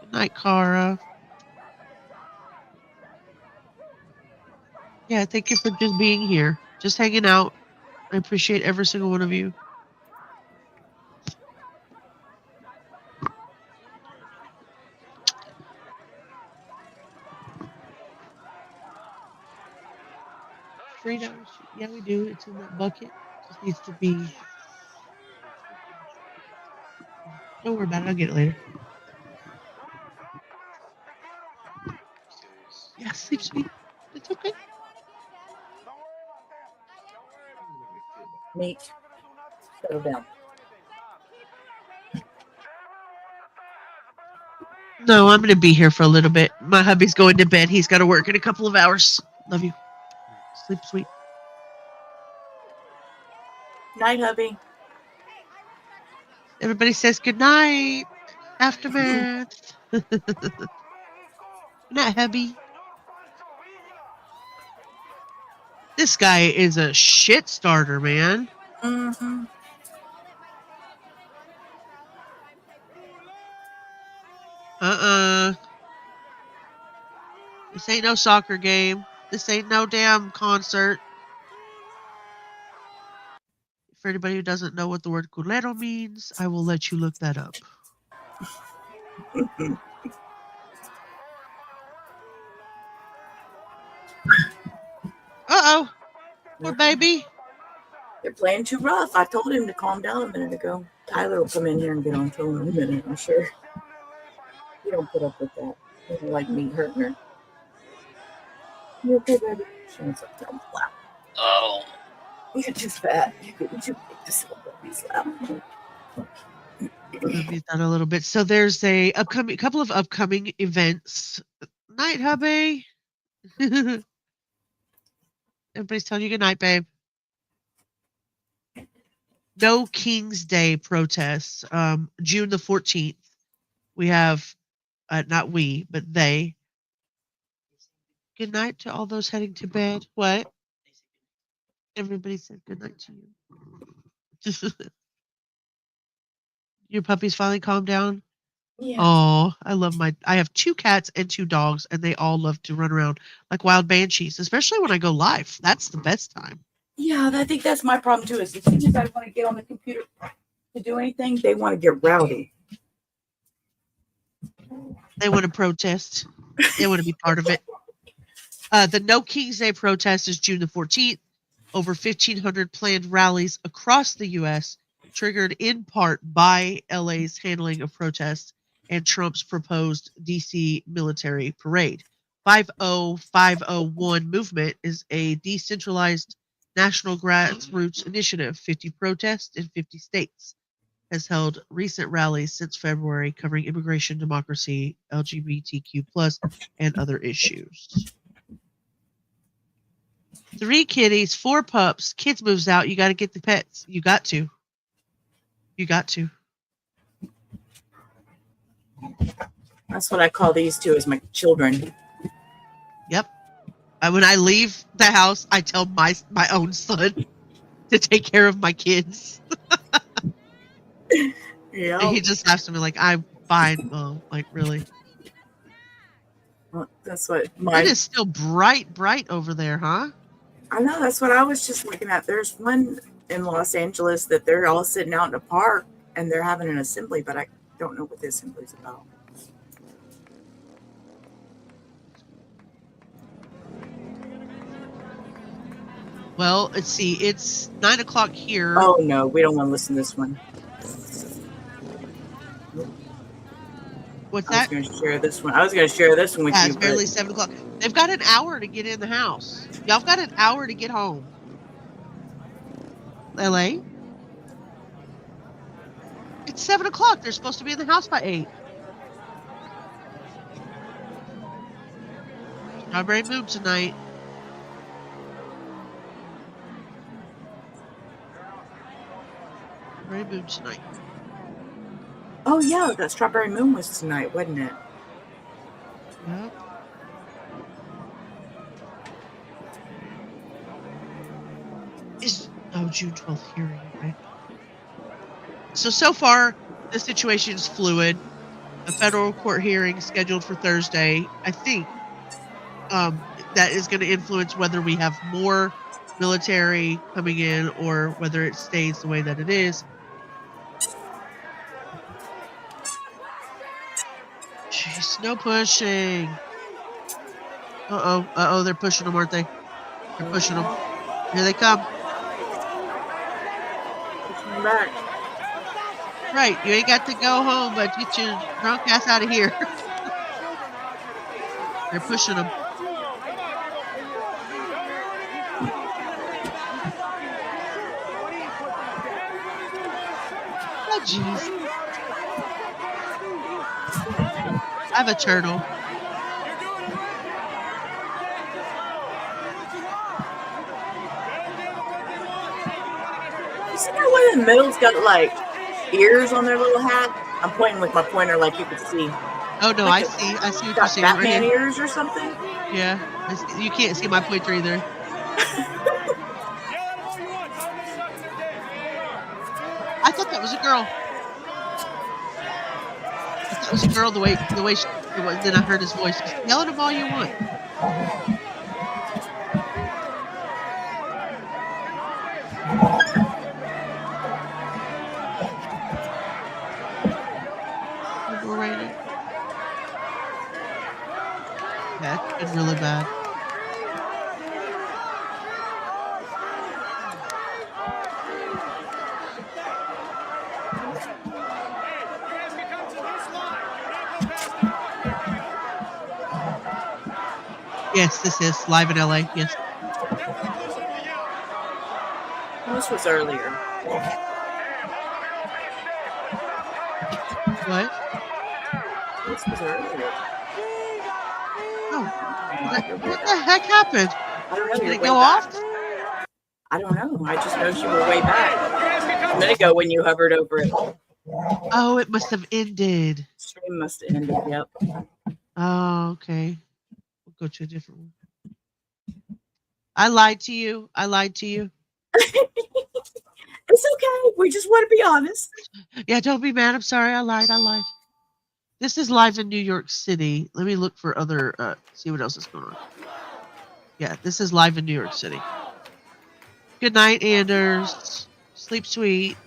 Good night, Cara. Yeah, thank you for just being here, just hanging out. I appreciate every single one of you. $3. Yeah, we do. It's in that bucket. Just needs to be. Don't worry about it. I'll get it later. Yeah, sleep sweet. It's okay. Meek, settle down. No, I'm going to be here for a little bit. My hubby's going to bed. He's got to work in a couple of hours. Love you. Sleep sweet. Night, hubby. Everybody says good night. Aftermath. Good night, hubby. This guy is a shit starter, man. Mm-hmm. This ain't no soccer game. This ain't no damn concert. For anybody who doesn't know what the word culero means, I will let you look that up. Uh-oh. Poor baby. They're playing too rough. I told him to calm down a minute ago. Tyler will come in here and get on to him in a minute, I'm sure. You don't put up with that. You don't like me hurting her. You okay, baby? She wants up to him lap. Oh. You're too fat. You're too big to sit on baby's lap. Mute that a little bit. So there's a couple of upcoming events. Night, hubby. Everybody's telling you good night, babe. No King's Day protests. June the 14th. We have, not we, but they. Good night to all those heading to bed. What? Everybody said good night to you. Your puppy's finally calmed down? Yeah. Oh, I have 2 cats and 2 dogs, and they all love to run around like wild banshees, especially when I go live. That's the best time. Yeah, I think that's my problem too. Is as soon as I want to get on the computer to do anything, they want to get rowdy. They want to protest. They want to be part of it. The No King's Day protest is June the 14th. Over 1,500 planned rallies across the U.S., triggered in part by LA's handling of protests and Trump's proposed D.C. military parade. 50501 movement is a decentralized national grassroots initiative. 50 protests in 50 states. Has held recent rallies since February covering immigration, democracy, LGBTQ+, and other issues. 3 kitties, 4 pups. Kids moves out. You got to get the pets. You got to. You got to. That's what I call these two as my children. Yep. When I leave the house, I tell my own son to take care of my kids. Yeah. And he just laughs at me like, I'm fine, Mom. Like, really? Well, that's what It is still bright over there, huh? I know. That's what I was just looking at. There's one in Los Angeles that they're all sitting out in a park and they're having an assembly, but I don't know what the assembly is about. Well, let's see. It's 9 o'clock here. Oh, no. We don't want to listen to this one. What's that? I was going to share this one. I was going to share this one with you. It's barely 7 o'clock. They've got an hour to get in the house. Y'all got an hour to get home. LA? It's 7 o'clock. They're supposed to be in the house by 8. Strawberry moon tonight. Strawberry moon tonight. Oh, yeah. That strawberry moon was tonight, wasn't it? Yep. June 12th hearing, right? So far, the situation is fluid. A federal court hearing scheduled for Thursday. I think that is going to influence whether we have more military coming in or whether it stays the way that it is. Jeez, no pushing. Uh-oh, they're pushing them, aren't they? They're pushing them. Here they come. Back. Right, you ain't got to go home, but get your drunk ass out of here. They're pushing them. Oh, jeez. I have a turtle. You see that one in the middle's got like ears on their little hat? I'm pointing with my pointer like you can see. Oh no, like I see what you're saying. Batman right ears or something? Yeah, you can't see my pointer either. I thought that was a girl. I thought it was a girl the way she, then I heard his voice. Just yell at him all you want. Yeah, it's been really bad. Yes, this is live in LA. Yes. This was earlier. What? This was earlier. Oh, what the heck happened? I don't know. Did it go off? I don't know. I just know you were way back. a minute ago when you hovered over it. Oh, it must have ended. Stream must have ended, yep. Oh, okay. We'll go to a different one. I lied to you. It's okay. We just want to be honest. Yeah, don't be mad. I'm sorry. I lied. This is live in New York City. Let me look for other, see what else is going on. Yeah, this is live in New York City. Good night, Anders. Sleep sweet.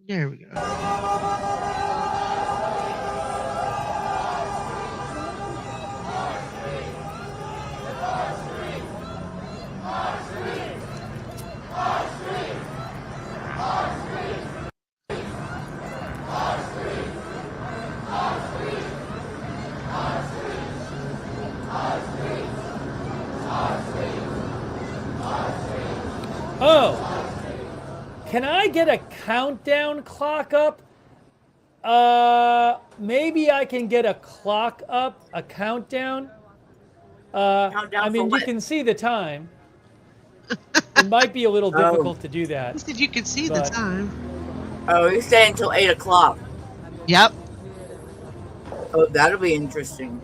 There we go. Oh, can I get a countdown clock up? Maybe I can get a clock up, a countdown. I mean, you can see the time. It might be a little difficult to do that. He said you could see the time. Oh, he's staying until 8 o'clock. Yep. Oh, that'll be interesting.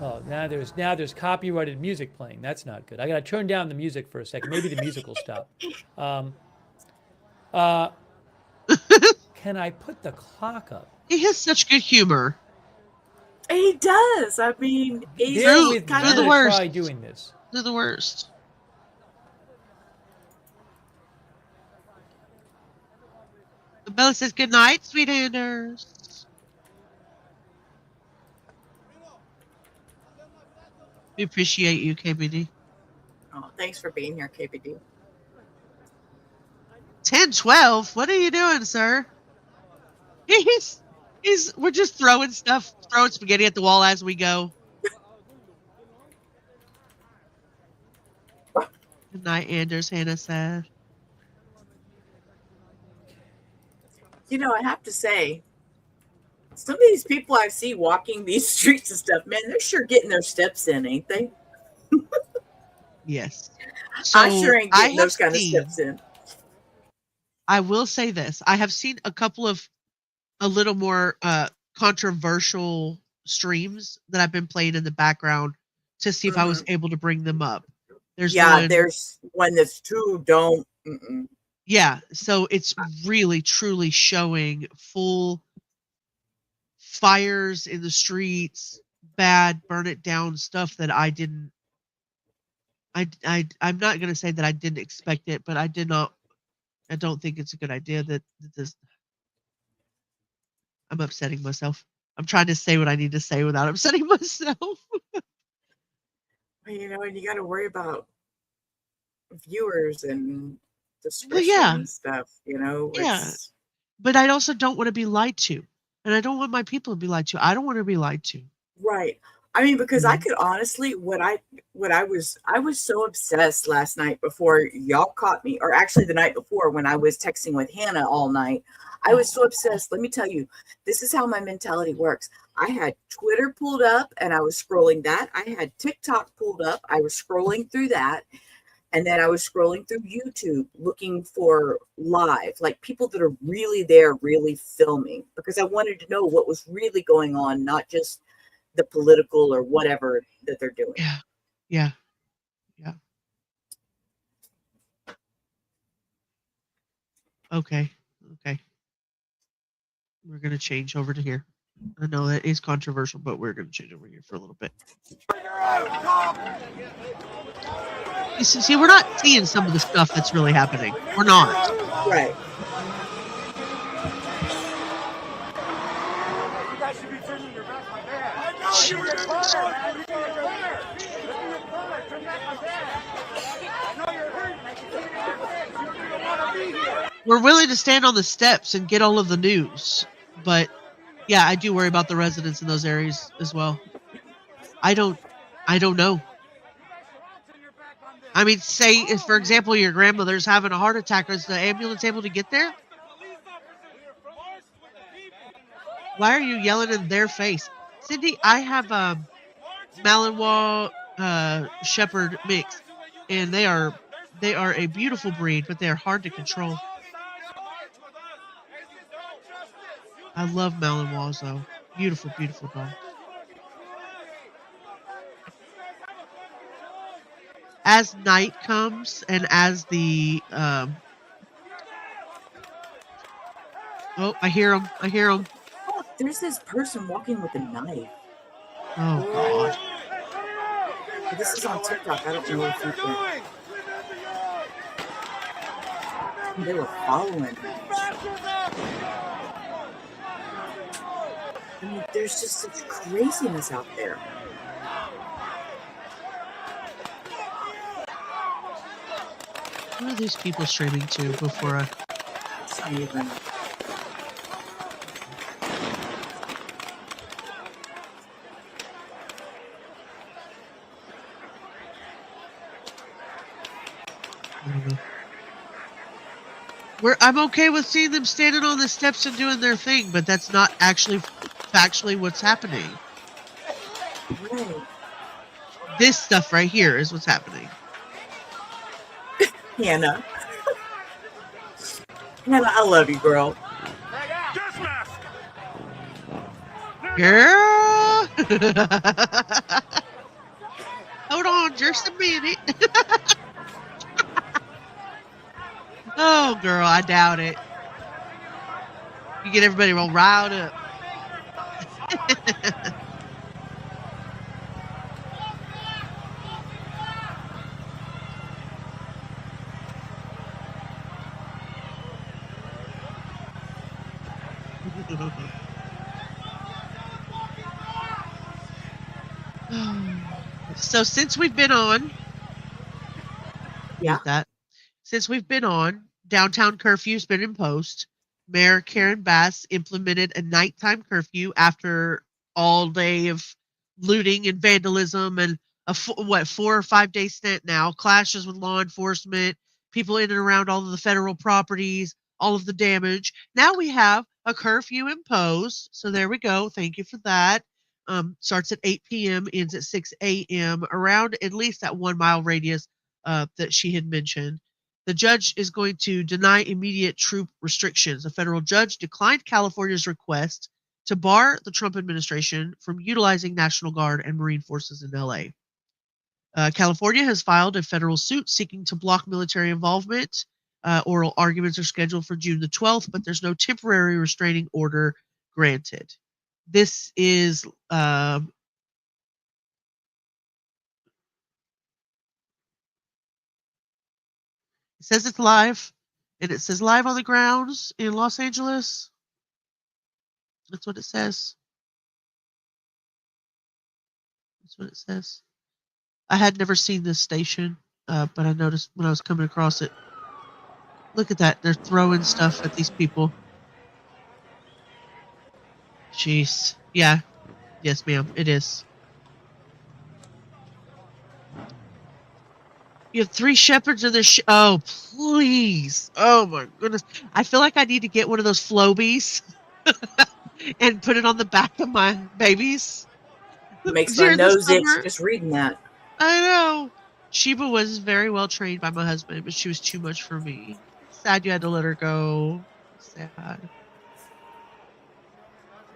Oh, now there's copyrighted music playing. That's not good. I gotta turn down the music for a second. Maybe the music will stop. Can I put the clock up? He has such good humor. He does. I mean, he's kind of the worst. Try doing this. They're the worst. Bella says good night, sweet Anders. We appreciate you, KBD. Oh, thanks for being here, KBD. 10-12. What are you doing, sir? We're just throwing spaghetti at the wall as we go. Good night, Anders, Hannah said. You know, I have to say, some of these people I see walking these streets and stuff, man, they're sure getting their steps in, ain't they? Yes. So I sure ain't getting those kind of steps in. I will say this. I have seen a couple of a little more controversial streams that I've been playing in the background to see if I was able to bring them up. There's one that's too don't. Yeah, so it's really truly showing full fires in the streets, bad burn it down stuff that I didn't. I'm not going to say that I didn't expect it, but I don't think it's a good idea that this. I'm upsetting myself. I'm trying to say what I need to say without upsetting myself. You know, and you got to worry about viewers and discretion and stuff, you know. Yeah. But I also don't want to be lied to. And I don't want my people to be lied to. I don't want to be lied to. Right. I mean, because I could honestly, I was so obsessed last night before y'all caught me, or actually the night before when I was texting with Hannah all night. I was so obsessed. Let me tell you, this is how my mentality works. I had Twitter pulled up and I was scrolling that. I had TikTok pulled up. I was scrolling through that. And then I was scrolling through YouTube looking for live, like people that are really there, really filming, because I wanted to know what was really going on, not just the political or whatever that they're doing. Yeah. Okay. We're going to change over to here. I know that is controversial, but we're going to change over here for a little bit. See, we're not seeing some of the stuff that's really happening. We're not. Right. You guys should be turning your back like that. I know, you were fire, man. You were fire. Look at your fire. Turn back like that. I know you're hurting. I can see your face. You don't want to be here. We're willing to stand on the steps and get all of the news, but Yeah, I do worry about the residents in those areas as well. I don't know. I mean, say if, for example, your grandmother's having a heart attack, is the ambulance able to get there? Why are you yelling in their face? Cindy, I have a Malinois Shepherd mix, and they are a beautiful breed, but they are hard to control. I love Malinois though. Beautiful, beautiful dogs. As night comes and as the oh, I hear them. I hear them. Oh, there's this person walking with a knife. Oh God. This is on TikTok. I don't know if you can. They were following him. I mean, there's just such craziness out there. What are these people streaming to before I... It's not even... I'm okay with seeing them standing on the steps and doing their thing, but that's not actually factually what's happening. Right. This stuff right here is what's happening. Hannah. Hannah, I love you, girl. Girl. Hold on just a minute. Oh, girl, I doubt it. You get everybody all riled up. So since we've been on, since we've been on, downtown curfew's been imposed. Mayor Karen Bass implemented a nighttime curfew after all day of looting and vandalism and a 4 or 5 day stint now, clashes with law enforcement, people in and around all of the federal properties, all of the damage. Now we have a curfew imposed. So there we go. Thank you for that. Starts at 8 p.m., ends at 6 a.m., around at least that 1 mile radius that she had mentioned. The judge is going to deny immediate troop restrictions. A federal judge declined California's request to bar the Trump administration from utilizing National Guard and Marine forces in LA. California has filed a federal suit seeking to block military involvement. Oral arguments are scheduled for June the 12th, but there's no temporary restraining order granted. This is it says it's live, and it says live on the grounds in Los Angeles. That's what it says. That's what it says. I had never seen this station, but I noticed when I was coming across it. Look at that. They're throwing stuff at these people. Jeez. Yeah. Yes, ma'am. It is. You have 3 shepherds in this. Oh, please. Oh, my goodness. I feel like I need to get one of those Flobies and put it on the back of my babies. Makes my nose itch just reading that. I know. Sheba was very well trained by my husband, but she was too much for me. Sad you had to let her go. Sad.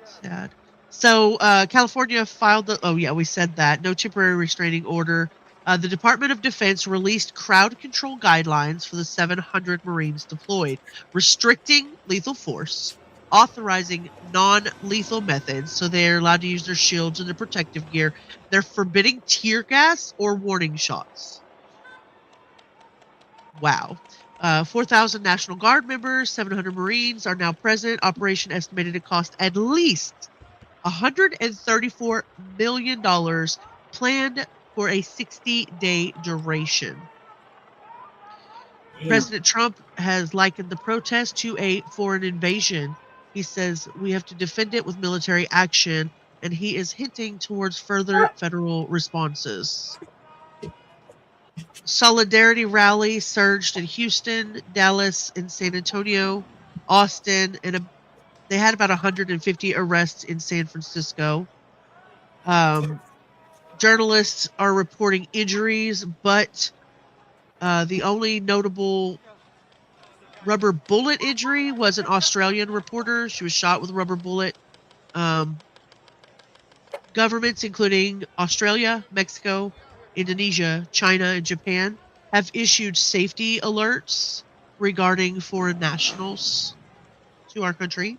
Sad. So California filed the, oh yeah, we said that. No temporary restraining order. The Department of Defense released crowd control guidelines for the 700 Marines deployed, restricting lethal force, authorizing non-lethal methods, so they're allowed to use their shields and their protective gear. They're forbidding tear gas or warning shots. Wow. 4,000 National Guard members, 700 Marines are now present. Operation estimated to cost at least $134 million, planned for a 60-day duration. President Trump has likened the protest to a foreign invasion. He says we have to defend it with military action, and he is hinting towards further federal responses. Solidarity rally surged in Houston, Dallas, and San Antonio, Austin, and they had about 150 arrests in San Francisco. Journalists are reporting injuries, but the only notable rubber bullet injury was an Australian reporter. She was shot with a rubber bullet. Governments, including Australia, Mexico, Indonesia, China, and Japan, have issued safety alerts regarding foreign nationals to our country.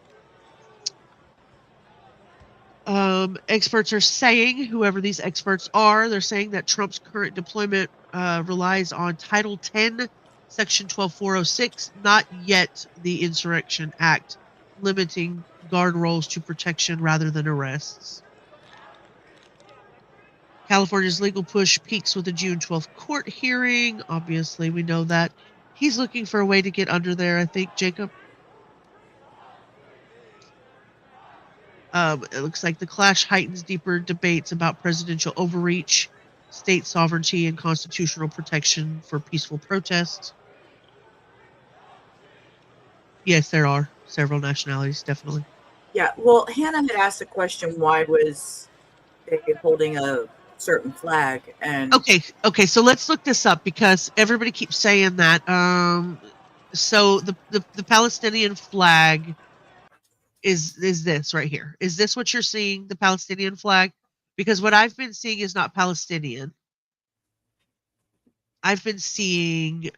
Experts are saying, whoever these experts are, they're saying that Trump's current deployment relies on Title 10, Section 12406, not yet the Insurrection Act, limiting guard roles to protection rather than arrests. California's legal push peaks with the June 12th court hearing. Obviously, we know that. He's looking for a way to get under there, I think, Jacob. It looks like the clash heightens deeper debates about presidential overreach, state sovereignty, and constitutional protection for peaceful protest. Yes, there are several nationalities, definitely. Yeah, well, Hannah had asked a question, why was they holding a certain flag? And okay, so let's look this up because everybody keeps saying that. So the Palestinian flag is this right here. Is this what you're seeing, the Palestinian flag? Because what I've been seeing is not Palestinian. I've been seeing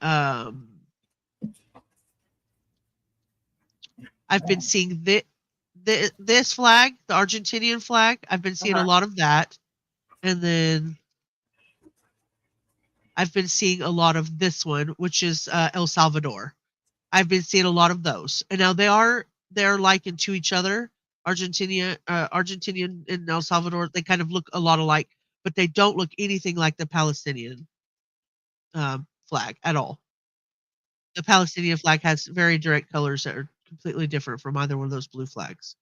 this flag, the Argentinian flag. I've been seeing a lot of that. And then I've been seeing a lot of this one, which is El Salvador. I've been seeing a lot of those. And now they're likened to each other. Argentinian and El Salvador, they kind of look a lot alike, but they don't look anything like the Palestinian flag at all. The Palestinian flag has very direct colors that are completely different from either one of those blue flags.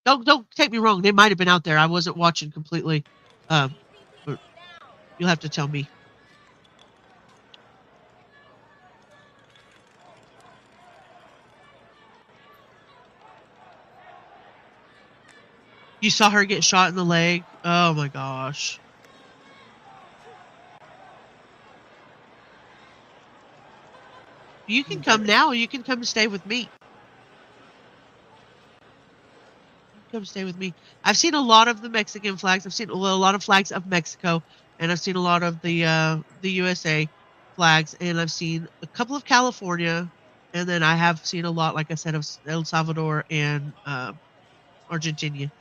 Don't take me wrong. They might have been out there. I wasn't watching completely. But you'll have to tell me. You saw her get shot in the leg? Oh my gosh. You can come now. You can come stay with me. Come stay with me. I've seen a lot of the Mexican flags. I've seen a lot of flags of Mexico, and I've seen a lot of the USA flags, and I've seen a couple of California, and then I have seen a lot, like I said, of El Salvador and Argentina.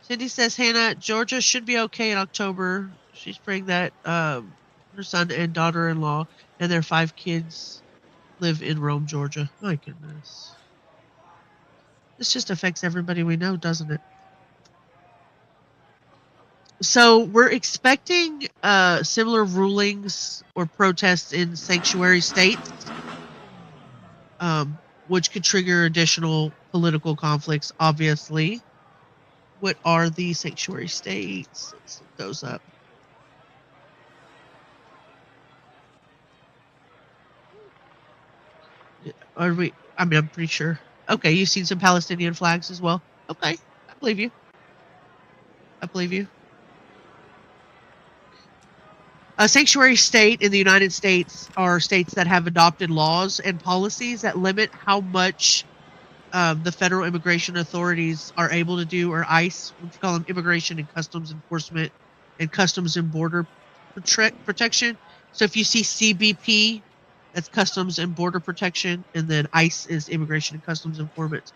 Cindy says, Hannah, Georgia should be okay in October. She's praying that her son and daughter-in-law and their 5 kids live in Rome, Georgia. My goodness. This just affects everybody we know, doesn't it? So we're expecting similar rulings or protests in sanctuary states, which could trigger additional political conflicts, obviously. What are the sanctuary states? Let's look those up. I'm pretty sure. Okay, you've seen some Palestinian flags as well. Okay, I believe you. A sanctuary state in the United States are states that have adopted laws and policies that limit how much the federal immigration authorities are able to do, or ICE, what you call them, Immigration and Customs Enforcement and Customs and Border Protection. So if you see CBP, that's Customs and Border Protection, and then ICE is Immigration and Customs Enforcement.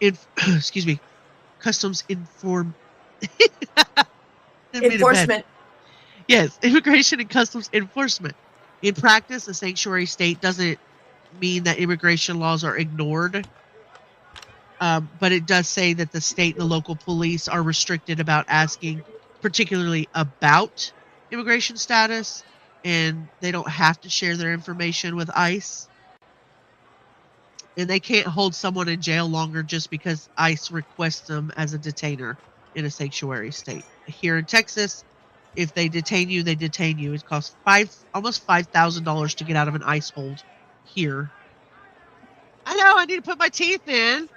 Excuse me, Customs Enforcement. Yes, Immigration and Customs Enforcement. In practice, a sanctuary state doesn't mean that immigration laws are ignored, but it does say that the state and the local police are restricted about asking particularly about immigration status, and they don't have to share their information with ICE. And they can't hold someone in jail longer just because ICE requests them as a detainer in a sanctuary state. Here in Texas, if they detain you, they detain you. It costs almost $5,000 to get out of an ICE hold here. I know, I need to put my teeth in.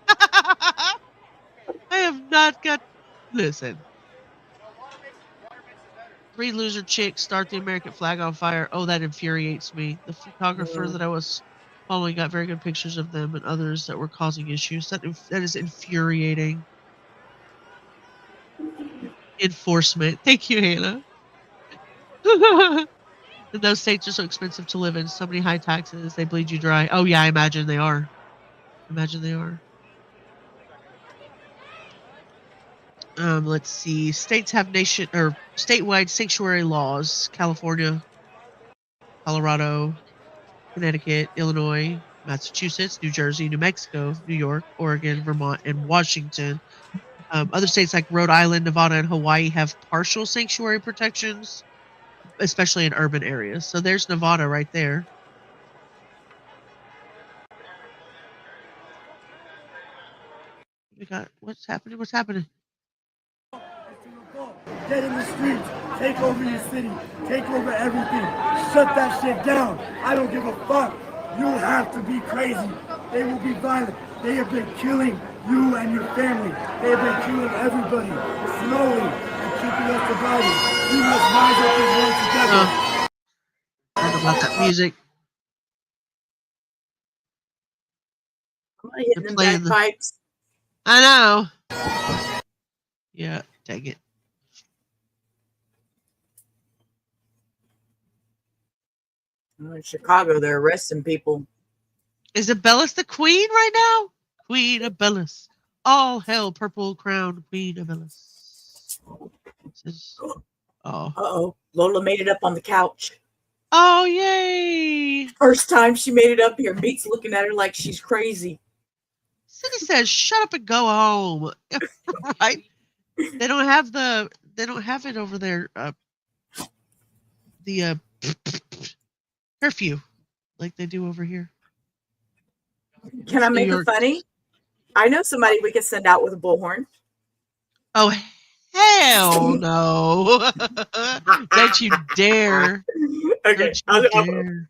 I have not got... Listen. 3 loser chicks start the American flag on fire. Oh, that infuriates me. The photographer that I was following got very good pictures of them and others that were causing issues. That is infuriating. Enforcement. Thank you, Hannah. And those states are so expensive to live in. So many high taxes. They bleed you dry. Oh, yeah, I imagine they are. Imagine they are. Let's see. States have statewide sanctuary laws. California, Colorado, Connecticut, Illinois, Massachusetts, New Jersey, New Mexico, New York, Oregon, Vermont, and Washington. Other states like Rhode Island, Nevada, and Hawaii have partial sanctuary protections, especially in urban areas. So there's Nevada right there. We got what's happening? What's happening? Get in the streets, take over your city, take over everything, shut that shit down. I don't give a fuck. You have to be crazy. They will be violent. They have been killing you and your family. They have been killing everybody slowly and keeping us divided. We must rise up as one together. I don't know about that music. I'm hitting them bagpipes. I know. Yeah, take it. In Chicago, they're arresting people. Isabellis the queen right now? Queen Abellis. All hail purple crown Queen Abellis. Uh-oh. Lola made it up on the couch. Oh, yay. First time she made it up here. Meat's looking at her like she's crazy. Cindy says, shut up and go home. Right? They don't have it over there. The curfew like they do over here. Can I make it funny? I know somebody we could send out with a bullhorn. Oh, hell no. Don't you dare. Okay. Don't you dare.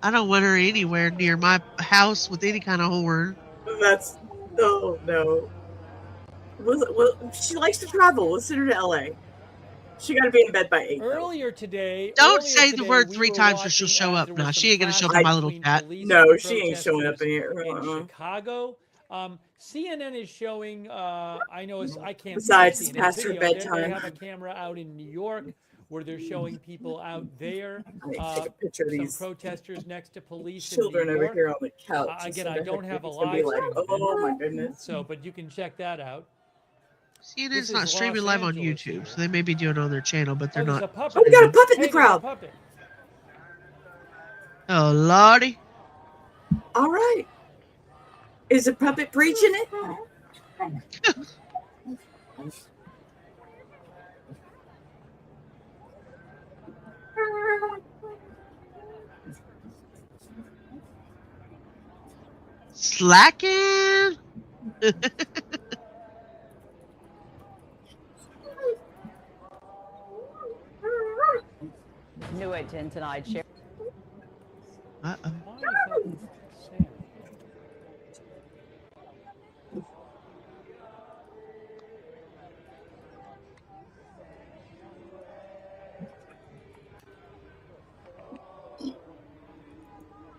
I don't want her anywhere near my house with any kind of horn. Oh, no. Well, she likes to travel. Let's send her to LA. She got to be in bed by 8. Earlier today, don't say the word 3 times or she'll show up. No, she ain't going to show up in my little chat. No, she ain't showing up in here. In Chicago. CNN is showing, I know I can't Besides, see it's past her bedtime. They have a camera out in New York where they're showing people out there. Take a picture of these protesters next to police children in New York. over here on the couch. Again, I don't have a live stream. Oh my goodness! So, but you can check that out. CNN's not streaming live on YouTube, so they may be doing it on their channel, but they're not. Oh, we got a puppet in the crowd. Oh, Lordy. All right. Is the puppet preaching it? Slacking. New at 10 tonight. Uh-oh.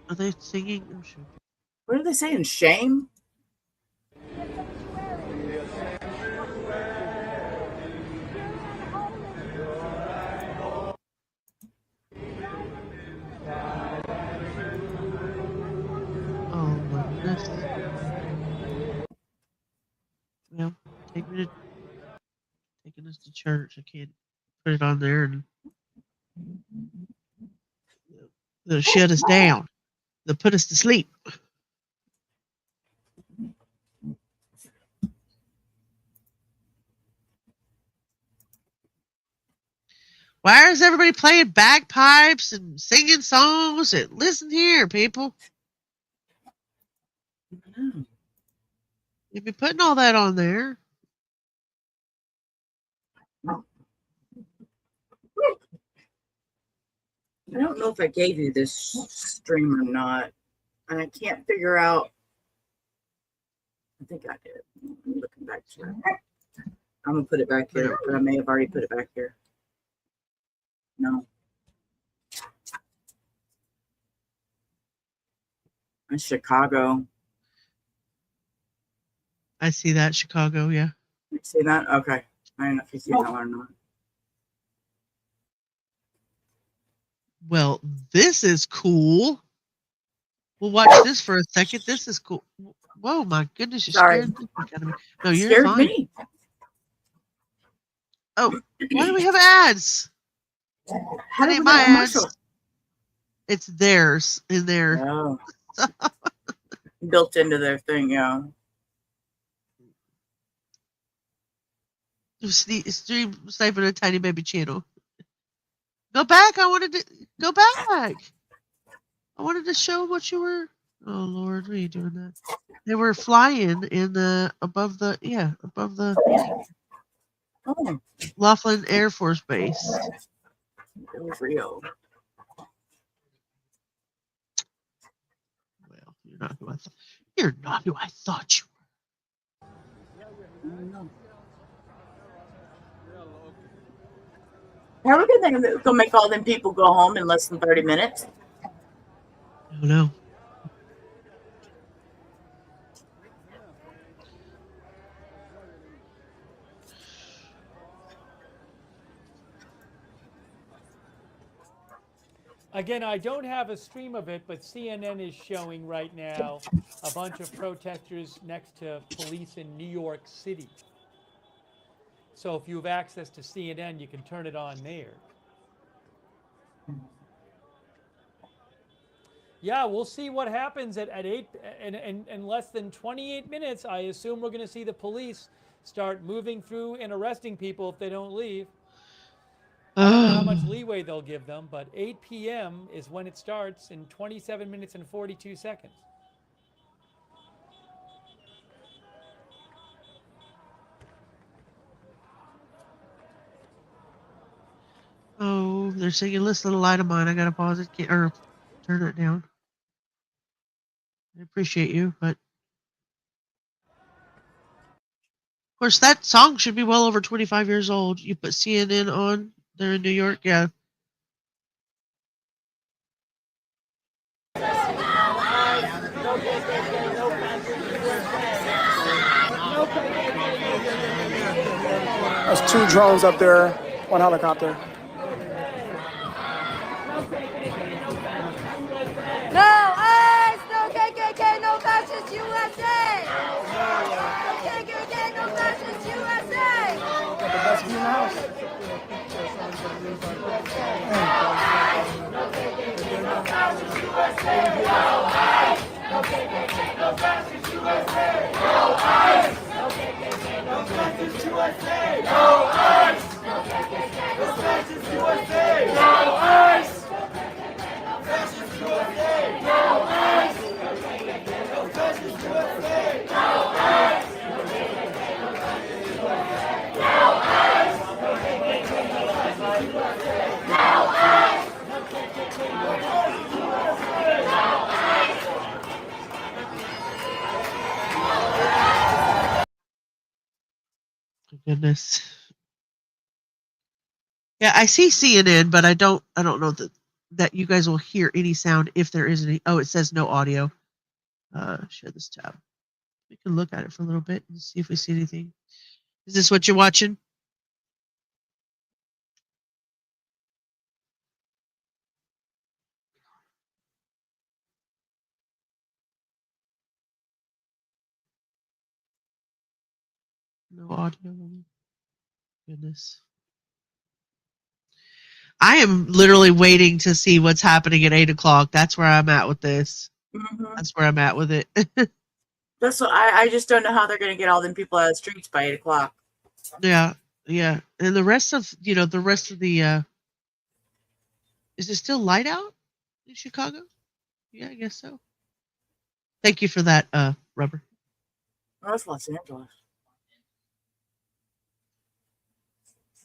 Are they singing? What are they saying? Shame? Oh my goodness. Well, taking us to church. I can't put it on there and they'll shut us down. They'll put us to sleep. Why is everybody playing bagpipes and singing songs? And listen here, people. You'd be putting all that on there. I don't know if I gave you this stream or not, and I can't figure out. I think I did. I'm looking back to it. I'm gonna put it back here, but I may have already put it back here. No. It's Chicago. I see that, Chicago, yeah. You see that? Okay. I don't know if you see that one or not. Well, this is cool. We'll watch this for a second. This is cool. Whoa, my goodness, you scared the heck out of me. No, you're scared fine. Me. Oh, why do we have ads? How that do ain't we my get commercial? ads. It's theirs in there. Oh. Built into their thing, yeah. Stream sniping a tiny baby channel. Go back. I wanted to go back. I wanted to show what you were. Oh Lord, what are you doing that? They were flying in the above the Laughlin Air Force Base. It was real. Well, you're not who I thought. You're not who I thought you were. How are we gonna make all them people go home in less than 30 minutes? I don't know. Again, I don't have a stream of it, but CNN is showing right now a bunch of protesters next to police in New York City. So if you have access to CNN, you can turn it on there. Yeah, we'll see what happens at 8 in less than 28 minutes. I assume we're going to see the police start moving through and arresting people if they don't leave. I don't know how much leeway they'll give them, but 8 p.m. is when it starts in 27 minutes and 42 seconds. Oh, they're singing "This Little Light of Mine." I gotta pause it or turn it down. I appreciate you, but of course that song should be well over 25 years old. You put CNN on, they're in New York, yeah. There's 2 drones up there, 1 helicopter. No ICE, no KKK, no fascist USA! No KKK, no fascist USA! Got the best view in the house. No KKK, no fascist USA! No ICE! No KKK, no fascist USA! No ICE! No KKK, no fascist USA! No ICE! No KKK, no fascist USA! No ICE! Fascist USA! No ICE! No KKK, no fascist USA! No ICE! No KKK, no fascist USA! No ICE! No KKK, no fascist USA! No ICE! No KKK, no fascist USA! No ICE! Goodness. Yeah, I see CNN, but I don't know that you guys will hear any sound if there is any. Oh, it says no audio. Share this tab. We can look at it for a little bit and see if we see anything. Is this what you're watching? No audio. Goodness. I am literally waiting to see what's happening at 8 o'clock. That's where I'm at with this. Mm-hmm. That's where I'm at with it. That's what I just don't know how they're going to get all them people out of the streets by 8 o'clock. Yeah, yeah. And the rest of the Is it still light out in Chicago? Yeah, I guess so. Thank you for that, Rubber. Oh, it's Los Angeles.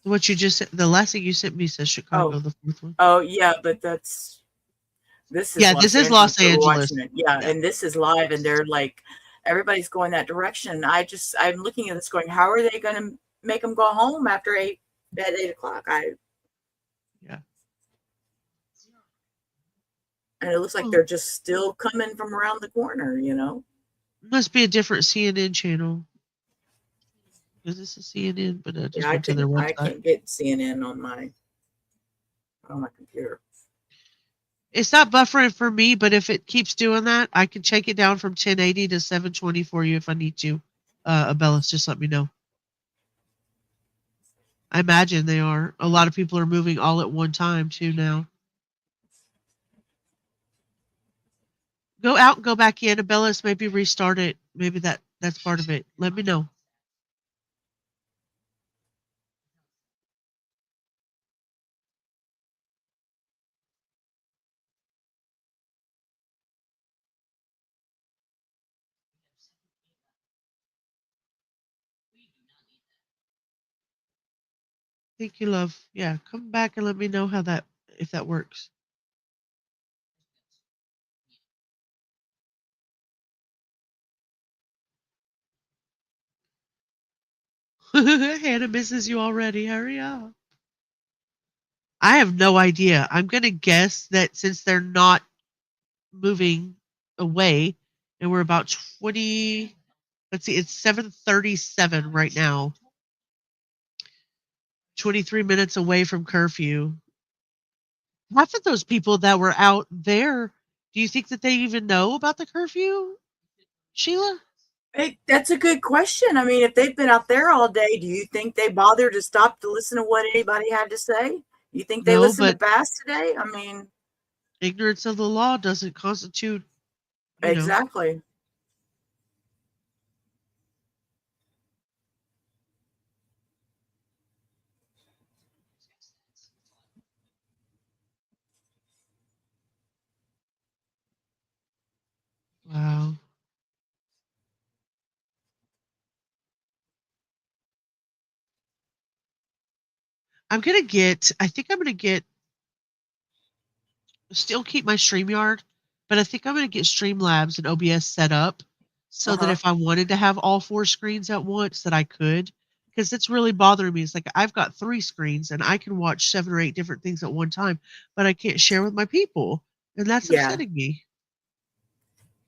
What you just said, the last thing you sent me says Chicago, the fourth one. Oh, yeah, but this is Yeah, Los this is Angeles Los that we're Angeles. watching it. Yeah, and this is live, and they're like, everybody's going that direction. I'm looking at this going, how are they going to make them go home at 8 o'clock? Yeah. And it looks like they're just still coming from around the corner, Must be a different CNN channel. Is this a CNN? But I just went to their website. I can't get CNN on my computer. It's not buffering for me, but if it keeps doing that, I can check it down from 1080 to 720 for you if I need to. Abellis, just let me know. I imagine they are. A lot of people are moving all at one time too now. Go out and go back in, Abellis. Maybe restart it. Maybe that's part of it. Let me know. Thank you, love. Yeah, come back and let me know if that works. Hannah misses you already. Hurry up. I have no idea. I'm going to guess that since they're not moving away and we're about 20, let's see, it's 7:37 right now. 23 minutes away from curfew. Half of those people that were out there, do you think that they even know about the curfew, Sheila? Hey, that's a good question. I mean, if they've been out there all day, do you think they bothered to stop to listen to what anybody had to say? You think they listened to Bass today? I mean, ignorance of the law doesn't constitute, exactly. Wow. I think I'm going to still keep my StreamYard, but I think I'm going to get Streamlabs and OBS set up so that if I wanted to have all 4 screens at once that I could, because it's really bothering me. It's like I've got 3 screens and I can watch 7 or 8 different things at one time, but I can't share with my people. And that's upsetting me.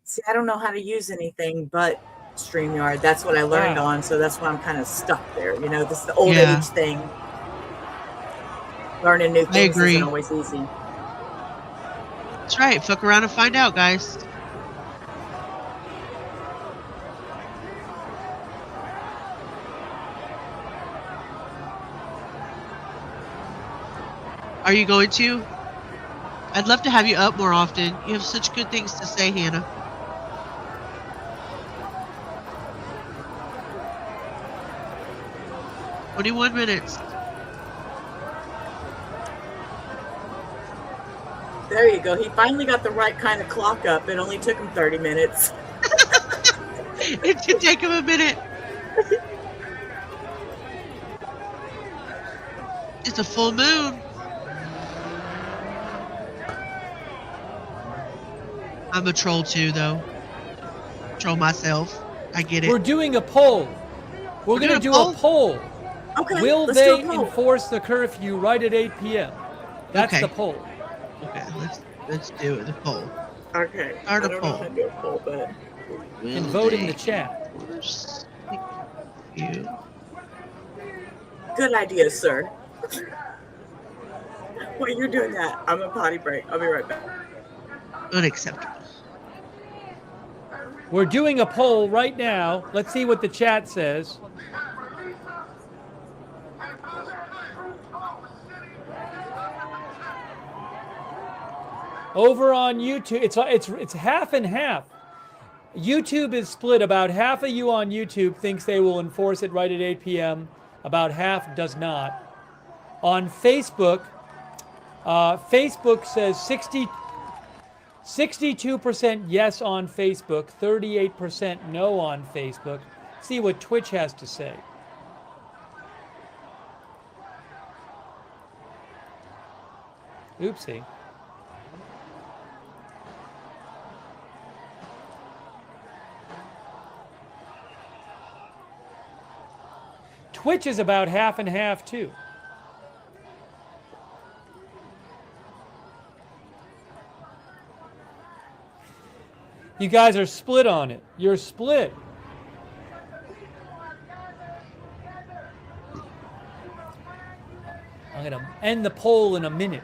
See, I don't know how to use anything but StreamYard. That's what I learned on, so that's why I'm kind of stuck there. This is the old age thing. Learning new things isn't always easy. That's right. Fuck around and find out, guys. Are you going to? I'd love to have you up more often. You have such good things to say, Hannah. "21 minutes. There you go. He finally got the right kind of clock up. It only took him 30 minutes. It did take him a minute. It's a full moon. I'm a troll too, though. Troll myself. I get it. We're doing a poll. We're going to do a poll. Okay. Will they enforce the curfew right at 8 p.m.? That's the poll. Okay, let's do it. The poll. Okay. Start a I don't poll. know how to do a poll, but And vote in the chat. Good idea, sir. While you're doing that, I'm a potty break. I'll be right back. Unacceptable. We're doing a poll right now. Let's see what the chat says. Over on YouTube, it's half and half. YouTube is split. About half of you on YouTube thinks they will enforce it right at 8 p.m. About half does not. On Facebook, Facebook says 62% yes on Facebook, 38% no on Facebook. See what Twitch has to say. Oopsie. Twitch is about half and half too. You guys are split on it. You're split. I'm going to end the poll in a minute.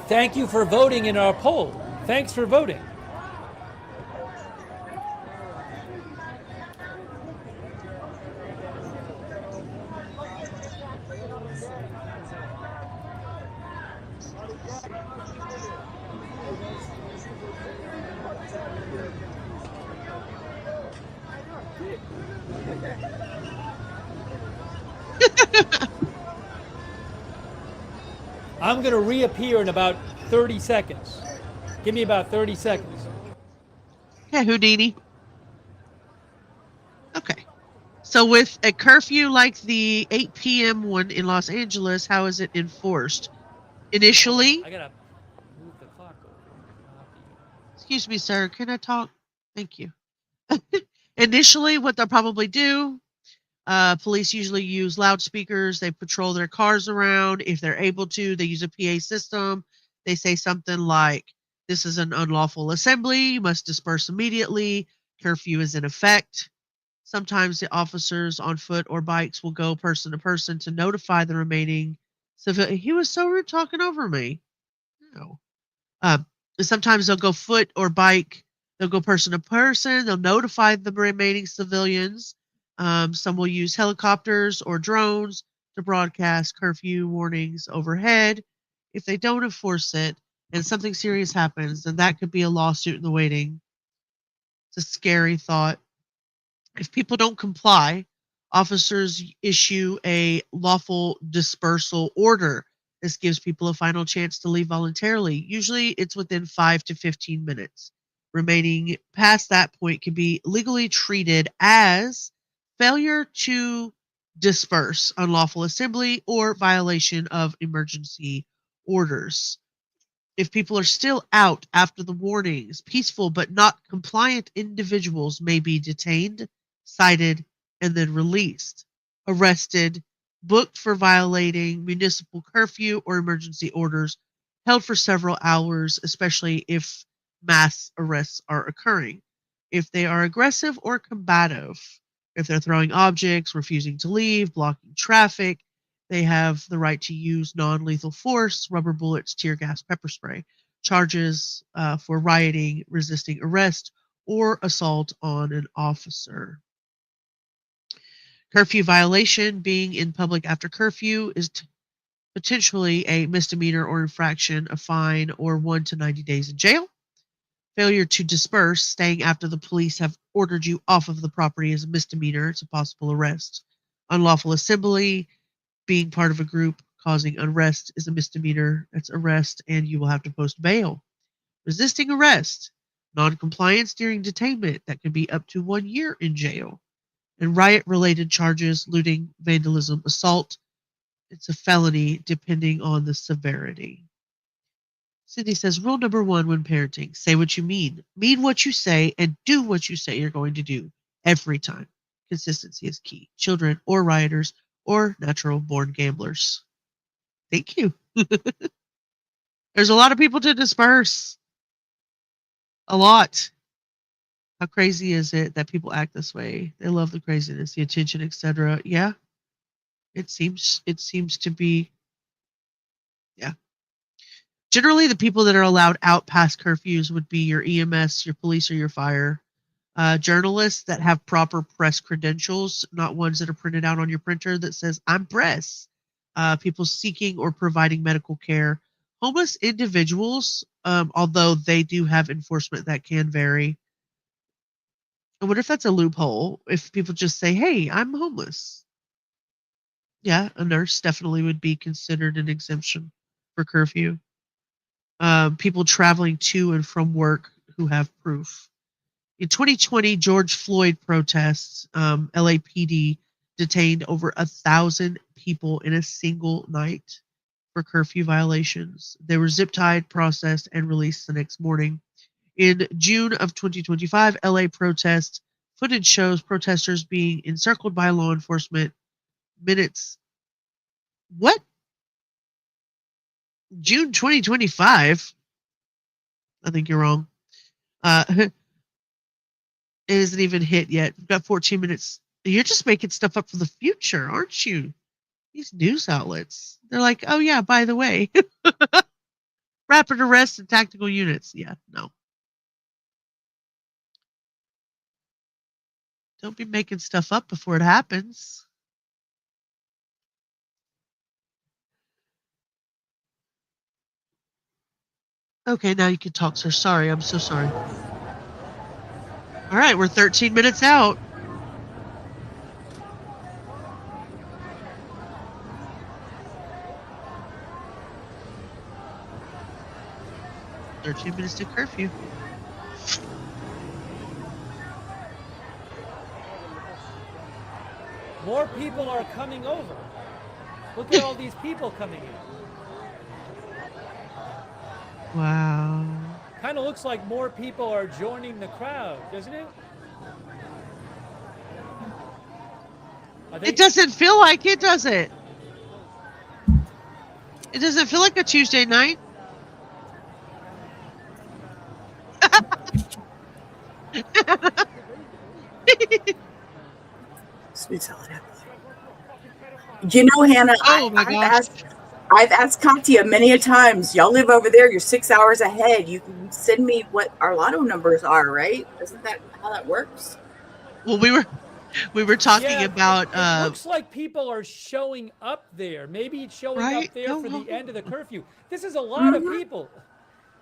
Thank you for voting in our poll. Thanks for voting. I'm going to reappear in about 30 seconds. Give me about 30 seconds. Yeah, Houdini. Okay. So with a curfew like the 8 p.m. one in Los Angeles, how is it enforced? Initially... I got to move the clock over. Excuse me, sir. Can I talk? Thank you. Initially, what they'll probably do, police usually use loudspeakers. They patrol their cars around. If they're able to, they use a PA system. They say something like, this is an unlawful assembly. You must disperse immediately. Curfew is in effect. Sometimes the officers on foot or bikes will go person to person to notify the remaining civilian. He was so rude talking over me. No. Sometimes they'll go foot or bike. They'll go person to person. They'll notify the remaining civilians. Some will use helicopters or drones to broadcast curfew warnings overhead. If they don't enforce it and something serious happens, then that could be a lawsuit in the waiting. It's a scary thought. If people don't comply, officers issue a lawful dispersal order. This gives people a final chance to leave voluntarily. Usually it's within 5 to 15 minutes. Remaining past that point can be legally treated as failure to disperse, unlawful assembly, or violation of emergency orders. If people are still out after the warnings, peaceful but not compliant individuals may be detained, cited, and then released, arrested, booked for violating municipal curfew or emergency orders, held for several hours, especially if mass arrests are occurring. If they are aggressive or combative, if they're throwing objects, refusing to leave, blocking traffic, they have the right to use non-lethal force, rubber bullets, tear gas, pepper spray. Charges for rioting, resisting arrest, or assault on an officer. Curfew violation, being in public after curfew, is potentially a misdemeanor or infraction, a fine, or 1 to 90 days in jail. Failure to disperse, staying after the police have ordered you off of the property, is a misdemeanor. It's a possible arrest. Unlawful assembly, being part of a group causing unrest, is a misdemeanor. That's arrest, and you will have to post bail. Resisting arrest, non-compliance during detainment, that could be up to 1 year in jail. And riot-related charges, looting, vandalism, assault, it's a felony depending on the severity. Cindy says, rule number 1 when parenting, say what you mean what you say, and do what you say you're going to do every time. Consistency is key. Children or rioters or natural-born gamblers. Thank you. There's a lot of people to disperse. A lot. How crazy is it that people act this way? They love the craziness, the attention, etc. Yeah. It seems to be, yeah. Generally, the people that are allowed out past curfews would be your EMS, your police, or your fire. Journalists that have proper press credentials, not ones that are printed out on your printer that says, I'm press. People seeking or providing medical care. Homeless individuals, although they do have enforcement that can vary. I wonder if that's a loophole. If people just say, hey, I'm homeless. Yeah, a nurse definitely would be considered an exemption for curfew. People traveling to and from work who have proof. In 2020 George Floyd protests, LAPD detained over 1,000 people in a single night for curfew violations. They were zip-tied, processed, and released the next morning. In June of 2025, LA protest footage shows protesters being encircled by law enforcement minutes. What? June 2025? I think you're wrong. It isn't even hit yet. We've got 14 minutes. You're just making stuff up for the future, aren't you? These news outlets. They're like, oh yeah, by the way, rapid arrests and tactical units. Yeah, no. Don't be making stuff up before it happens. Okay, now you can talk, sir. Sorry, I'm so sorry. All right, we're 13 minutes out. "13 minutes to curfew." More people are coming over. Look at all these people coming in. Wow. Kind of looks like more people are joining the crowd, doesn't it? It doesn't feel like it, does it? It doesn't feel like a Tuesday night. Sweet salad. You know, Hannah, I've asked Katya many a times, y'all live over there, you're 6 hours ahead. You can send me what our lotto numbers are, right? Isn't that how that works? Well, we were talking about it looks like people are showing up there. Maybe it's showing up there for the end of the curfew. This is a lot of people.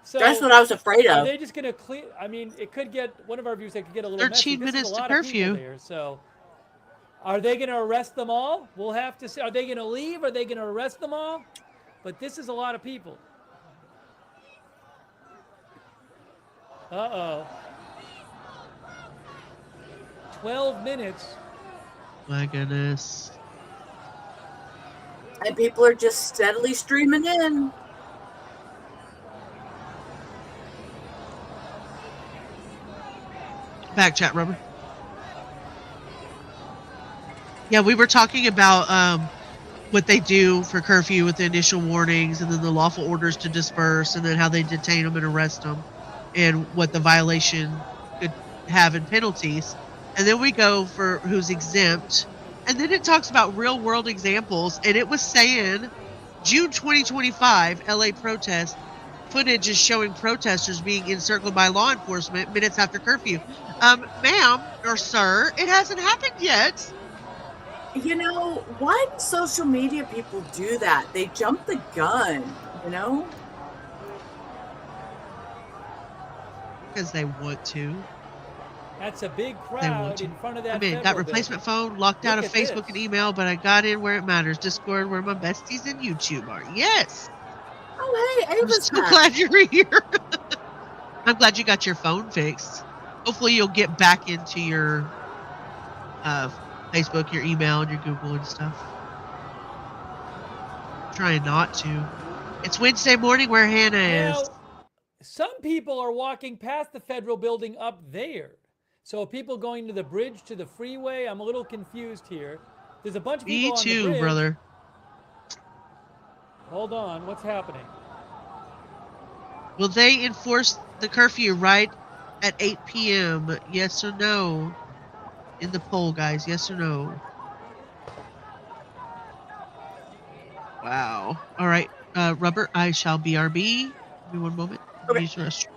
So that's what I was afraid of. Are they just going to clear? I mean, it could get one of our viewers that could get a little 13 messy. minutes This is a lot to curfew. Of people there, so are they going to arrest them all? We'll have to see. Are they going to leave? Are they going to arrest them all? But this is a lot of people. Uh-oh. 12 minutes. My goodness. And people are just steadily streaming in. Back chat, Rubber. Yeah, we were talking about what they do for curfew with the initial warnings and then the lawful orders to disperse and then how they detain them and arrest them and what the violation could have in penalties. And then we go for who's exempt. And then it talks about real world examples. And it was saying June 2025, LA protest footage is showing protesters being encircled by law enforcement minutes after curfew. Ma'am or sir, it hasn't happened yet. You know, why do social media people do that? They jump the gun, you know? Because they want to. That's a big crowd in front of that. I mean, got replacement phone, locked out of Facebook and email, but I got in where it matters. Discord, where my besties and YouTube are. Yes. Oh, hey, I'm so glad you're here. I'm glad you got your phone fixed. Hopefully you'll get back into your Facebook, your email, and your Google and stuff. I'm trying not to. It's Wednesday morning where Hannah is. Some people are walking past the federal building up there. So people going to the bridge, to the freeway, I'm a little confused here. There's a bunch of people on the bridge. Me too, brother. Hold on, what's happening? Will they enforce the curfew right at 8 p.m.? Yes or no? In the poll, guys. Yes or no? Wow. All right. Rubber, I shall BRB. Give me one moment. Okay. Use the restroom.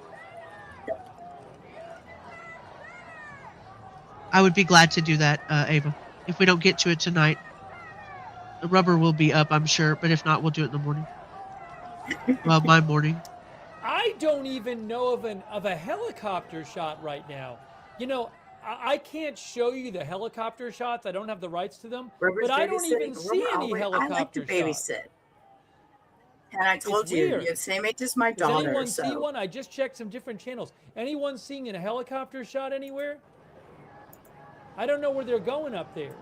I would be glad to do that, Ava. If we don't get to it tonight, the rubber will be up, I'm sure. But if not, we'll do it in the morning. Well, my morning. I don't even know of a helicopter shot right now. You know, I can't show you the helicopter shots. I don't have the rights to them. Rubber's But I don't even babysitting. see any I like to helicopter shots. babysit. And I told It's you, weird. you're the same age as my Does daughter. anyone So see one? I just checked some different channels. Anyone seeing a helicopter shot anywhere? I don't know where they're going up there.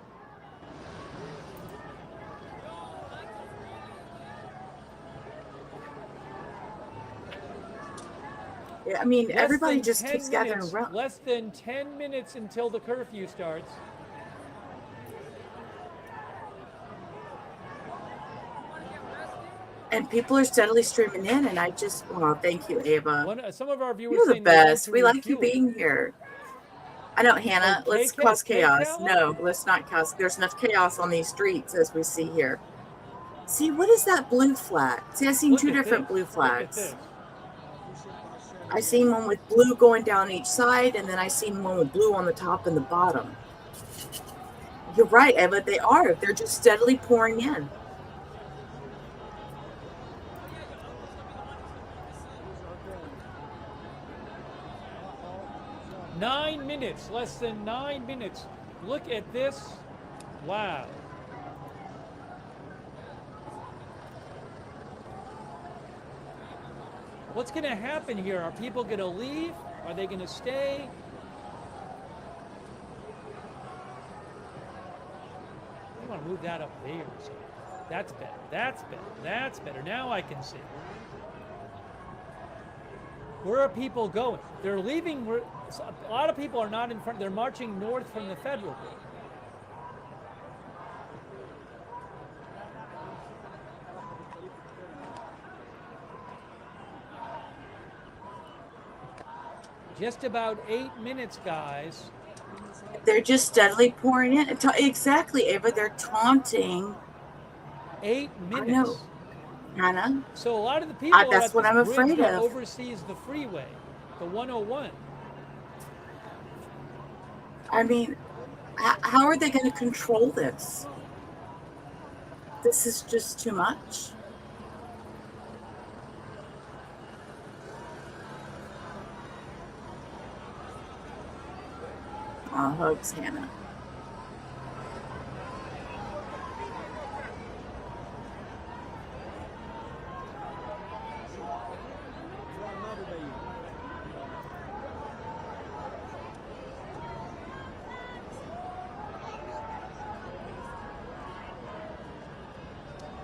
yeah, I mean, everybody just keeps gathering around. Less than 10 minutes until the curfew starts. And people are steadily streaming in, and I just, oh, thank you, Ava. Some of our viewers You're the saying they want best. to We like you refuel. being here. I know, Hannah. Oh, Let's cause chaos. No, let's not cause. There's enough chaos on these streets as we see here. See, what is that blue flag? See, I've seen two different blue flags. I seen one with blue going down each side, and then I seen one with blue on the top and the bottom. You're right, Eva. They are. They're just steadily pouring in. Nine minutes, less than 9 minutes. Look at this. Wow. What's going to happen here? Are people going to leave? Are they going to stay? I want to move that up there. So that's better. That's better. That's better. Now I can see. Where are people going? They're leaving. A lot of people are not in front. They're marching north from the federal building. Just about 8 minutes, guys. They're just steadily pouring in. Exactly, Ava. They're taunting. 8 minutes. I know. Hannah. So a lot of the people are that's at what this I'm bridge afraid that of. oversees the freeway, the 101. I mean, how are they going to control this? This is just too much. Oh, hugs, Hannah.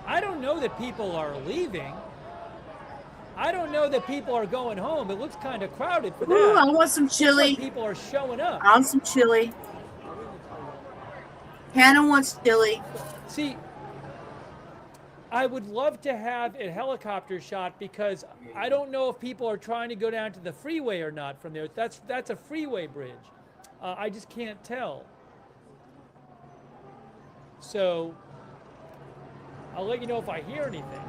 I don't know that people are leaving. I don't know that people are going home. It looks kind of crowded for that. Ooh, I want some chili. Like people are showing up. I want some chili. Hannah wants chili. See, I would love to have a helicopter shot because I don't know if people are trying to go down to the freeway or not from there. That's a freeway bridge. I just can't tell. So I'll let you know if I hear anything.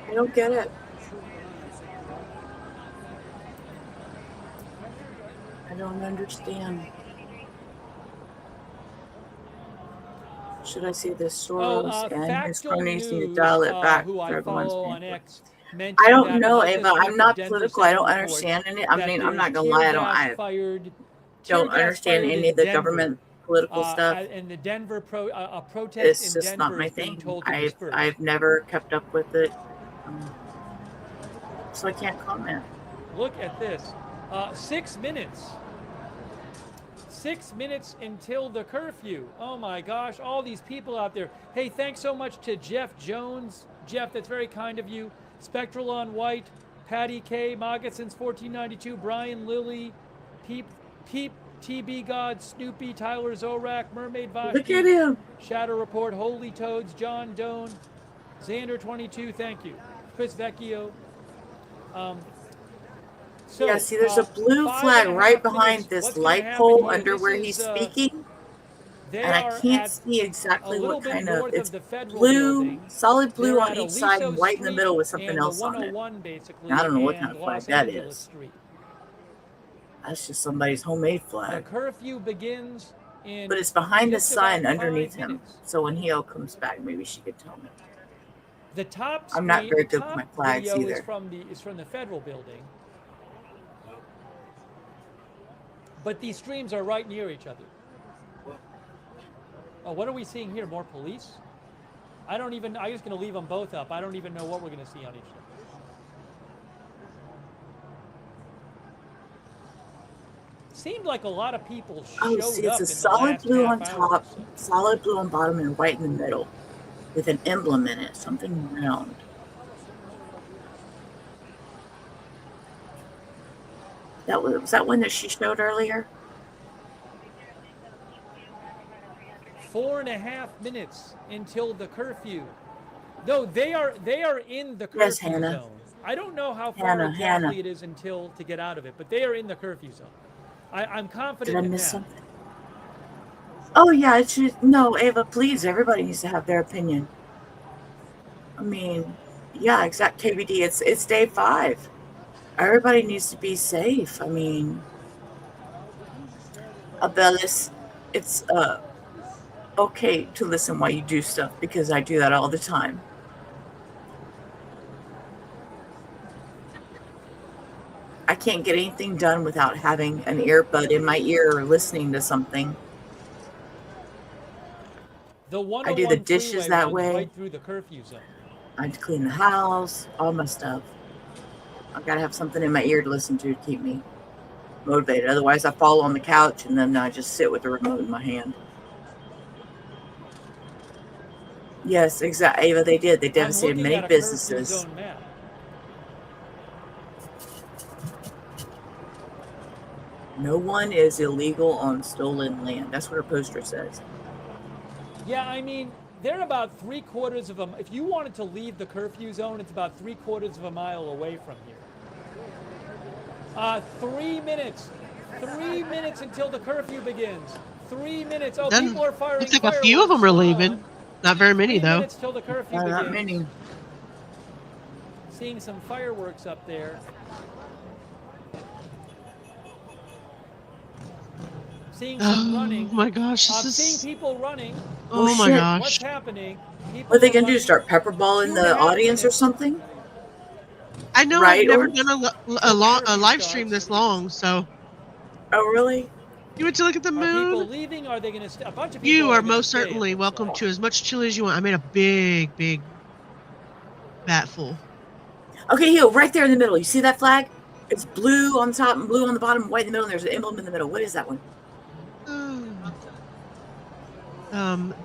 I don't get it. I don't understand. Should I see this Soros and his cronies need to dial it back for everyone's bandwidth? I don't know, Ava. I'm not political. I don't understand any. I mean, I'm not gonna lie. I don't understand any of the government political stuff. And the Denver protest. It's just not my thing. I've never kept up with it, so I can't comment. Look at this. 6 minutes. 6 minutes until the curfew. Oh my gosh, all these people out there. Hey, thanks so much to Jeff Jones. Jeff, that's very kind of you. Spectral on White, Patty K, Mogassins 1492, Brian Lilly, Peep, TB God, Snoopy, Tyler Zorak, Mermaid Vashti. Look at him. Shadow Report, Holy Toads, John Doan, Xander 22, thank you. Chris Vecchio. So, yeah, see, there's a blue flag right behind this light pole under where he's speaking. And I can't see exactly what kind of, it's blue, solid blue on each side and white in the middle with something else on it. I don't know what kind of flag that is. That's just somebody's homemade flag. The curfew begins in but it's behind the sign underneath him. minutes. So when he all comes back, maybe she could tell me. The top I'm not very good with my flags video either. is from the federal building. But these streams are right near each other. Oh, what are we seeing here? More police? I'm just going to leave them both up. I don't even know what we're going to see on each side. Seemed like a lot of people showed see, it's up a solid blue on top, solid blue on bottom, and white in the middle, with an emblem in it, something round. Was that one that she showed earlier? 4.5 minutes until the curfew. No, they are in the curfew zone. I don't know how far exactly it is to get out of it, but they are in the curfew zone. I'm confident. Did I miss something? Oh yeah, it should. No, Ava, please. Everybody needs to have their opinion. I mean, yeah, exact KBD. It's day 5. Everybody needs to be safe. I mean, Abelis, it's okay to listen while you do stuff because I do that all the time. I can't get anything done without having an earbud in my ear or listening to something. I do the dishes that way. Right through the curfew zone. I clean the house, all my stuff. I've got to have something in my ear to listen to keep me motivated. Otherwise, I fall on the couch and then I just sit with the remote in my hand. Yes, exactly, Ava. They did. They devastated many businesses. No one is illegal on stolen land. That's what her poster says. Yeah, I mean, they're about 3/4 of a. If you wanted to leave the curfew zone, it's about 3/4 of a mile away from here. 3 minutes. 3 minutes until the curfew begins. 3 minutes. Oh, people are firing. Looks like a few of them are leaving. Not very many, 3 though. minutes till the curfew begins. Not many. Seeing some fireworks up there. Seeing some running. Oh my gosh! I'm seeing people running. Oh my gosh! What's happening? What are they gonna do? Start pepperballing the audience or something? I know. Right? I've never done a live stream this long. So. Oh really? You went to look at the moon? Are people leaving? Are they going to? A bunch of people. You are most certainly welcome to as much chili as you want. I made a big vat full. Okay, here, right there in the middle. You see that flag? It's blue on top and blue on the bottom, white in the middle, and there's an emblem in the middle. What is that one?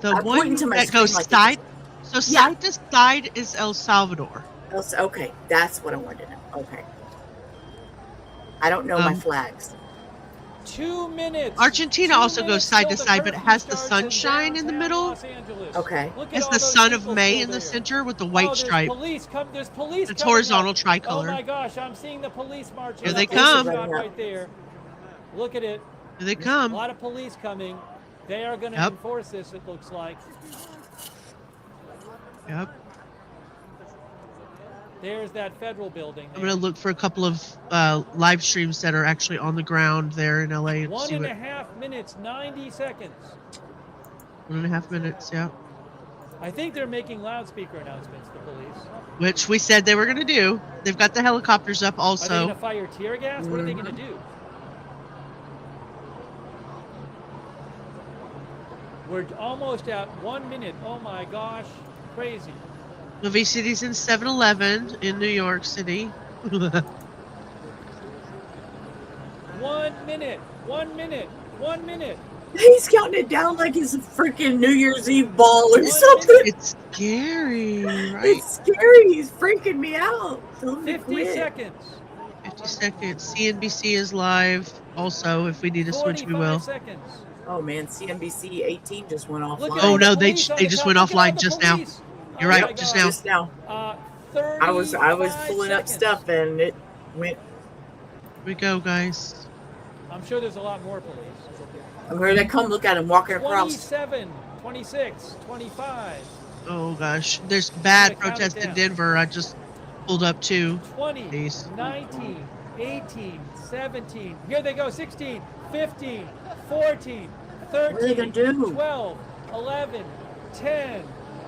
The one that goes side. So side to side is El Salvador. Okay, that's what I wanted to know. Okay. I don't know my flags. 2 minutes. Argentina also goes side to side, but it has the sunshine in the middle. Okay. It's the sun of May in the center with the white stripe. There's police. It's horizontal tricolor. Oh my gosh, I'm seeing the police marching. Here they come. Right there. Look at it. Here they come. A lot of police coming. They are going to enforce this, it looks like. Yep. There's that federal building. I'm going to look for a couple of live streams that are actually on the ground there in LA. 1.5 minutes, 90 seconds. 1.5 minutes, yeah. I think they're making loudspeaker announcements, the police. Which we said they were going to do. They've got the helicopters up also. Are they going to fire tear gas? What are they going to do? We're almost at 1 minute. Oh my gosh, crazy. Movie City's in 7-Eleven in New York City. 1 minute, 1 minute, 1 minute. He's counting it down like it's a freaking New Year's Eve ball or something. It's scary, right? It's scary. He's freaking me out. 50 seconds. 50 seconds. CNBC is live also. If we need to switch, we will. Seconds. Oh man, CNBC 18 just went offline. Oh no, they just went offline just now. You're right, just now. Just now. I was pulling up stuff and it went. Here we go, guys. I'm sure there's a lot more police. Where did I come? Look at him walking across. 27, 26, 25. Oh gosh, there's bad protests in Denver. I just pulled up too. 20, Jeez. 19, 18, 17. Here they go. 16, 15, 14, 13, 12, 11, 10,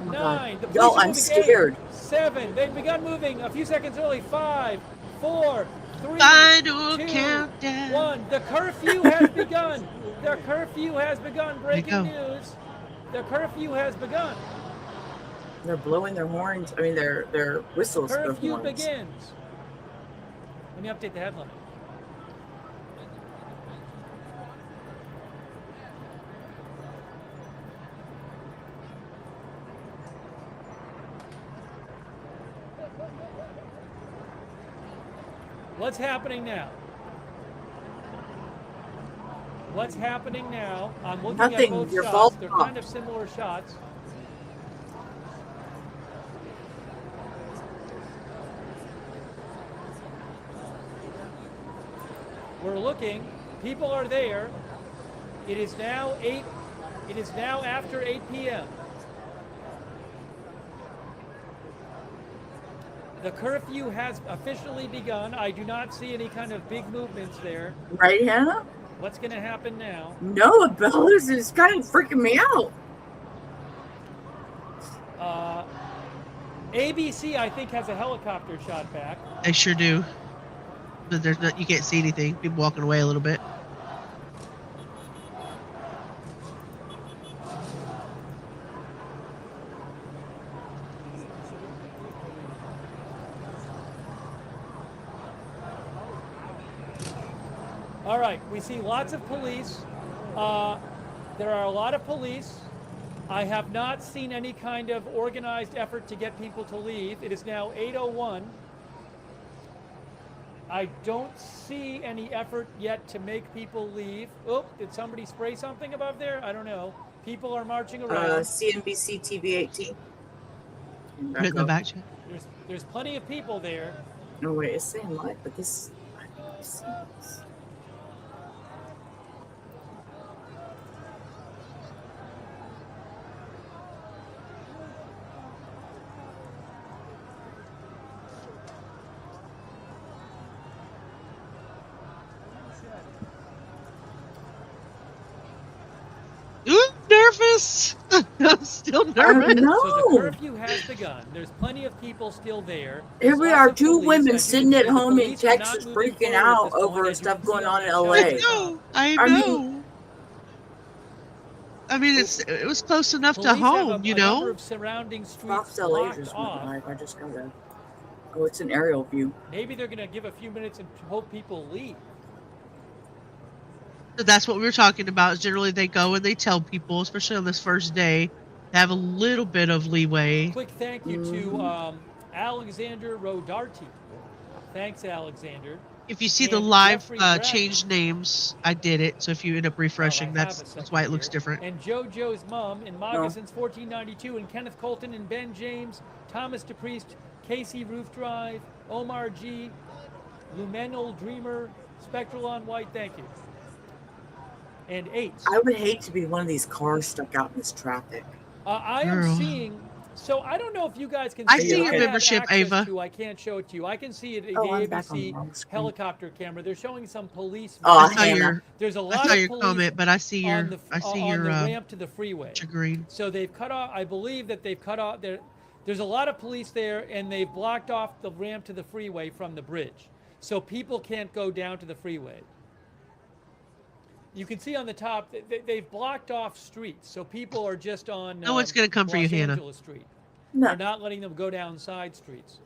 9. The police are I'm moving. scared. 8, 7. They've begun moving a few seconds early. 5, 4, 3, Final 2, countdown. 1. The curfew has begun. The curfew has begun. Breaking news. The curfew has begun. They're blowing their horns. I mean, their whistles. Curfew begins. Let me update the headline. What's happening now? What's happening now? I'm looking at both shots. They're kind of similar shots. We're looking. People are there. It is now 8. It is now after 8 p.m. The curfew has officially begun. I do not see any kind of big movements there. Right, Hannah? What's going to happen now? No, Bill, this is kind of freaking me out. ABC, I think, has a helicopter shot back. They sure do. But there's not. You can't see anything. People walking away a little bit. All right, we see lots of police. There are a lot of police. I have not seen any kind of organized effort to get people to leave. It is now 8:01. I don't see any effort yet to make people leave. Oh, did somebody spray something above there? I don't know. People are marching around. CNBC TV 18. Put it in the back chat. There's plenty of people there. No way, it's saying live, but this. Nervous. I'm still nervous. So the curfew has begun. There's plenty of people still there. Here we are, two women sitting at home in Texas freaking out over stuff going on in LA. I know. I mean, it was close enough to home, you know. Of surrounding streets Fox LA just went live. I just got that. Oh, it's an aerial view. Maybe they're going to give a few minutes and hope people leave. So that's what we were talking about. Generally, they go and they tell people, especially on this first day, to have a little bit of leeway. Quick thank you to Alexander Rodarty. Thanks, Alexander. If you see the live changed names, I did it. So if you end up refreshing, that's why it looks different. And JoJo's mom in Moccasins 1492, and Kenneth Colton and Ben James, Thomas DePriest, Casey Roof Drive, Omar G, Lumenal Dreamer, Spectral on White. Thank you. And 8. I would hate to be one of these cars stuck out in this traffic. I am seeing. So I don't know if you guys can. I see your membership, Ava. I can't show it to you. I can see it in the ABC helicopter camera. They're showing some police. I saw your. There's a lot I saw of your police comment, but I see your. on the ramp to the freeway. Green. So they've cut off. I believe that they've cut off. There's a lot of police there, and they've blocked off the ramp to the freeway from the bridge, so people can't go down to the freeway. You can see on the top, they've blocked off streets, so people are just on no one's going to come for you, Hannah. Los Angeles Street. No. They're not letting them go down side streets.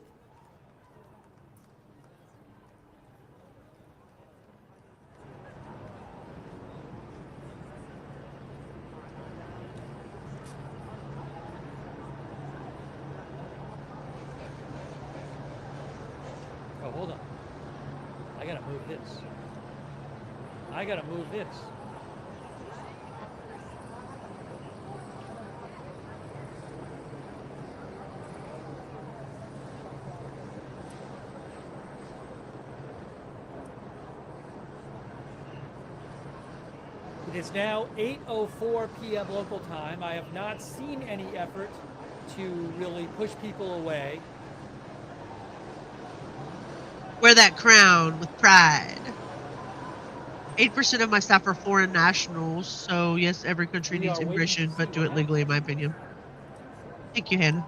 Oh, hold on. I got to move this. I gotta move this. is now 8:04 p.m. local time. I have not seen any effort to really push people away. Wear that crown with pride. 8% of my staff are foreign nationals, so yes, every country needs immigration, but do it legally, in my opinion. Thank you, Hannah.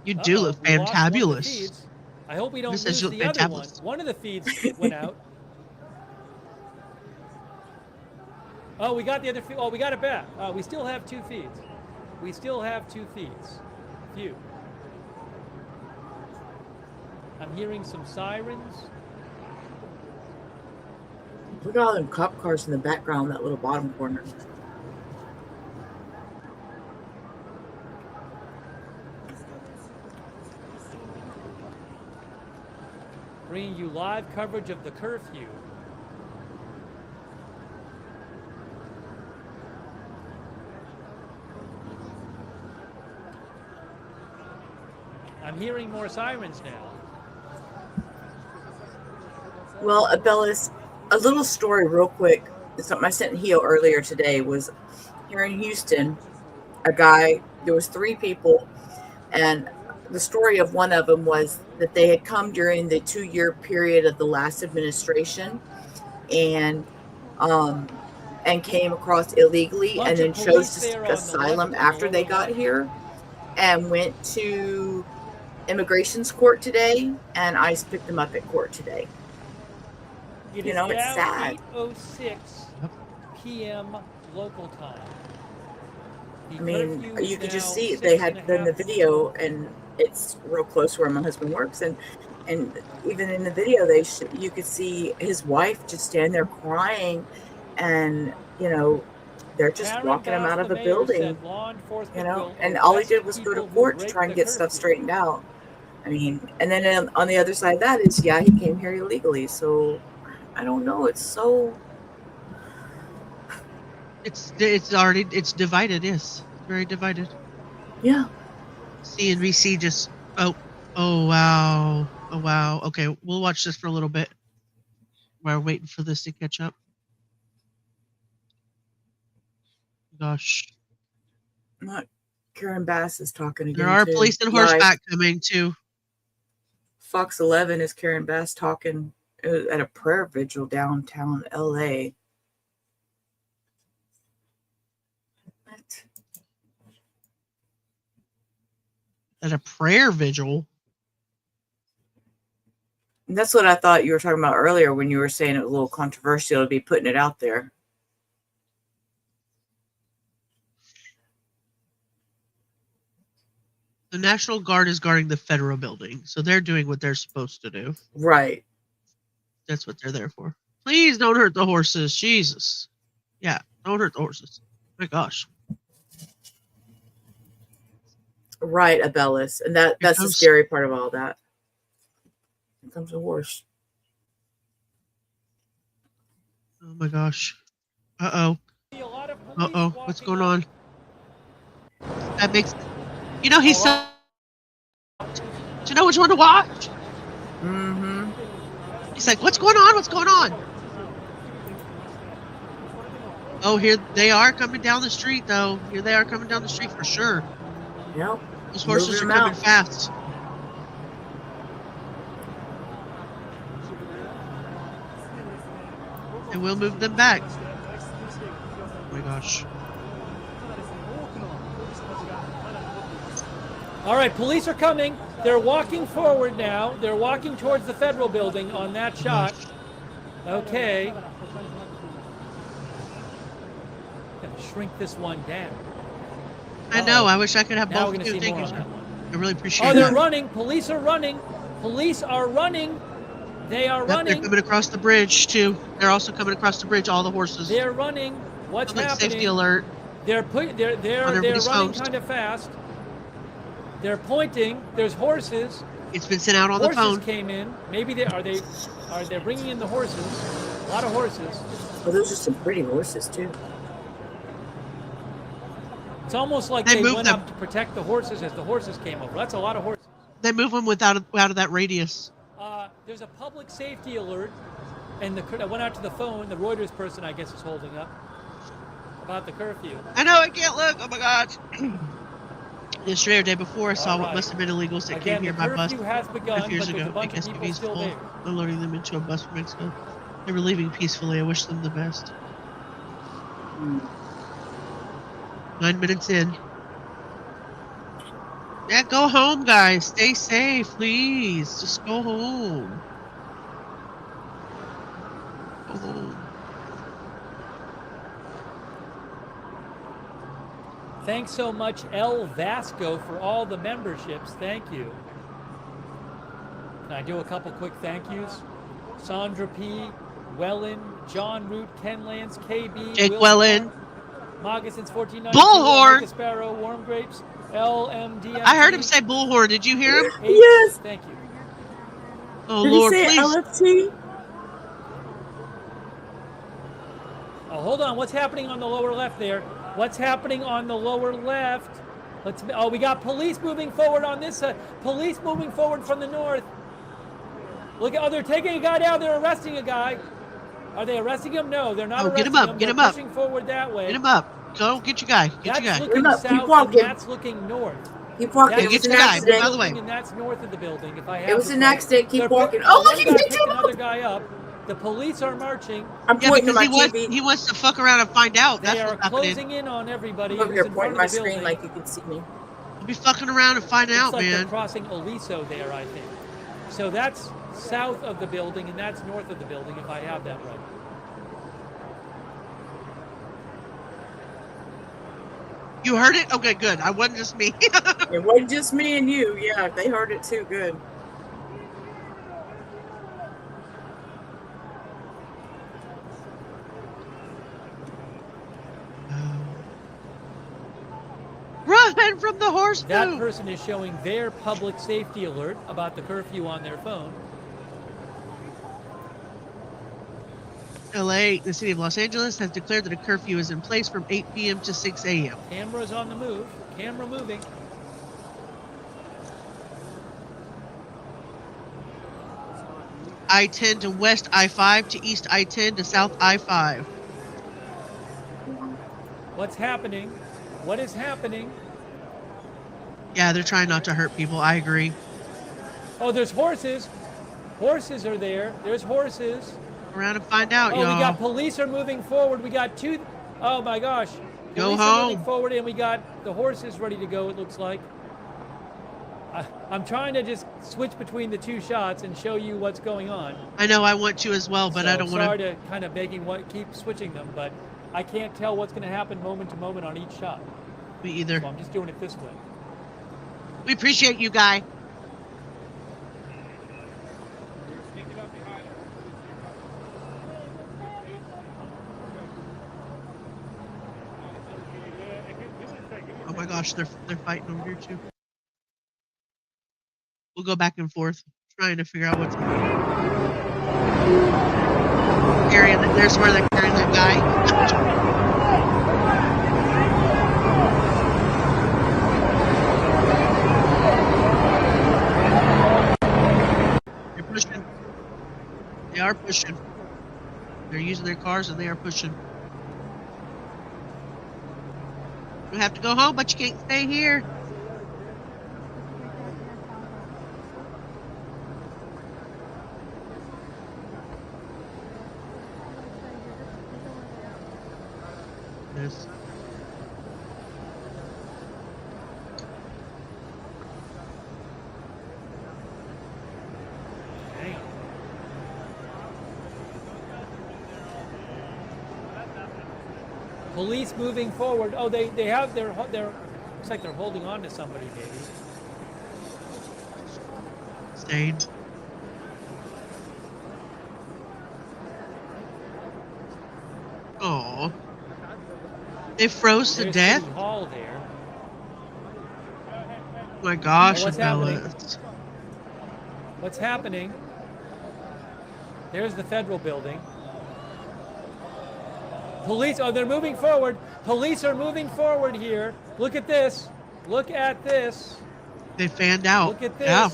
You do look fantabulous. I hope we don't lose the other one. One of the feeds went out. Oh, we got the other feed. Oh, we got it back. We still have 2 feeds. We still have 2 feeds. Few. I'm hearing some sirens. Look at all them cop cars in the background, that little bottom corner. Bringing you live coverage of the curfew. I'm hearing more sirens now. Well, Abellis, a little story real quick. Something I sent Hio earlier today was here in Houston, a guy, there was 3 people, and the story of one of them was that they had come during the 2-year period of the last administration and came across illegally and then chose to seek asylum after they got here and went to immigration's court today, and ICE picked them up at court today. It you know, is it's now sad. 8:06 p.m. local time. I mean, you could just see they had done the video, and it's real close where my husband works, and even in the video, you could see his wife just stand there crying, and you know, they're just walking him out of the building, you know, and all he did was go to court to try and get stuff straightened out. I mean, and then on the other side of that is, yeah, he came here illegally, so I don't know. It's so. It's divided. Yes, very divided. Yeah. CNBC just oh wow. Okay, we'll watch this for a little bit. We're waiting for this to catch up. Gosh. Karen Bass is talking again. There are police and horseback coming too. Fox 11 is Karen Bass talking at a prayer vigil downtown LA. What? At a prayer vigil? And that's what I thought you were talking about earlier when you were saying it was a little controversial to be putting it out there. The National Guard is guarding the federal building, so they're doing what they're supposed to do. Right. That's what they're there for. Please don't hurt the horses. Jesus. Yeah, don't hurt the horses. My gosh. Right, Abellis. And that's the scary part of all that. Here comes a horse. Oh my gosh. Uh-oh. What's going on? That makes... You know, he's so... Do you know which one to watch? Mm-hmm. He's like, what's going on? What's going on? Oh, here they are coming down the street, though. Here they are coming down the street for sure. Yep. Those horses are coming fast. And we'll move them back. Oh my gosh. All right, police are coming. They're walking forward now. They're walking towards the federal building on that shot. Okay. Gonna shrink this one down. I know. I wish I could have both. Thank you. I really appreciate it. Oh, they're running. Police are running. Police are running. They are running. They're coming across the bridge too. They're also coming across the bridge. All the horses. They're running. What's happening? Safety alert. They're running kind of fast. They're pointing. There's horses. It's been sent out on the phone. Horses came in. Maybe they're bringing in the horses. A lot of horses. Well, those are some pretty horses too. It's almost like they went up to protect the horses as the horses came over. That's a lot of horses. They move them out of that radius. There's a public safety alert, and I went out to the phone. The Reuters person, I guess, is holding up about the curfew. I know, I can't look. Oh my God. Yesterday or day before, I saw what must have been illegals that came here by bus a few years ago. I guess UV's full, unloading them into a bus from Mexico. They were leaving peacefully. I wish them the best. 9 minutes in. Yeah, go home, guys. Stay safe, please. Just go home. Go home. Thanks so much, El Vasco, for all the memberships. Thank you. Can I do a couple quick thank yous? Sandra P., Wellen, John Root, Ken Lance, KB, Jake Will Wellen, Moccasins 1492, Bullhorn, Sparrow, Warm Grapes, LMD. I heard him say Bullhorn. Did you hear him? Yes. Thank you. Oh, Did Lord, he say please. LFT? Oh, hold on. What's happening on the lower left there? What's happening on the lower left? We got police moving forward on this side. Police moving forward from the north. Look, they're taking a guy down. They're arresting a guy. Are they arresting him? No, they're not arresting him. Get him up. Get him up. Pushing forward that way. Get him up. Go get your guy. Get your guy. Looking south and that's looking north. Keep walking. Get your guy. Move out of the way. And that's north of the building. If I have It was an accident. Keep walking. Oh, look, he picked him up. Another guy up. The police are marching. I'm pointing to my TV. He wants to fuck around and find out. They are closing in on everybody. I'm over here pointing my screen like you can see me. I'll be fucking around and find out, like man. They're crossing Aliso there, I think. So that's south of the building, and that's north of the building, if I have that right. You heard it? Okay, good. I wasn't just me. It wasn't just me and you. Yeah, they heard it too. Good. Run from the horse poop. That person is showing their public safety alert about the curfew on their phone. LA, the city of Los Angeles, has declared that a curfew is in place from 8 p.m. to 6 a.m. Camera's on the move. Camera moving. I-10 to west I-5 to east I-10 to south I-5. What's happening? What is happening? Yeah, they're trying not to hurt people. I agree. Oh, there's horses. Horses are there. There's horses. Around and find out, y'all. Oh, we got police are moving forward. We got two. Oh my gosh. Go police home. Are moving forward, and we got the horses ready to go. It looks like. I'm trying to just switch between the two shots and show you what's going on. I know I want to as well, but I don't want to. Sorry to kind of keep switching them, but I can't tell what's going to happen moment to moment on each shot. Me either. So I'm just doing it this way. We appreciate you, guy. Oh my gosh, they're fighting over here too. We'll go back and forth, trying to figure out what's going on. There's where they're carrying that guy. They're pushing. They are pushing. They're using their cars and they are pushing. You have to go home, but you can't stay here. Yes. Police moving forward. Oh, they have their looks like they're holding on to somebody maybe. Stayed. Oh. They froze to death? City Hall there. Oh my gosh, what's Abella. happening? What's happening? There's the federal building. Police, oh, they're moving forward. Police are moving forward here. Look at this. Look at this. They fanned out. Look at this. Yeah.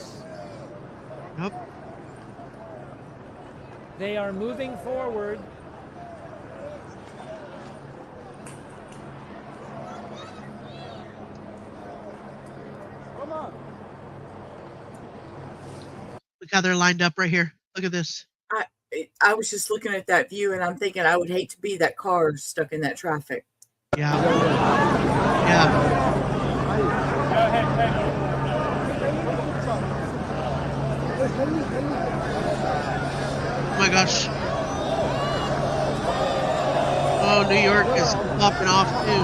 Yep. They are moving forward. Come on. Look how they're lined up right here. Look at this. I was just looking at that view, and I'm thinking I would hate to be that car stuck in that traffic. Yeah. Yeah. Oh my gosh. Oh, New York is popping off too.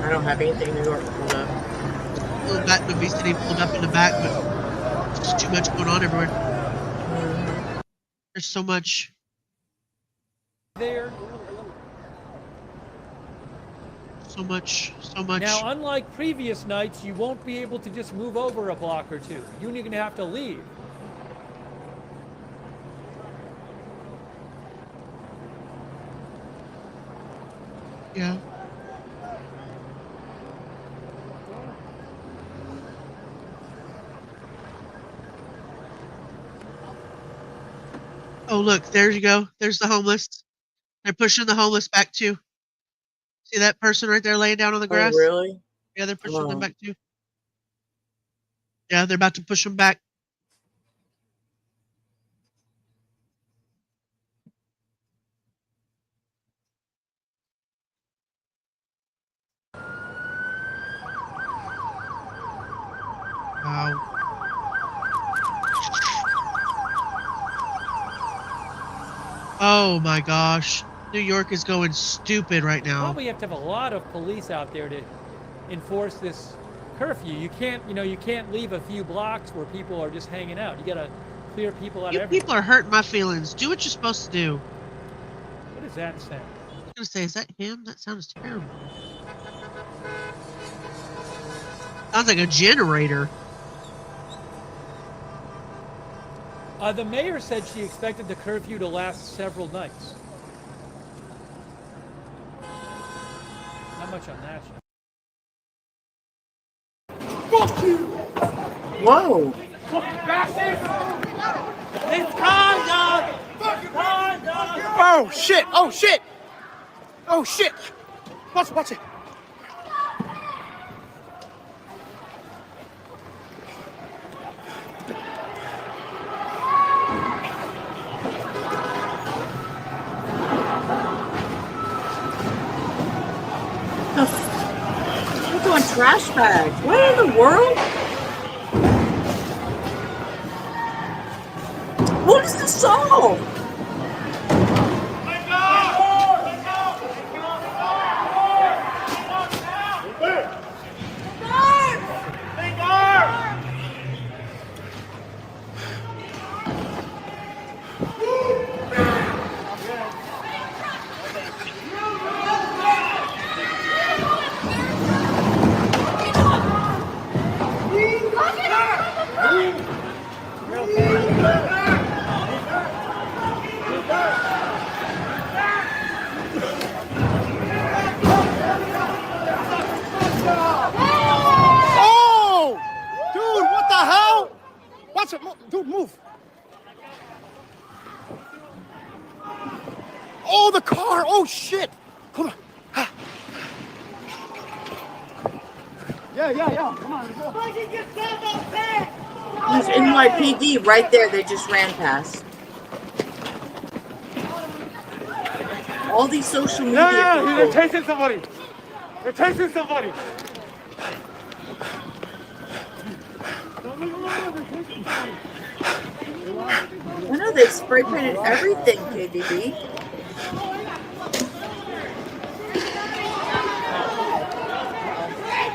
I don't have anything New York pulled up. Little Batman City pulled up in the back, but there's just too much going on everywhere. There's so much. There. So much. Now, unlike previous nights, you won't be able to just move over a block or two. You're going to have to leave. Yeah. Oh, look, there you go. There's the homeless. They're pushing the homeless back too. See that person right there laying down on the grass? Oh, really? Yeah, they're pushing them back too. Yeah, they're about to push them back. Wow. Oh my gosh. New York is going stupid right now. Probably have to have a lot of police out there to enforce this curfew. You can't leave a few blocks where people are just hanging out. You gotta clear people out. You people are hurting my feelings. Do what you're supposed to do. What does that sound? I was gonna say, is that him? That sounds terrible. Sounds like a generator. The mayor said she expected the curfew to last several nights. Not much on that. Fuck you! Whoa! It's conduct! Oh shit! Oh shit! Oh shit! Watch it! We're doing trash bags. What in the world? What is the song? Oh! Dude, what the hell? Watch it. Dude, move. Oh, the car. Oh, shit. Hold on. Yeah. Come on. There's NYPD right there. They just ran past. All these social media Yeah, people. they're chasing somebody. They're chasing somebody. I know they spray painted everything, KDB.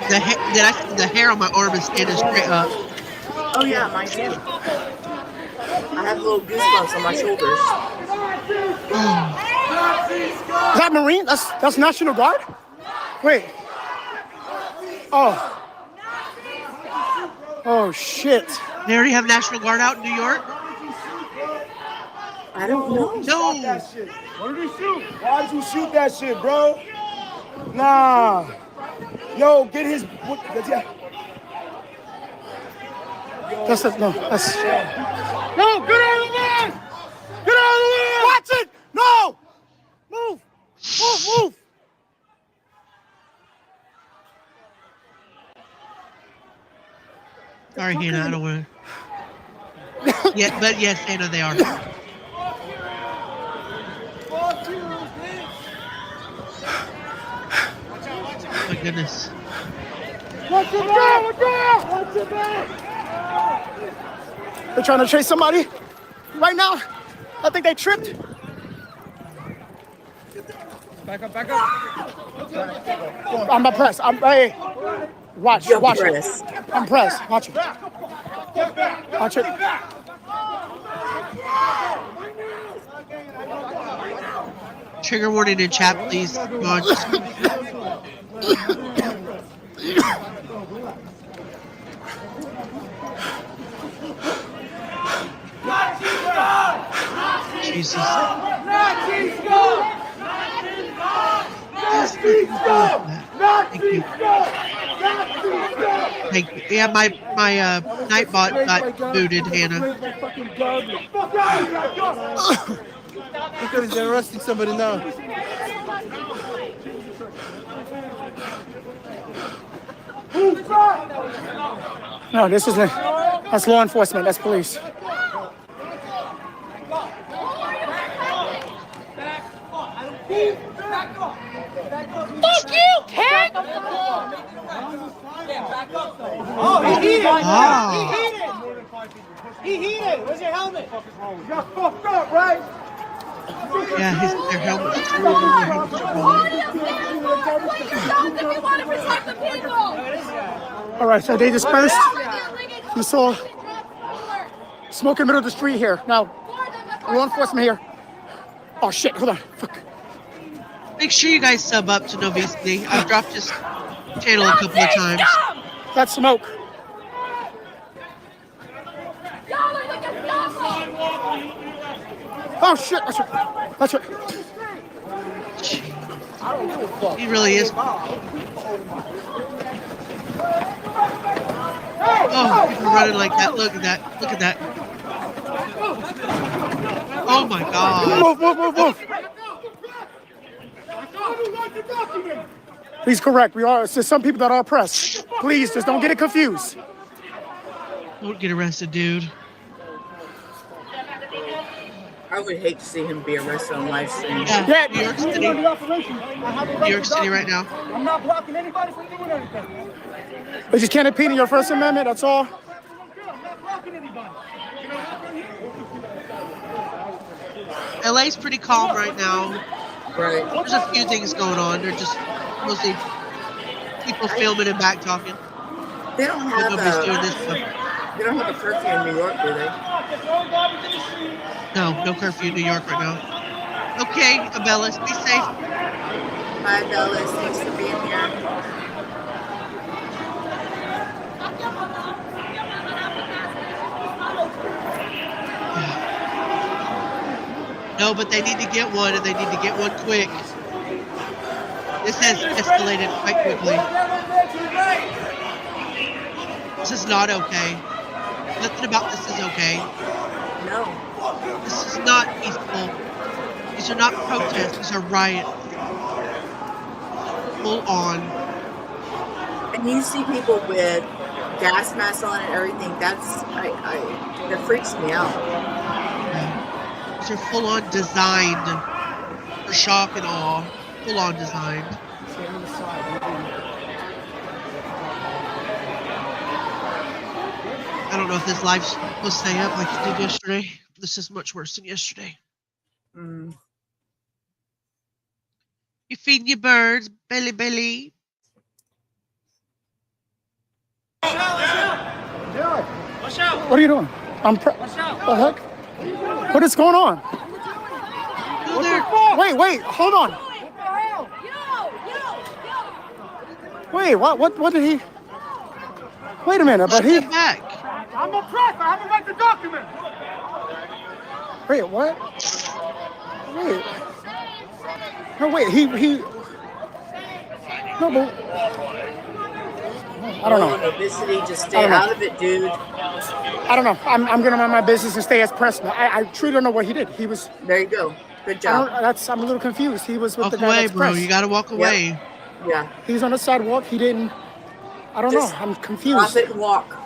The hair on my arm is standing straight up. Oh yeah, mine too. I have little goosebumps on my shoulders. Is that Marine? That's National Guard? Wait. Oh. Oh shit. They already have National Guard out in New York? I don't know. No. What did he shoot? Why'd you shoot that shit, bro? Nah. Yo, get his. No, get out of the way. Get out of the way. Watch it. No. Move. Sorry, Hannah, I don't want to. Yeah, but yes, Hannah, they are. Oh my goodness. Watch it back. They're trying to chase somebody right now. I think they tripped. Back up. I'm not pressed. Hey, watch it. I'm pressed. Watch it. Trigger warning in chat, please. Come on. Jesus. Thank you. Yeah, my Nightbot got booted, Hannah. Look at they're arresting somebody now. No, this isn't. That's law enforcement. That's police. Fuck you, Ken! Oh, he heated! He heated! Where's your helmet? You got fucked up, right? Yeah, their helmets are All right, so they dispersed. We saw smoke in the middle of the street here. Now, law enforcement here. Oh shit, hold on. Fuck. Make sure you guys sub up to Novicity. I've dropped his channel a couple of times. That's smoke. Oh shit, that's right. He really is. Oh, people running like that. Look at that. Oh my God. Move. He's correct. There's some people that are oppressed. Please, just don't get it confused. Don't get arrested, dude. I would hate to see him be arrested on live stream. Yeah, New York City. New York City right now. I'm not blocking anybody from doing anything. They just can't impede your First Amendment, that's all. LA's pretty calm right now. Right. There's a few things going on. They're just mostly people filming and back talking. They don't have nobody's doing this stuff. They don't have a curfew in New York, do they? No curfew in New York right now. Okay, Abellis, be safe. Hi, Abellis. Thanks for being here. No, but they need to get one, and they need to get one quick. This has escalated quite quickly. This is not okay. Nothing about this is okay. No. This is not peaceful. These are not protests. These are riots. Full on. And you see people with gas masks on and everything. That freaks me out. These are full on designed for shock and awe. Full on designed. I don't know if this live's supposed to stay up like it did yesterday. This is much worse than yesterday. You feeding your birds, belly. Watch out! What are you doing? Watch out! What the heck? What is going on? Wait, hold on. Wait, what did he? Wait a minute, but he. Back. I'm oppressed. I haven't read the document. Wait, what? Wait. No, wait, he. No, but I don't know. Obesity, just stay out of it, dude. I don't know. I'm gonna mind my business and stay as president. I truly don't know what he did. He was. There you go. Good job. I'm a little confused. He was with Walk the guy away, that's bro. press. You gotta walk away. Yep. Yeah. He's on the sidewalk. He didn't. I don't know. I'm confused. Stop it and walk.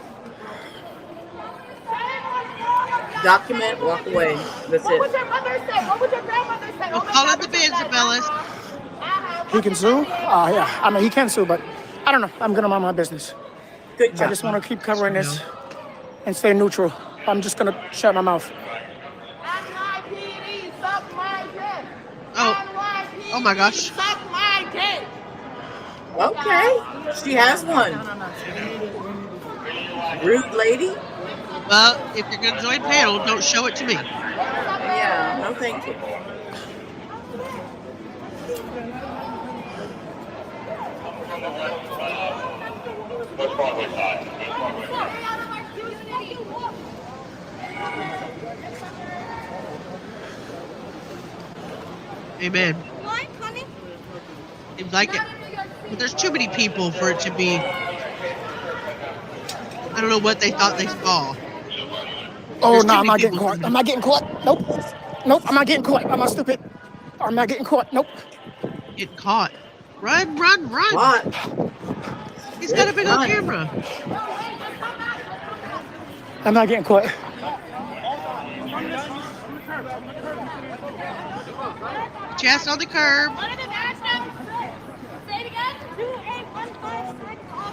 Document, walk away. That's it. What would your mother say? What would your grandmother say? Don't call it the Benzabellas. He can sue? Yeah. I mean, he can sue, but I don't know. I'm gonna mind my business. Good job. I just want to keep covering this and stay neutral. I'm just gonna shut my mouth. Oh my gosh. Okay. She has one. Rude lady. Well, if you're gonna join panel, don't show it to me. Yeah, no thank you. Amen. Seems like it. But there's too many people for it to be. I don't know what they thought they saw. Oh, no, I'm not getting caught. I'm not getting caught. Nope. Nope, I'm not getting caught. I'm not stupid. I'm not getting caught. Nope. Getting caught. Run, run, run. What? He's got a big old camera. I'm not getting caught. Chest on the curb.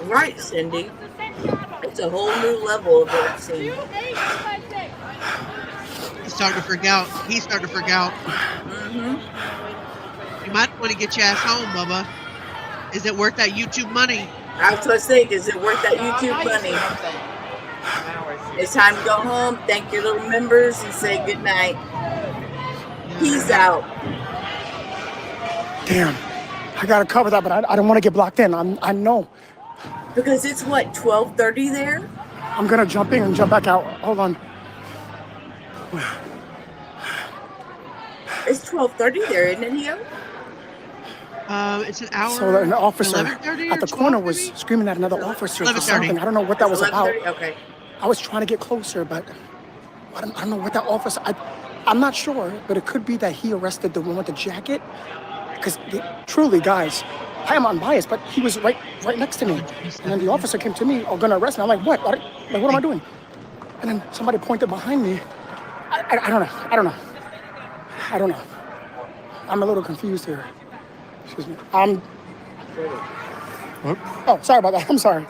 Right, Cindy. It's a whole new level of what I've seen. He's starting to freak out. He's starting to freak out. Mm-hmm. You might want to get your ass home, Bubba. Is it worth that YouTube money? I was going to say, is it worth that YouTube money? It's time to go home, thank your little members, and say good night. Peace out. Damn. I got to cover that, but I don't want to get blocked in. I know. Because it's what, 12:30 there? I'm going to jump in and jump back out. Hold on. It's 12:30 there, isn't it, Hio? It's an hour. So an officer at the corner was maybe? screaming at another officer for 11:30. something. I don't know what that was about. 11:30? Okay. I was trying to get closer, but I don't know what that officer. I'm not sure, but it could be that he arrested the one with the jacket. Because truly, guys, I am unbiased, but he was right next to me, and then the officer came to me, gonna arrest me. I'm like, what? Like, what am I doing? And then somebody pointed behind me. I don't know. I don't know. I'm a little confused here. Excuse me. Oh, sorry about that. I'm sorry.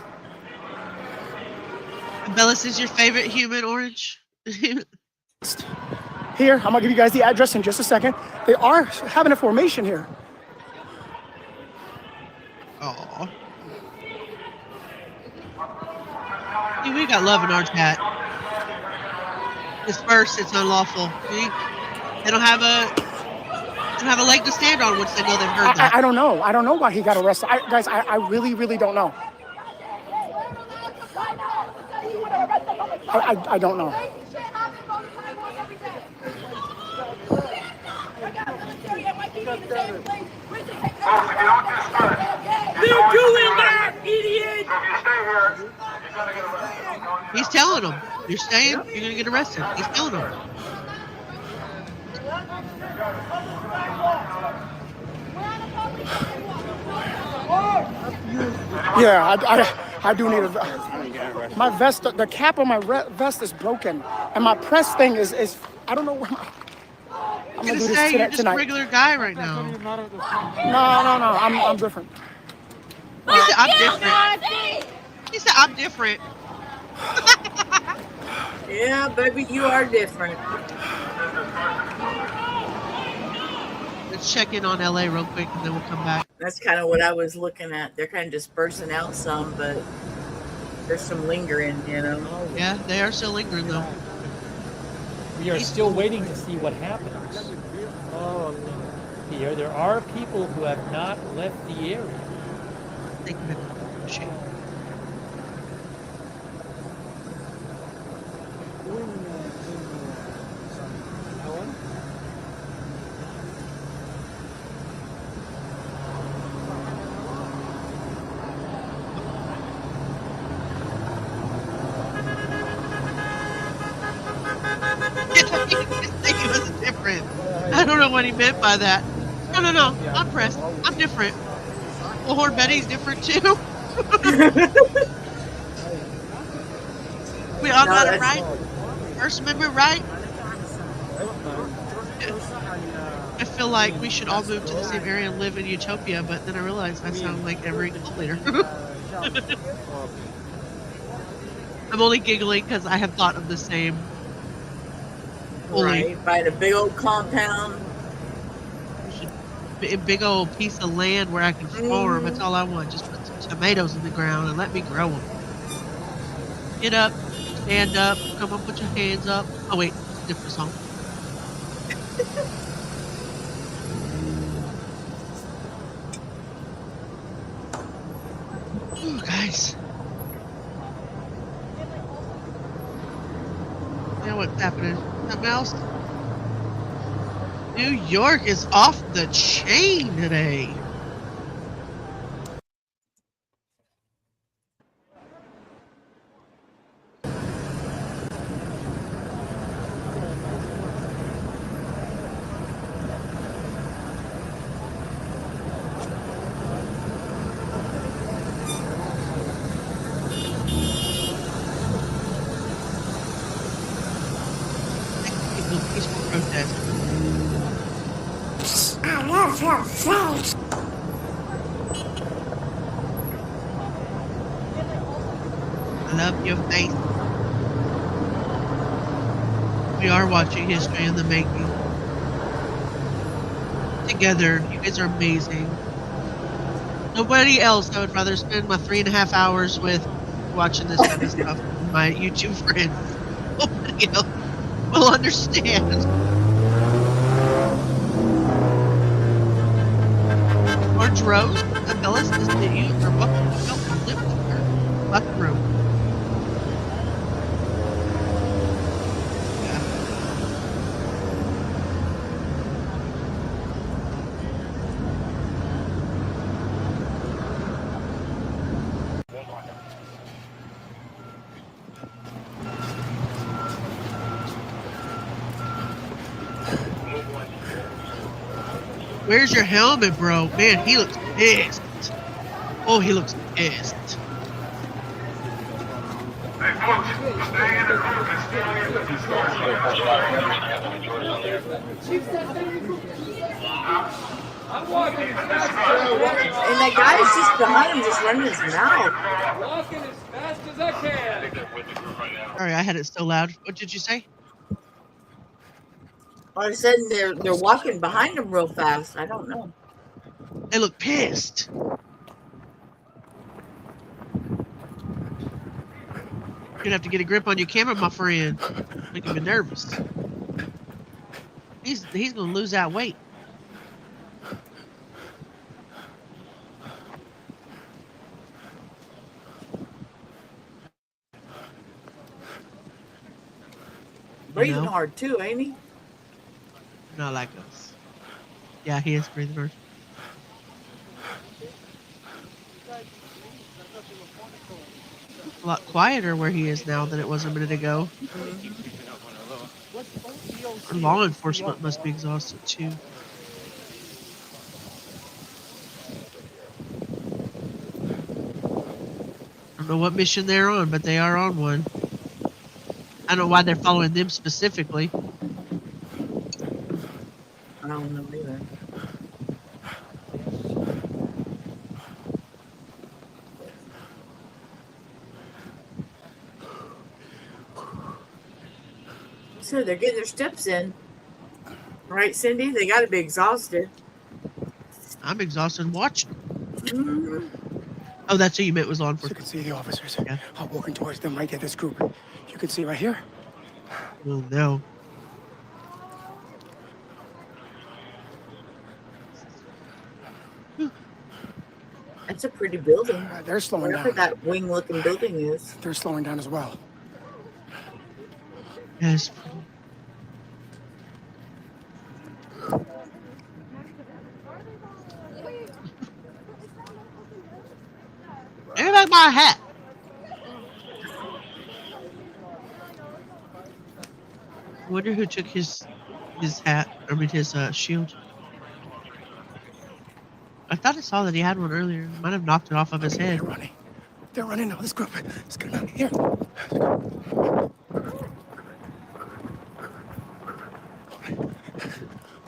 Bellis is your favorite human, Orange? Here, I'm gonna give you guys the address in just a second. They are having a formation here. Aw. See, we got love in our chat. Disperse, it's unlawful. See? They don't have a leg to stand on once they know they've heard that. I don't know. I don't know why he got arrested. Guys, I really, really don't know. I don't know. They're doing that, idiot! He's telling them, you're staying, you're going to get arrested. He's telling them. Yeah, I do need my vest, the cap on my vest is broken. And my press thing is I don't know where I'm going to do this you're just tonight. a regular guy right now. No, I'm different. He said, I'm different. He said, I'm different. Yeah, baby, you are different. Let's check in on LA real quick and then we'll come back. That's kind of what I was looking at. They're kind of dispersing out some, but there's some lingering, you know. Yeah, they are still lingering though. We are still waiting to see what happens. Here, there are people who have not left the area. He was different. I don't know what he meant by that. No. I'm pressed. I'm different. Well, Betty's different too. We all got it right. First Amendment right. I feel like we should all move to the same area and live in utopia, but then I realized I sound like every cult leader. I'm only giggling because I have thought of the same. Right, by the big old compound. A big old piece of land where I can farm. That's all I want. Just put some tomatoes in the ground and let me grow them. Get up, stand up, come up, put your hands up. Oh wait, it's a different song. Ooh, guys. You know what's happening? Something else? New York is off the chain today. Peaceful protest. I love your face. I love your face. We are watching history in the making. Together, you guys are amazing. Nobody else I would rather spend my 3.5 hours with watching this kind of stuff than my YouTube friends. Nobody else will understand. Orange Rose, Phyllis, is that you? Or welcome to live here. Welcome room. Where's your helmet, bro? Man, he looks pissed. Oh, he looks pissed. Hey, folks, stay in the group and stay in the And that guy is just behind him, just running his mouth. Walking as fast as I can. Sorry, I had it so loud. What did you say? All of a sudden, they're walking behind him real fast. I don't know. They look pissed. You're gonna have to get a grip on your camera, my friend. Making me nervous. He's gonna lose that weight. Breathing hard too, ain't he? Not like us. Yeah, he is breathing hard. A lot quieter where he is now than it was a minute ago. Our law enforcement must be exhausted too. I don't know what mission they're on, but they are on one. I don't know why they're following them specifically. I don't know either. So they're getting their steps in. Right, Cindy? They got to be exhausted. I'm exhausted watching. Oh, that's who you meant was on for. You can see the officers. Yeah. I'm walking towards them right at this group. You can see right here. Oh, no. That's a pretty building. They're slowing Whatever down. that wing-looking building is. They're slowing down as well. Yes. Everybody buy a hat. wonder who took his hat. I mean his shield. I thought I saw that he had one earlier. Might have knocked it off of his head. They're running now. This group. Let's get out here.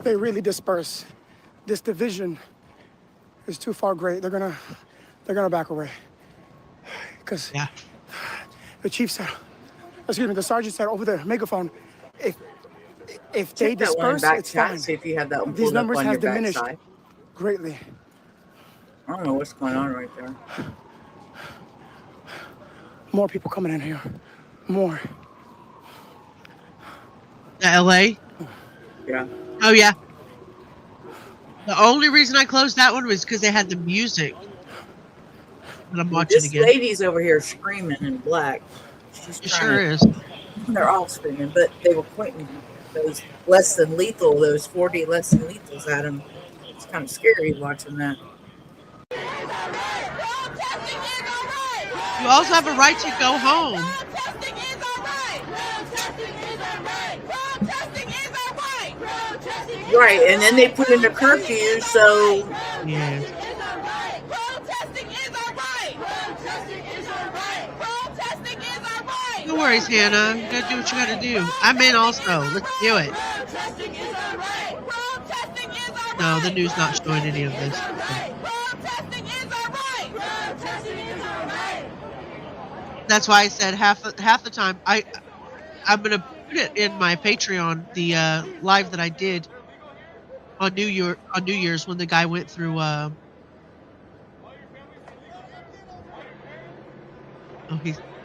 They really disperse. This division is too far great. They're gonna back away. Because the chief said, excuse me, the sergeant said over the megaphone, if they disperse, it's fine. See if you have that one These pulled up numbers on have your diminished backside. greatly. I don't know what's going on right there. More people coming in here. More. The LA? Yeah. Oh, yeah. The only reason I closed that one was because they had the music. But I'm watching this again. lady's over here screaming in black. She's It sure is. They're all screaming, but they were pointing those less than lethal, those 40 less than lethals at him. It's kind of scary watching that. You also have a right to go home. Right, and then they put in a curfew, so... Yeah. No worries, Hannah. You gotta do what you gotta do. I'm in also. Let's do it. No, the news not showing any of this. That's why I said half the time I'm gonna put it in my Patreon, the live that I did on New Year's when the guy went through I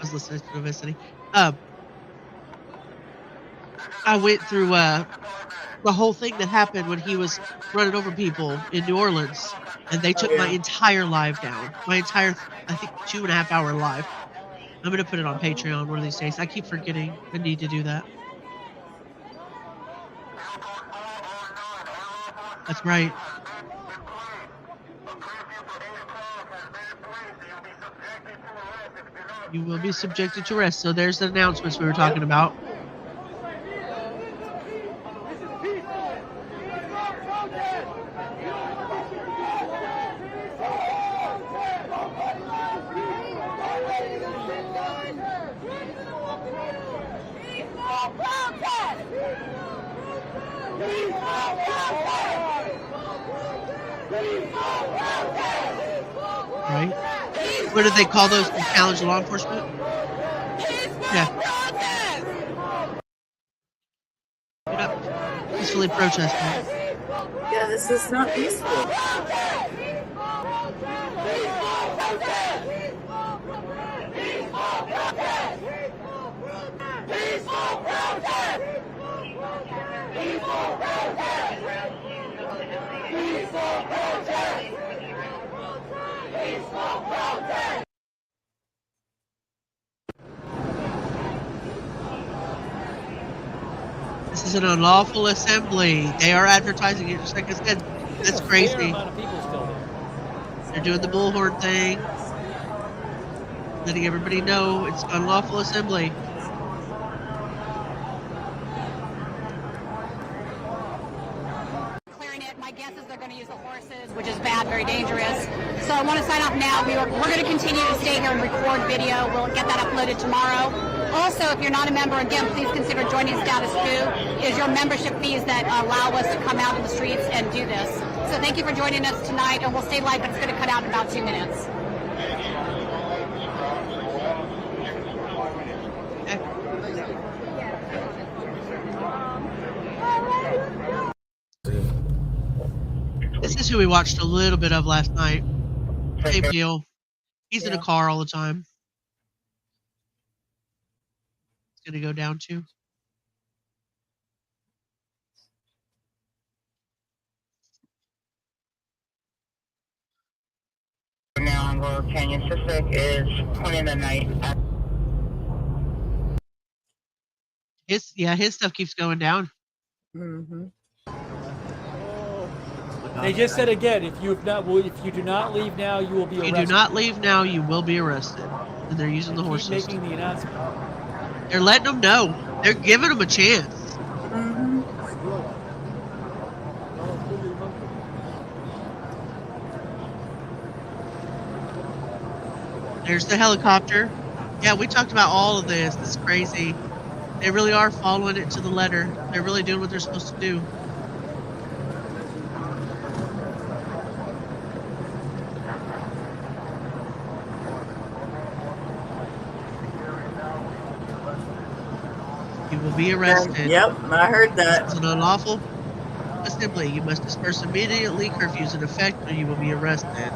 was listening to the vicinity. I went through the whole thing that happened when he was running over people in New Orleans, and they took my entire live down. My entire, I think, 2.5 hour live. I'm gonna put it on Patreon one of these days. I keep forgetting I need to do that. That's right. You will be subjected to arrest. So there's the announcements we were talking about. Right? What do they call those who challenge law enforcement? Yeah. Get up. Peacefully protesting. Yeah, this is not peaceful. This is an unlawful assembly. They are advertising it, just like I said. That's crazy. They're doing the bullhorn thing, letting everybody know it's unlawful assembly. My guess is they're going to use the horses, which is bad, very dangerous. So I want to sign off now. We're going to continue to stay here and record video. We'll get that uploaded tomorrow. Also, if you're not a member, again, please consider joining Status Quo. It is your membership fees that allow us to come out in the streets and do this. So thank you for joining us tonight, and we'll stay live, but it's going to cut out in about 2 minutes. This is who we watched a little bit of last night. Same deal. He's in a car all the time. It's going to go down too. Now on Royal Canyon. Suspect is pointing the knife at... His stuff keeps going down. Mm-hmm. They just said again, if you do not leave now, you will be arrested. If you do not leave now, you will be arrested. And they're using the horses. Keep making the announcement. They're letting them know. They're giving them a chance. There's the helicopter. Yeah, we talked about all of this. This is crazy. They really are following it to the letter. They're really doing what they're supposed to do. You will be arrested. Yep, I heard that. This is an unlawful assembly. You must disperse immediately. Curfew is in effect, or you will be arrested.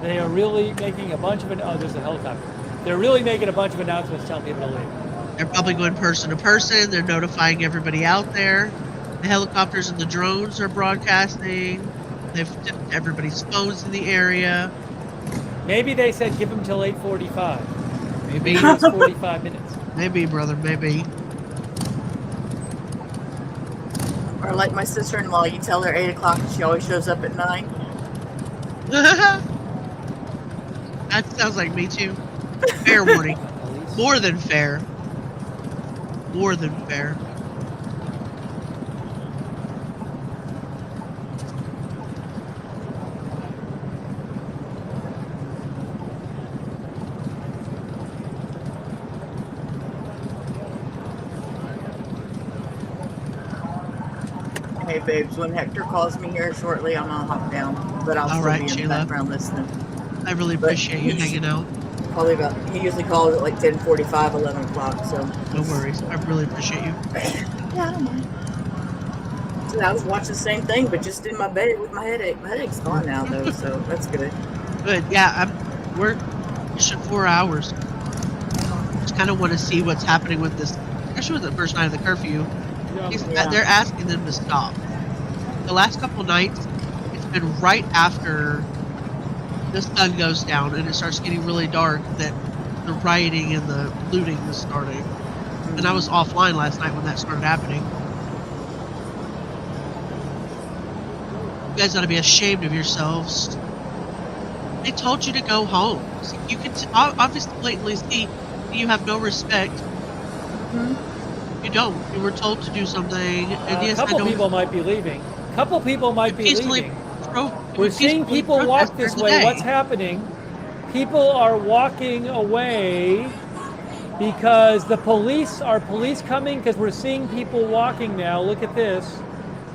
They are really making a bunch of there's a helicopter. They're really making a bunch of announcements telling people to leave. They're probably going person to person. They're notifying everybody out there. The helicopters and the drones are broadcasting. They've dipped everybody's phones in the area. Maybe they said give them till 8:45. Maybe it's 45 minutes. Maybe, brother. Maybe. Or like my sister-in-law, you tell her 8 o'clock and she always shows up at 9. That sounds like me too. Fair warning. More than fair. More than fair. Hey, babes, when Hector calls me here shortly, I'm going to hop down. But I'll still be in the background listening. I really appreciate you hanging out. Probably he usually calls at like 10:45, 11 o'clock, so. No worries. I really appreciate you. Yeah, I don't mind. So I was watching the same thing, but just in my bed with my headache. My headache's gone now, though, so that's good. Good. Yeah, we're pushing 4 hours. Just kind of want to see what's happening with this, especially with the first night of the curfew. They're asking them to stop. The last couple nights, it's been right after the sun goes down and it starts getting really dark that the rioting and the looting is starting. And I was offline last night when that started happening. You guys ought to be ashamed of yourselves. They told you to go home. So you can obviously blatantly see you have no respect. You don't. You were told to do something. And yes, a couple people might be leaving. Couple people might be leaving. We're seeing people walk this way. What's happening? People are walking away because the police are coming because we're seeing people walking now. Look at this.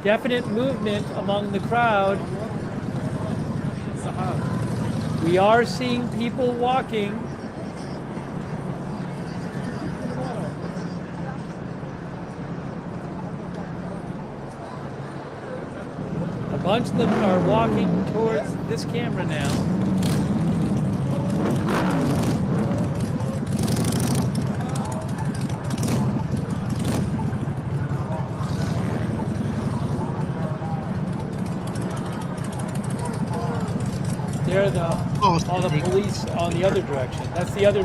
Definite movement among the crowd. We are seeing people walking. A bunch of them are walking towards this camera now. They're all the police on the other direction. That's the other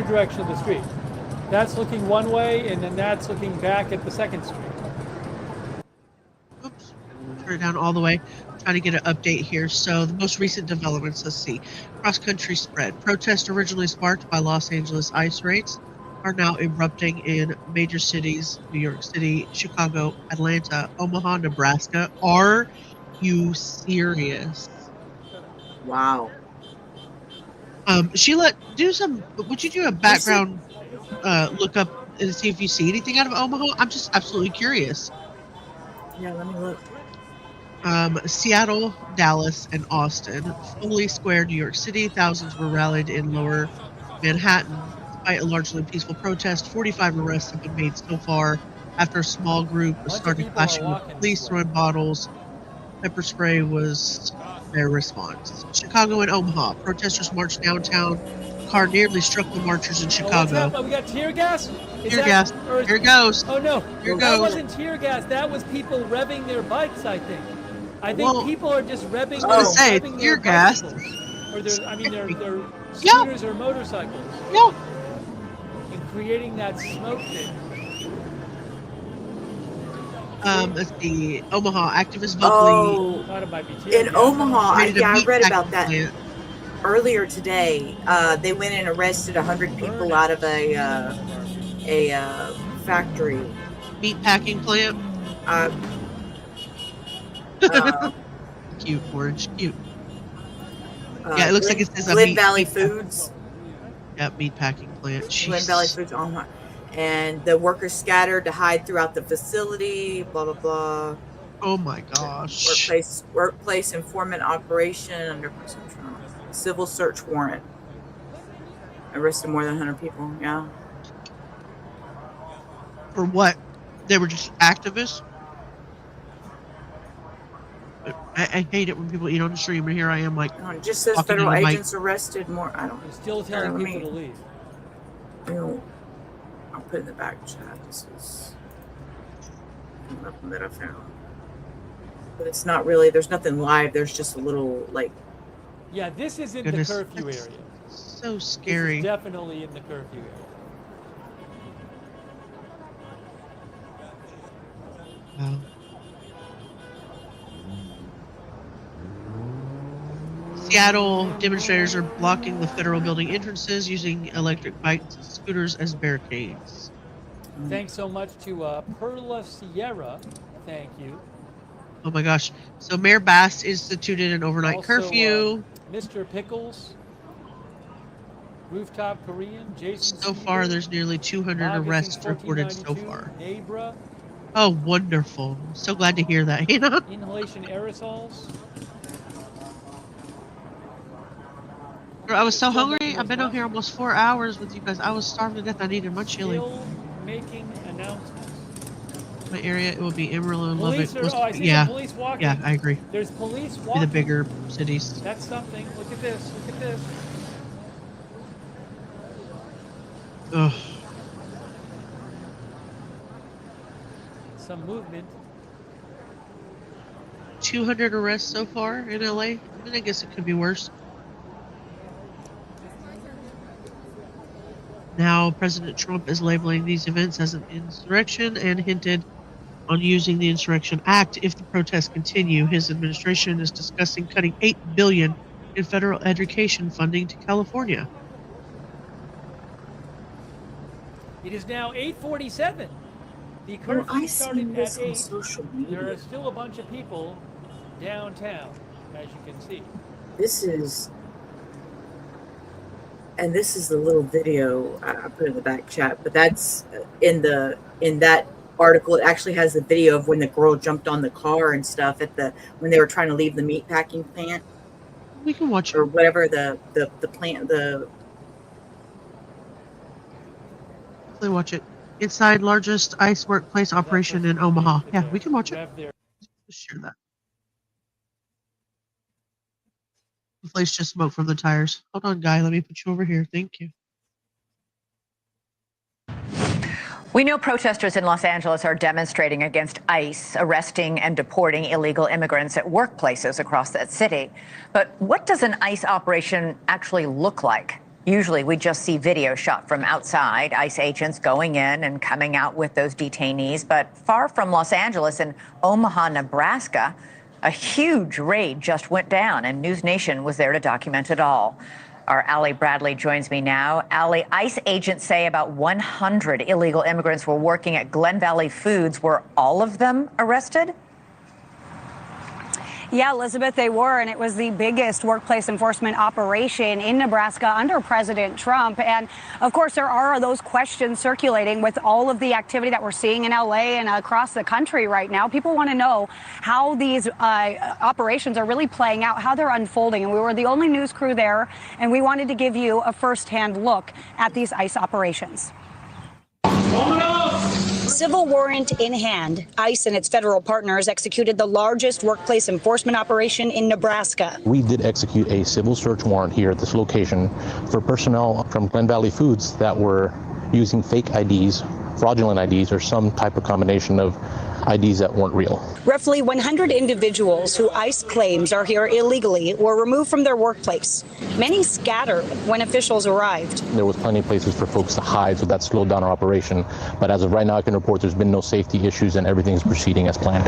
direction of the street. That's looking one way, and then that's looking back at the second street. Oops, turn it down all the way. I'm trying to get an update here. So the most recent developments, let's see. Cross-country spread. Protests originally sparked by Los Angeles ICE raids are now erupting in major cities: New York City, Chicago, Atlanta, Omaha, Nebraska. Are you serious? Wow. Sheila, would you do a background look up and see if you see anything out of Omaha? I'm just absolutely curious. Yeah, let me look. Seattle, Dallas, and Austin. Foley Square, New York City. Thousands were rallied in lower Manhattan. Despite a largely peaceful protest, 45 arrests have been made so far after a small group started clashing with police, throwing bottles. Pepper spray was their response. Chicago and Omaha. Protesters marched downtown. A car nearly struck the marchers in Chicago. We got tear gas? Tear gas. Here it goes. Oh, no. Here it That goes. wasn't tear gas. That was people revving their bikes, I think. I think people are just revving, revving their tear gas. bicycles. Or their scooters or motorcycles. Yeah. And creating that smoke thing. Let's see. Omaha activist vocally. In Omaha, I read about that earlier today. They went and arrested 100 people out of a factory. Meat packing plant. Uh, Cute, orange, cute. Yeah, it looks like it says a Glen Valley Foods. Yeah, meat packing plant. Glen Valley Foods, Omaha. And the workers scattered to hide throughout the facility, blah, blah, blah. Oh my gosh. Workplace informant operation under civil search warrant. Arrested more than 100 people, yeah. For what? They were just activists? I hate it when people eat on the stream, and here I am like. No, it just says federal agents arrested more. I don't. You're still telling people to leave. I'll put in the back chat. This is nothing that I found, but it's not really. There's nothing live. There's just a little like. Yeah, this is in the curfew area. So scary. This is definitely in the curfew area. Wow. Seattle demonstrators are blocking the federal building entrances using electric bikes and scooters as barricades. Thanks so much to Perla Sierra. Thank you. Oh my gosh. So Mayor Bass instituted an overnight curfew. Mr. Pickles. Rooftop Korean. Jason. So far, there's nearly 200 arrests reported so far. Nabra. Oh, wonderful. I'm so glad to hear that, Hannah. Inhalation aerosols. I was so hungry. I've been out here almost 4 hours with you guys. I was starving to death. I needed my chili. Still making announcements. My area, it will be Amarillo and Police Lubbock. I see yeah, some police walking. Yeah, I agree. There's police Be walking. the bigger cities. That's something. Look at this. Look at this. Ugh. Some movement. 200 arrests so far in LA. I mean, I guess it could be worse. Now, President Trump is labeling these events as an insurrection and hinted on using the Insurrection Act if the protests continue. His administration is discussing cutting $8 billion in federal education funding to California. It is now 8:47. The curfew started at 8. There are still a bunch of people downtown, as you can see. This is the little video I put in the back chat, but that's in that article. It actually has the video of when the girl jumped on the car and stuff when they were trying to leave the meat packing plant. We can watch or whatever the plant Definitely watch it. Inside largest ICE workplace operation in Omaha. Yeah, we can watch it. Just share that. The place just smoke from the tires. Hold on, Guy. Let me put you over here. Thank you. We know protesters in Los Angeles are demonstrating against ICE, arresting and deporting illegal immigrants at workplaces across that city. But what does an ICE operation actually look like? Usually we just see video shot from outside, ICE agents going in and coming out with those detainees. But far from Los Angeles, in Omaha, Nebraska, a huge raid just went down, and News Nation was there to document it all. Our Allie Bradley joins me now. Allie, ICE agents say about 100 illegal immigrants were working at Glen Valley Foods. Were all of them arrested? Yeah, Elizabeth, they were, and it was the biggest workplace enforcement operation in Nebraska under President Trump. And of course, there are those questions circulating with all of the activity that we're seeing in LA and across the country right now. People want to know how these operations are really playing out, how they're unfolding. And we were the only news crew there, and we wanted to give you a firsthand look at these ICE operations. Civil warrant in hand, ICE and its federal partners executed the largest workplace enforcement operation in Nebraska. We did execute a civil search warrant here at this location for personnel from Glen Valley Foods that were using fake IDs, fraudulent IDs, or some type of combination of IDs that weren't real. Roughly 100 individuals who ICE claims are here illegally were removed from their workplace. Many scattered when officials arrived. There was plenty of places for folks to hide, so that slowed down our operation. But as of right now, I can report there's been no safety issues and everything is proceeding as planned.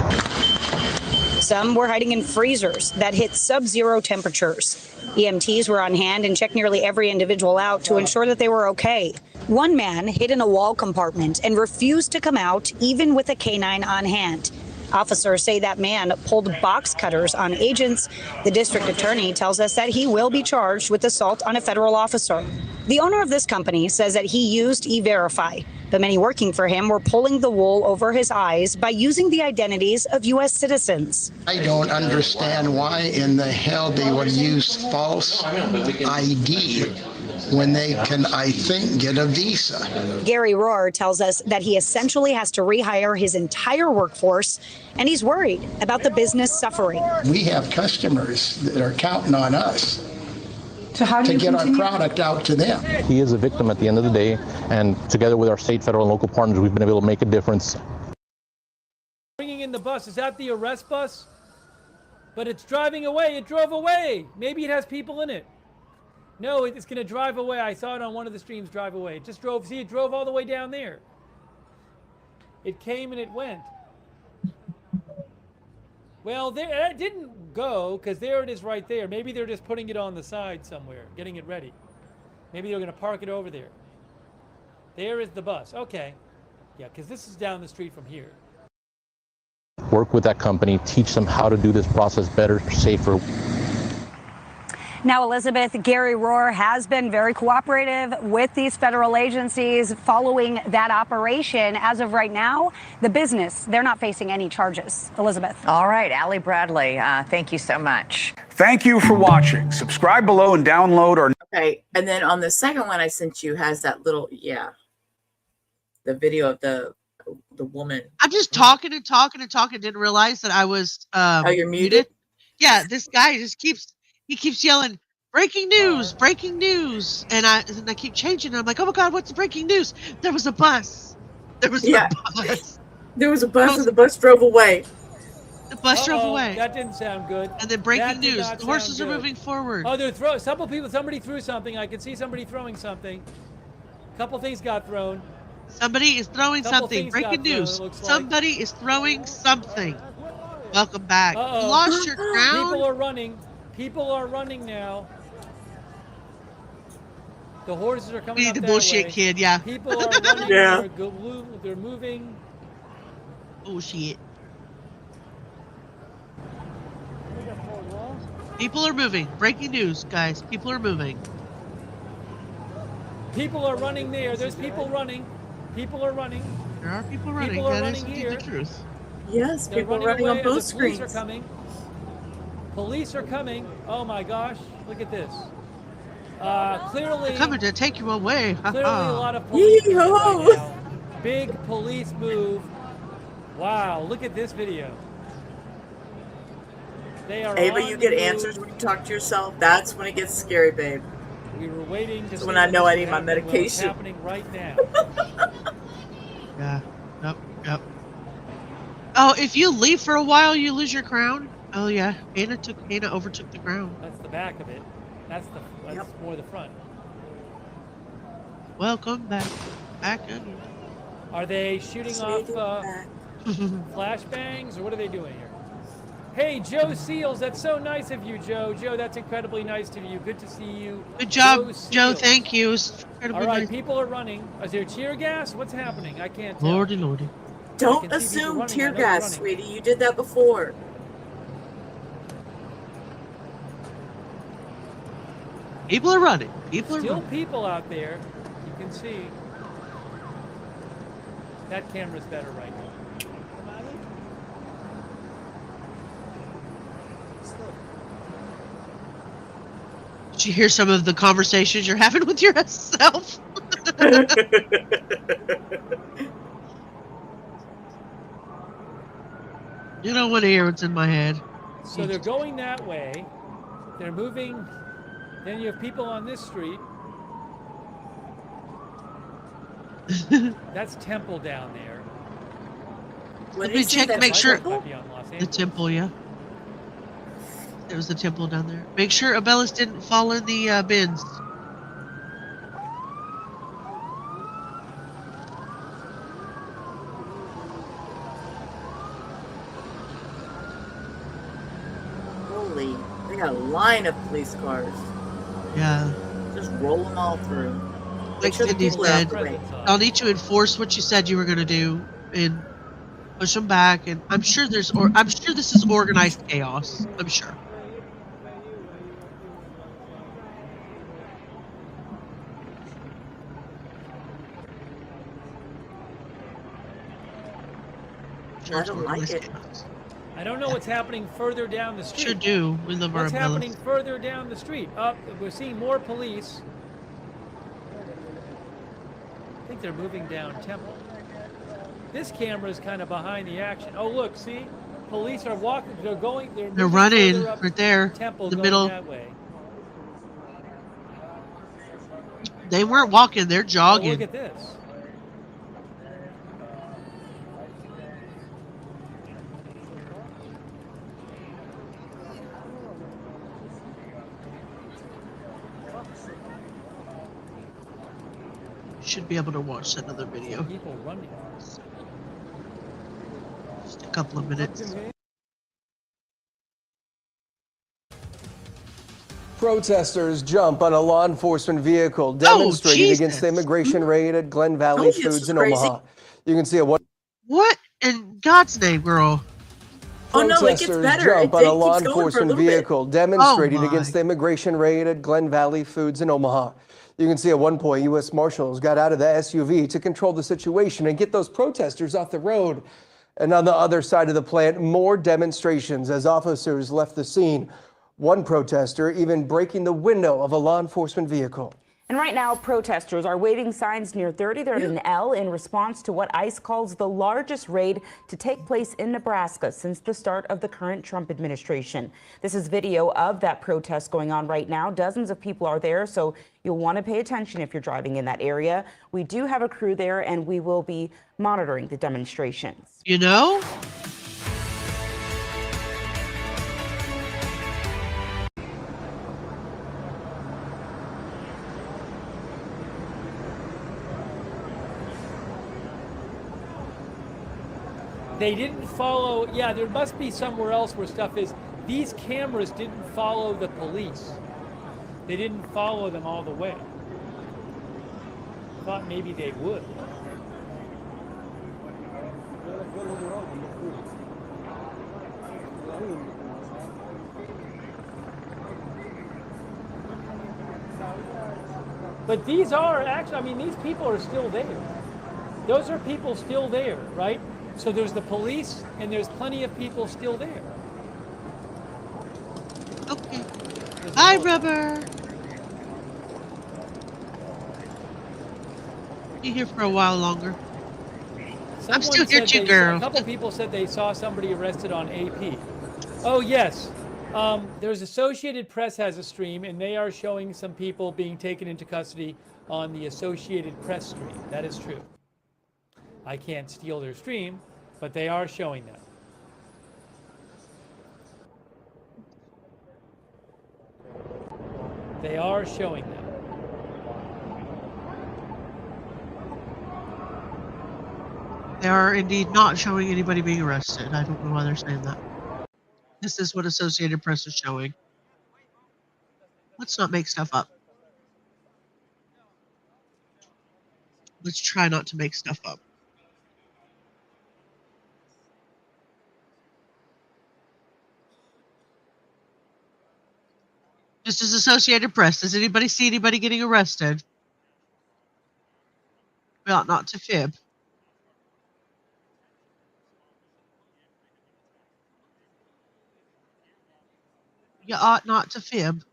Some were hiding in freezers that hit sub-zero temperatures. EMTs were on hand and checked nearly every individual out to ensure that they were okay. One man hid in a wall compartment and refused to come out even with a canine on hand. Officers say that man pulled box cutters on agents. The district attorney tells us that he will be charged with assault on a federal officer. The owner of this company says that he used E-Verify, but many working for him were pulling the wool over his eyes by using the identities of U.S. citizens. I don't understand why in the hell they would use false ID when they can, I think, get a visa. Gary Rohr tells us that he essentially has to rehire his entire workforce, and he's worried about the business suffering. We have customers that are counting on us to get our product out to them. He is a victim at the end of the day, and together with our state, federal, and local partners, we've been able to make a difference. Bringing in the bus, is that the arrest bus? But it's driving away. It drove away. Maybe it has people in it. No, it's going to drive away. I saw it on one of the streams drive away. It just drove. See, it drove all the way down there. It came and it went. Well, there it didn't go because there it is right there. Maybe they're just putting it on the side somewhere, getting it ready. Maybe they're going to park it over there. There is the bus. Okay. Yeah, because this is down the street from here. Work with that company, teach them how to do this process better, safer. Now, Elizabeth, Gary Rohr has been very cooperative with these federal agencies following that operation. As of right now, the business, they're not facing any charges. Elizabeth. All right, Allie Bradley, thank you so much. Thank you for watching. Subscribe below and download our... Okay, and then on the second one I sent you has that little, the video of the woman. I'm just talking and talking and talking. Didn't realize that I was you're muted? Yeah, this guy just keeps yelling, breaking news, and I keep changing. And I'm like, oh my god, what's the breaking news? There was a bus. There was a bus. There was a bus and the bus drove away. The bus drove away. That didn't sound good. And then breaking news, the horses are moving forward. Oh, somebody threw something. I can see somebody throwing something. A couple things got thrown. Somebody is throwing something. Breaking news. Somebody is throwing something. Welcome back. You lost your crown? People are running. People are running now. The horses are coming up the that bullshit way. kid, yeah. People are running. Yeah. They're moving. Bullshit. People are moving. Breaking news, guys. People are moving. People are running there. There's people running. People are running. There are people running. People are that running is here. The truth. Yes, they're people running on both screens. Police are coming. Police are coming. Oh my gosh! Look at this. Clearly, they're coming to take you away. Clearly, a lot of police right now. Big police move. Wow! Look at this video. They are. Ava, you get answers when you talk to yourself. That's when it gets scary, babe. We were waiting to see when I know I need my medication. What's happening right now. Yeah. Yep. Oh, if you leave for a while, you lose your crown. Oh yeah, Hannah overtook the crown. That's the back of it. That's more the front. Welcome back again. Are they shooting off flashbangs, or what are they doing here? Hey, Joe Seals, that's so nice of you, Joe. Joe, that's incredibly nice of you. Good to see you. Good job, Joe. Thank you. All right, people are running. Is there tear gas? What's happening? I can't tell. Lordy. Don't assume tear gas, sweetie. You did that before. People are running. Still people out there. You can see. That camera's better right now. Did you hear some of the conversations you're having with yourself? You don't want to hear what's in my head. So they're going that way. They're moving. Then you have people on this street. That's Temple down there. Let me check, make sure. The temple, yeah. There was a temple down there. Make sure Abellis didn't fall in the bins. Holy, they got a line of police cars. Yeah. Just roll them all through. Like Cindy said, I'll need to enforce what you said you were going to do and push them back, and I'm sure I'm sure this is organized chaos. I'm sure. I don't like it. I don't know what's happening further down the street. Sure do. We love our What's umbrellas. happening further down the street? Up, we're seeing more police. I think they're moving down Temple. This camera is kind of behind the action. Oh, look, see? Police are walking. They're going. They're running right there. Temple, the going middle. That way. They weren't walking. They're jogging. Oh, look at this. Should be able to watch another video. People running. Just a couple of minutes. Protesters jump on a law enforcement vehicle demonstrating against the immigration raid at Glen Valley Foods in Omaha. You can see a What in God's name, girl? Protesters jump on a law enforcement vehicle demonstrating against the immigration raid at Glen Valley Foods in Omaha. You can see at one point U.S. Marshals got out of the SUV to control the situation and get those protesters off the road. And on the other side of the plant, more demonstrations as officers left the scene. One protester even breaking the window of a law enforcement vehicle. And right now, protesters are waving signs near 33rd and L in response to what ICE calls the largest raid to take place in Nebraska since the start of the current Trump administration. This is video of that protest going on right now. Dozens of people are there, so you'll want to pay attention if you're driving in that area. We do have a crew there, and we will be monitoring the demonstrations. You know? They didn't follow. Yeah, there must be somewhere else where stuff is. These cameras didn't follow the police. They didn't follow them all the way. Thought maybe they would. But these are actually, I mean, these people are still there. Those are people still there, right? So there's the police, and there's plenty of people still there. Okay. Bye, Rubber. Be here for a while longer. I'm still here too, girl. A couple people said they saw somebody arrested on AP. Oh, yes. There's Associated Press has a stream, and they are showing some people being taken into custody on the Associated Press stream. That is true. I can't steal their stream, but they are showing them. They are showing them. They are indeed not showing anybody being arrested. I don't know why they're saying that. This is what Associated Press is showing. Let's not make stuff up. Let's try not to make stuff up. This is Associated Press. Does anybody see anybody getting arrested? We ought not to fib. You ought not to fib.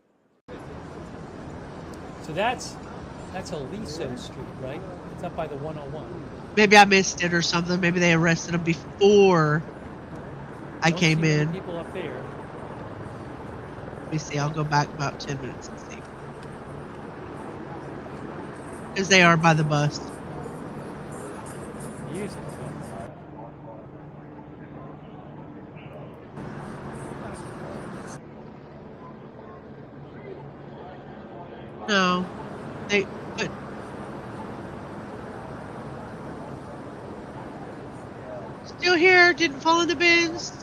So that's Aliso Street, right? It's up by the 101. Maybe I missed it or something. Maybe they arrested him before I came in. People up there. Let me see. I'll go back about 10 minutes and see. Because they are by the bus. No, but still here, didn't fall in the bins.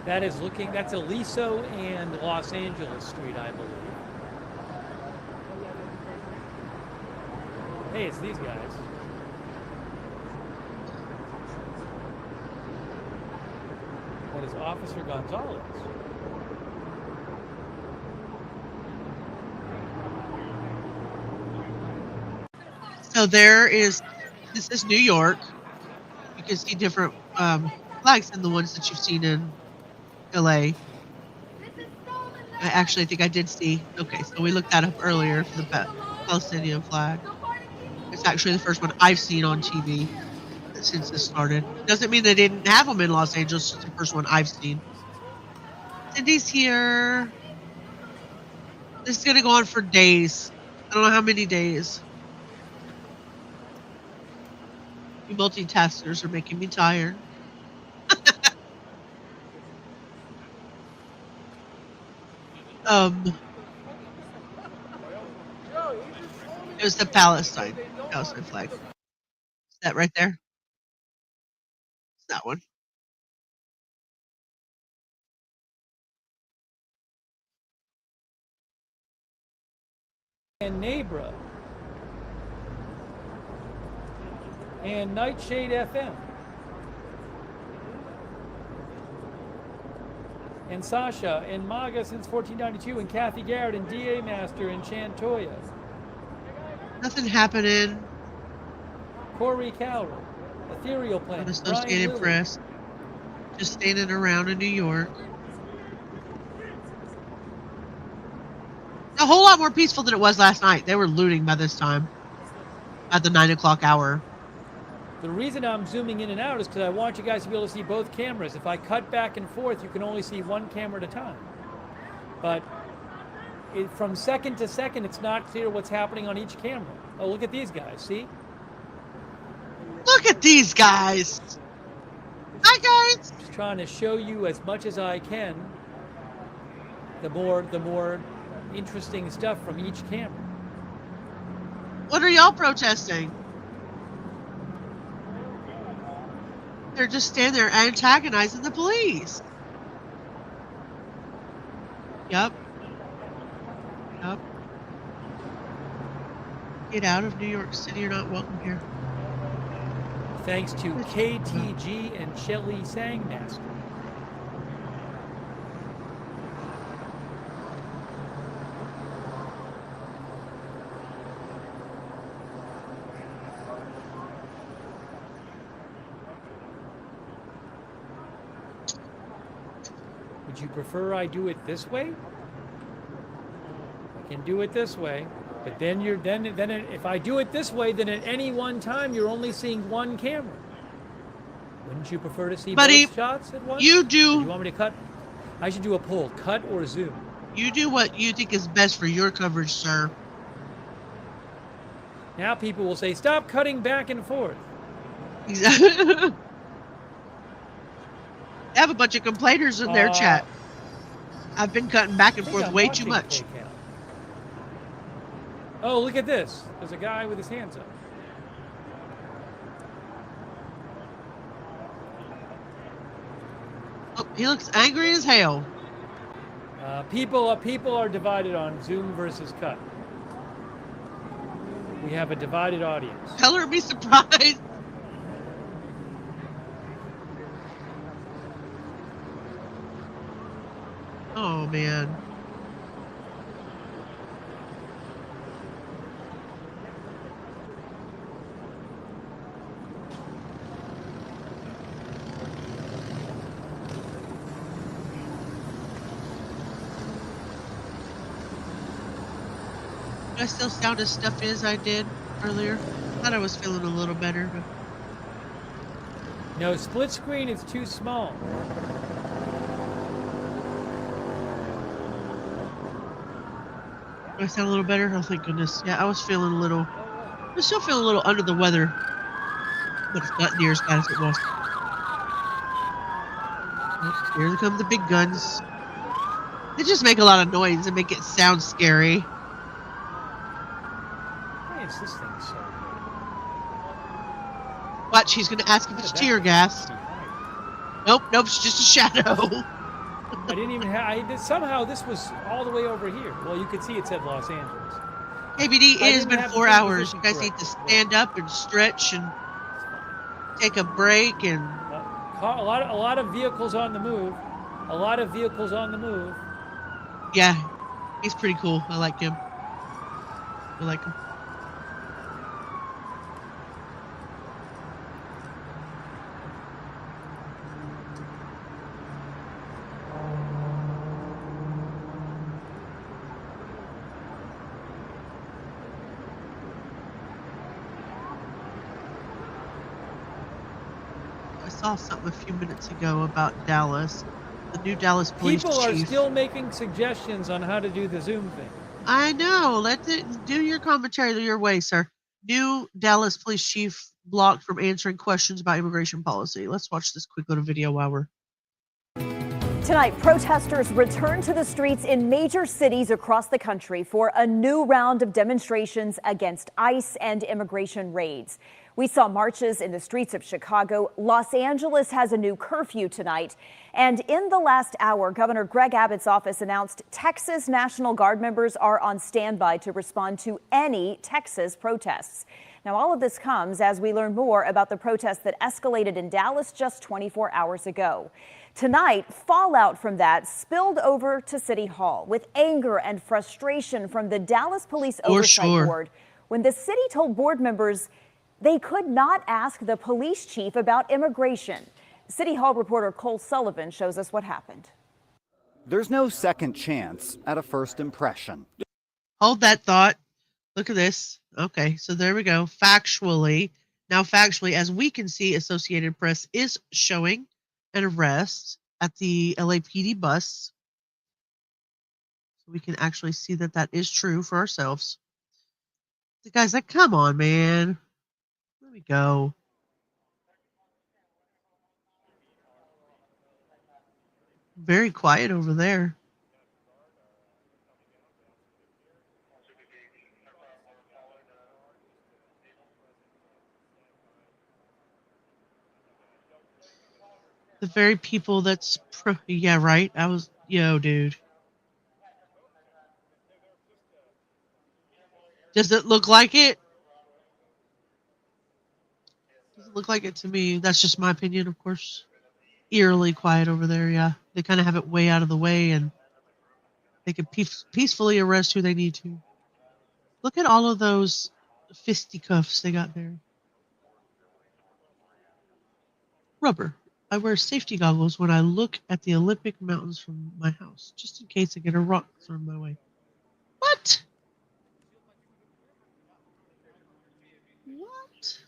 That's Aliso and Los Angeles Street, I believe. Hey, it's these guys. That is Officer Gonzalez. So this is New York. You can see different flags than the ones that you've seen in LA. I think I did see. Okay, so we looked that up earlier for the Palestinian flag. It's actually the first one I've seen on TV since this started. Doesn't mean they didn't have them in Los Angeles. It's the first one I've seen. Cindy's here. This is gonna go on for days. I don't know how many days. You multitaskers are making me tired. It was the Palestine flag. Is that right there? It's that one. And Nabra. And Nightshade FM. And Sasha, and MAGA since 1492, and Kathy Garrett, and DA Master, and Chantoya. Nothing happening. Corey Cowell, Ethereal Planet, Associated Press. Just standing around in New York. A whole lot more peaceful than it was last night. They were looting by this time. At the 9 o'clock hour. The reason I'm zooming in and out is because I want you guys to be able to see both cameras. If I cut back and forth, you can only see one camera at a time. But from second to second, it's not clear what's happening on each camera. Oh, look at these guys, see? Look at these guys! Hi, guys! Just trying to show you as much as I can the more interesting stuff from each camera. What are y'all protesting? They're just standing there antagonizing the police. Yep. Get out of New York City. You're not welcome here. Thanks to KTG and Shelly Sangmaster. Would you prefer I do it this way? I can do it this way, but then if I do it this way, then at any one time you're only seeing one camera. Wouldn't you prefer to see both shots at once? You do. Or do you want me to cut? I should do a poll: cut or zoom. You do what you think is best for your coverage, sir. Now people will say, "Stop cutting back and forth." Exactly. I have a bunch of complainers in their chat. I've been cutting back and forth way too much. Oh, look at this. There's a guy with his hands up. Oh, he looks angry as hell. People are divided on Zoom versus cut. We have a divided audience. Tell her to be surprised. Oh, man. Do I still sound as stuffy as I did earlier? I thought I was feeling a little better. But... No, split screen is too small. Do I sound a little better? Oh, thank goodness. Yeah, I was still feeling a little under the weather. But it's not near as bad as it was. Oh, here come the big guns. They just make a lot of noise and make it sound scary. Why is this thing so good? Watch, he's going to ask if it's tear gas. Nope, it's just a shadow. I didn't even have. Somehow this was all the way over here. Well, you could see it said Los Angeles. KBD, it has been 4 hours. You guys need to stand up and stretch and take a break and a lot of vehicles on the move. A lot of vehicles on the move. Yeah, he's pretty cool. I like him. I like him. I saw something a few minutes ago about Dallas. The new Dallas police People are chief. still making suggestions on how to do the Zoom thing. I know. Do your commentary your way, sir. New Dallas police chief blocked from answering questions about immigration policy. Let's watch this quick little video while we're. Tonight, protesters return to the streets in major cities across the country for a new round of demonstrations against ICE and immigration raids. We saw marches in the streets of Chicago. Los Angeles has a new curfew tonight. And in the last hour, Governor Greg Abbott's office announced Texas National Guard members are on standby to respond to any Texas protests. Now, all of this comes as we learn more about the protests that escalated in Dallas just 24 hours ago. Tonight, fallout from that spilled over to City Hall with anger and frustration from the Dallas Police Oversight Board when the city told board members they could not ask the police chief about immigration. City Hall reporter Cole Sullivan shows us what happened. There's no second chance at a first impression. Hold that thought. Look at this. Okay, so there we go. Factually, as we can see, Associated Press is showing an arrest at the LAPD bus. So we can actually see that that is true for ourselves. The guy's like, come on, man. There we go. Very quiet over there. The very people that's yeah, right. Dude. Does it look like it? Doesn't look like it to me. That's just my opinion, of course. Eerily quiet over there, yeah. They kind of have it way out of the way, and they can peacefully arrest who they need to. Look at all of those fisticuffs they got there. Rubber. I wear safety goggles when I look at the Olympic mountains from my house, just in case I get a rock thrown my way. What? What?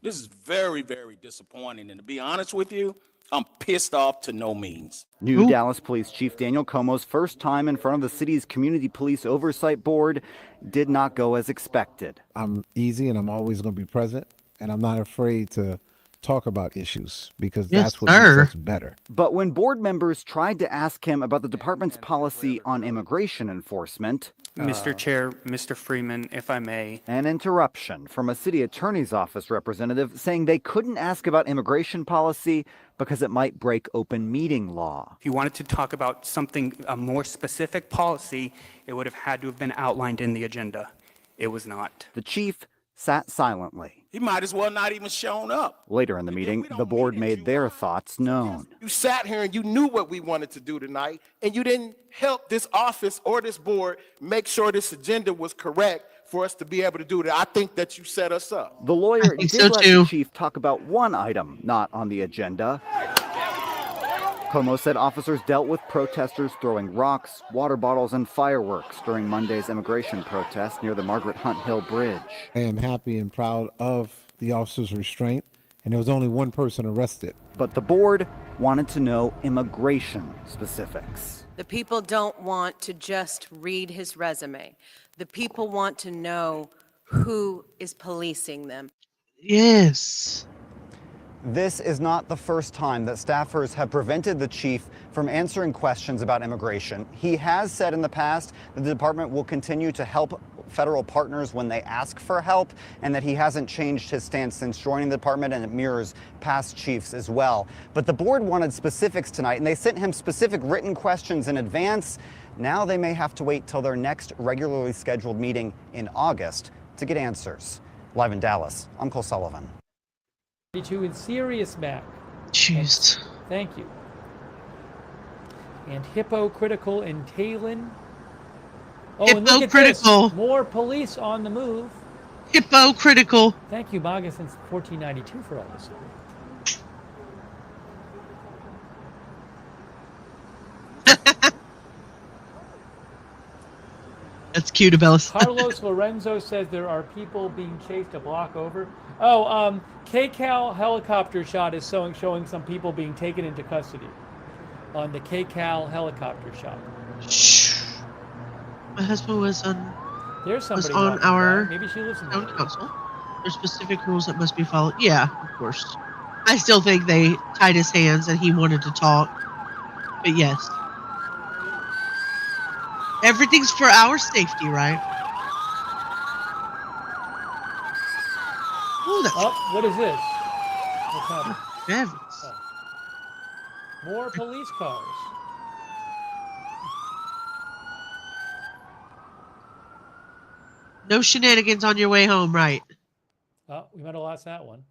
This is very, very disappointing. And to be honest with you, I'm pissed off to no means. New Dallas Police Chief Daniel Como's first time in front of the city's Community Police Oversight Board did not go as expected. I'm easy and I'm always going to be present, and I'm not afraid to talk about issues because that's what makes us better. But when board members tried to ask him about the department's policy on immigration enforcement, Mr. Chair, Mr. Freeman, if I may. An interruption from a city attorney's office representative saying they couldn't ask about immigration policy because it might break open meeting law. If you wanted to talk about something, a more specific policy, it would have had to have been outlined in the agenda. It was not. The chief sat silently. He might as well not even shown up. Later in the meeting, the board made their thoughts known. You sat here and you knew what we wanted to do tonight, and you didn't help this office or this board make sure this agenda was correct for us to be able to do that. I think that you set us up. The lawyer did let the chief talk about one item not on the agenda. Como said officers dealt with protesters throwing rocks, water bottles, and fireworks during Monday's immigration protest near the Margaret Hunt Hill Bridge. I am happy and proud of the officer's restraint, and there was only one person arrested. But the board wanted to know immigration specifics. The people don't want to just read his resume. The people want to know who is policing them. Yes. This is not the first time that staffers have prevented the chief from answering questions about immigration. He has said in the past that the department will continue to help federal partners when they ask for help, and that he hasn't changed his stance since joining the department, and it mirrors past chiefs as well. But the board wanted specifics tonight, and they sent him specific written questions in advance. Now they may have to wait till their next regularly scheduled meeting in August to get answers. Live in Dallas, I'm Cole Sullivan. In Sirius Mac. Jeez. Thank you. And hypocritical in Talon. Oh, and look at this. More police on the move. Hypocritical. Thank you, MAGA, since 1492 for all this. That's cute, Abellis. Carlos Lorenzo says there are people being chased a block over. Oh, KCAL helicopter shot is showing some people being taken into custody on the KCAL helicopter shot. Shh. My husband was on walking our by. Maybe she lives in town council. There's specific rules that must be followed. Yeah, of course. I still think they tied his hands and he wanted to talk. But yes. Everything's for our safety, right? Ooh, what is this? What's happening? Heavens. More police cars. No shenanigans on your way home, right? Oh, we might have lost that one.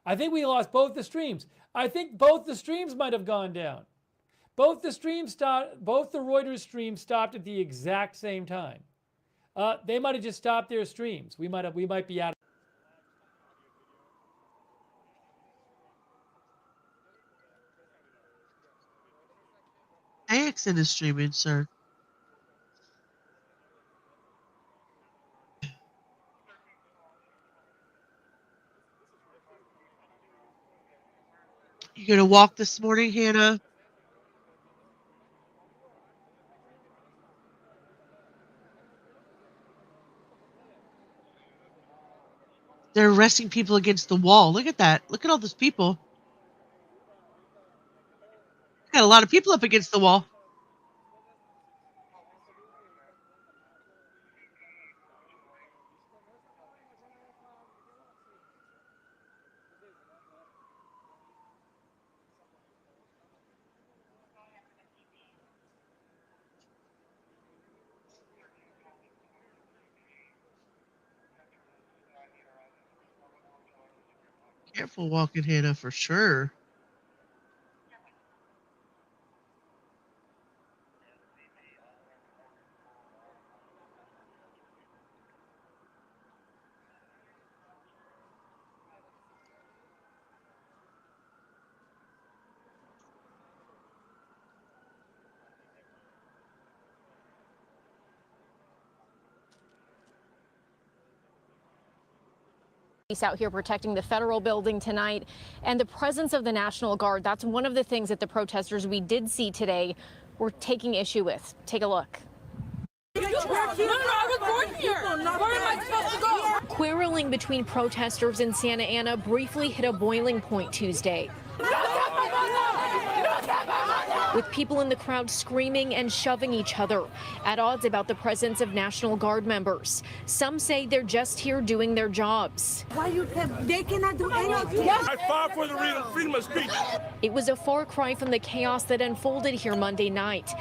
I think we lost both the streams. I think both the streams might have gone down. Both the Reuters streams stopped at the exact same time. They might have just stopped their streams. We might be out. AXN is streaming, sir. You gonna walk this morning, Hannah? They're arresting people against the wall. Look at that. Look at all those people. Got a lot of people up against the wall. Careful walking, Hannah, for sure. Out here protecting the federal building tonight, and the presence of the National Guard. That's one of the things that the protesters we did see today were taking issue with. Take a look. Quarreling between protesters in Santa Ana briefly hit a boiling point Tuesday, with people in the crowd screaming and shoving each other, at odds about the presence of National Guard members. Some say they're just here doing their jobs. They cannot do anything. I fought for the freedom of speech. It was a far cry from the chaos that unfolded here Monday night,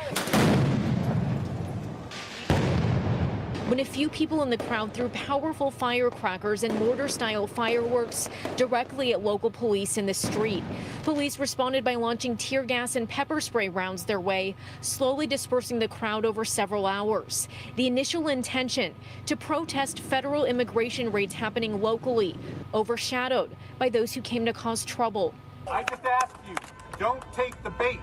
when a few people in the crowd threw powerful firecrackers and mortar-style fireworks directly at local police in the street. Police responded by launching tear gas and pepper spray rounds their way, slowly dispersing the crowd over several hours. The initial intention to protest federal immigration raids happening locally, overshadowed by those who came to cause trouble. I just ask you, don't take the bait.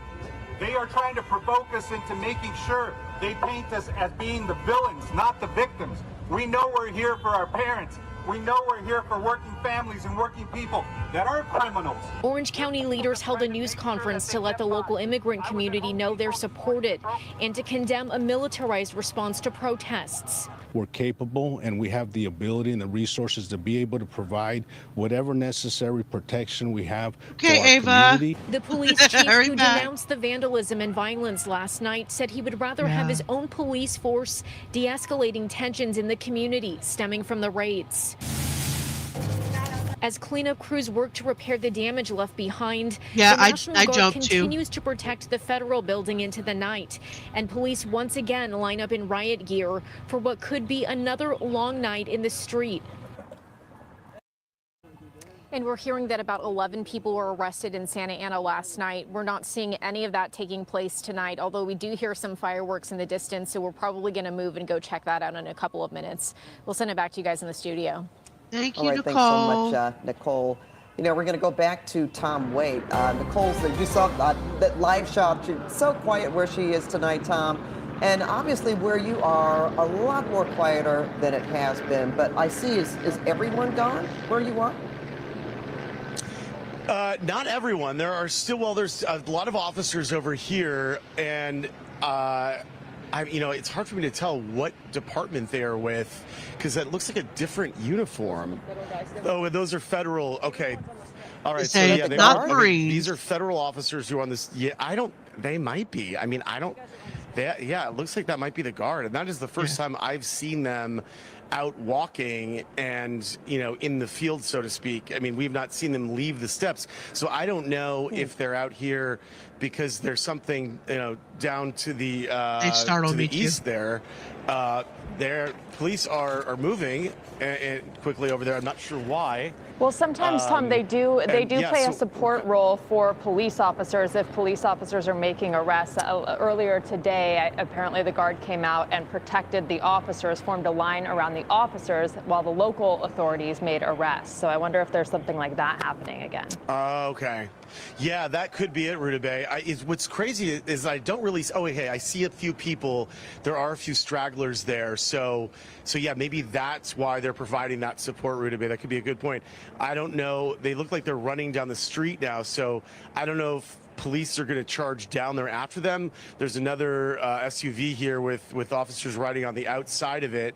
They are trying to provoke us into making sure they paint us as being the villains, not the victims. We know we're here for our parents. We know we're here for working families and working people that aren't criminals. Orange County leaders held a news conference to let the local immigrant community know they're supported and to condemn a militarized response to protests. We're capable and we have the ability and the resources to be able to provide whatever necessary protection we have for our community. The police chief who denounced the vandalism and violence last night said he would rather have his own police force de-escalating tensions in the community stemming from the raids. As cleanup crews work to repair the damage left behind, the National Guard continues to protect the federal building into the night, and police once again line up in riot gear for what could be another long night in the street. And we're hearing that about 11 people were arrested in Santa Ana last night. We're not seeing any of that taking place tonight, although we do hear some fireworks in the distance, so we're probably going to move and go check that out in a couple of minutes. We'll send it back to you guys in the studio. Thank you, Nicole. Thanks so much, Nicole. You know, we're going to go back to Tom Waite. Nicole's, you saw that live shot. She's so quiet where she is tonight, Tom. And obviously where you are, a lot more quieter than it has been. But I see, is everyone gone where you are? Not everyone. There are still, well, there's a lot of officers over here. And you know, it's hard for me to tell what department they are with because it looks like a different uniform. Oh, those are federal. Okay. All right. So yeah, they are, these are federal officers who are on this. Yeah, they might be. I mean, yeah, it looks like that might be the Guard. And that is the first time I've seen them out walking and, you know, in the field, so to speak. I mean, we've not seen them leave the steps. So I don't know if they're out here because there's something, you know, down to the east there. Their police are moving quickly over there. I'm not sure why. Well, sometimes, Tom, they do play a support role for police officers if police officers are making arrests. Earlier today, apparently the Guard came out and protected the officers, formed a line around the officers while the local authorities made arrests. So I wonder if there's something like that happening again. Okay. Yeah, that could be it, Rudabeh. What's crazy is I don't really. Oh, hey, I see a few people. There are a few stragglers there. So yeah, maybe that's why they're providing that support, Rudabeh. That could be a good point. I don't know. They look like they're running down the street now. So I don't know if police are going to charge down there after them. There's another SUV here with officers riding on the outside of it.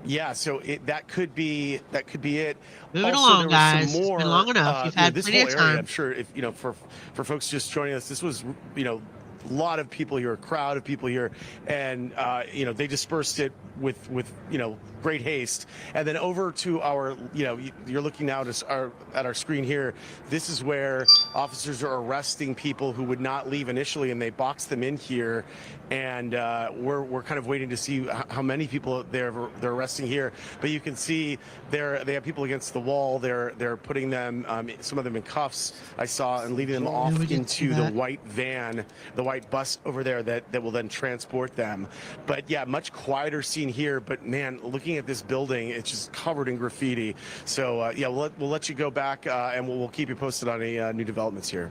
Yeah, so that could be it. Moving also, along, guys. It's been long enough. You've had this plenty whole of area, time. I'm sure, if you know, for folks just joining us, this was, you know, a lot of people here, a crowd of people here, and you know, they dispersed it with you know, great haste. And then over to our, you know, you're looking now at our screen here. This is where officers are arresting people who would not leave initially, and they box them in here. And we're kind of waiting to see how many people they're arresting here. But you can see they have people against the wall. They're putting them, some of them in cuffs, I saw, and leading them off into the white van, the white bus over there that will then transport them. But yeah, much quieter scene here. But man, looking at this building, it's just covered in graffiti. So yeah, we'll let you go back, and we'll keep you posted on any new developments here.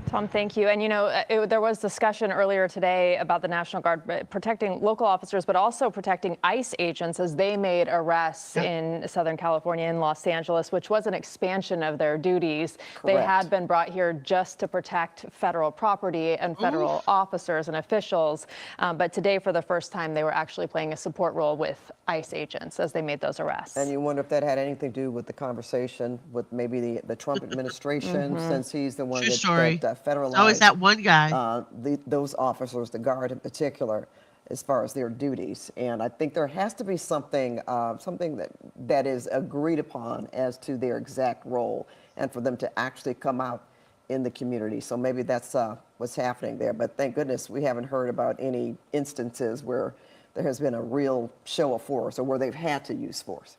Tom, thank you. And, you know, there was discussion earlier today about the National Guard protecting local officers, but also protecting ICE agents as they made arrests in Southern California and Los Angeles, which was an expansion of their duties. Correct. They had been brought here just to protect federal property and federal officers and officials. But today, for the first time, they were actually playing a support role with ICE agents as they made those arrests. And you wonder if that had anything to do with the conversation with maybe the Trump administration, since he's the one that federalized. Oh, is that one guy? Those officers, the Guard in particular, as far as their duties. And I think there has to be something that is agreed upon as to their exact role and for them to actually come out in the community. So maybe that's what's happening there. But thank goodness we haven't heard about any instances where there has been a real show of force or where they've had to use force.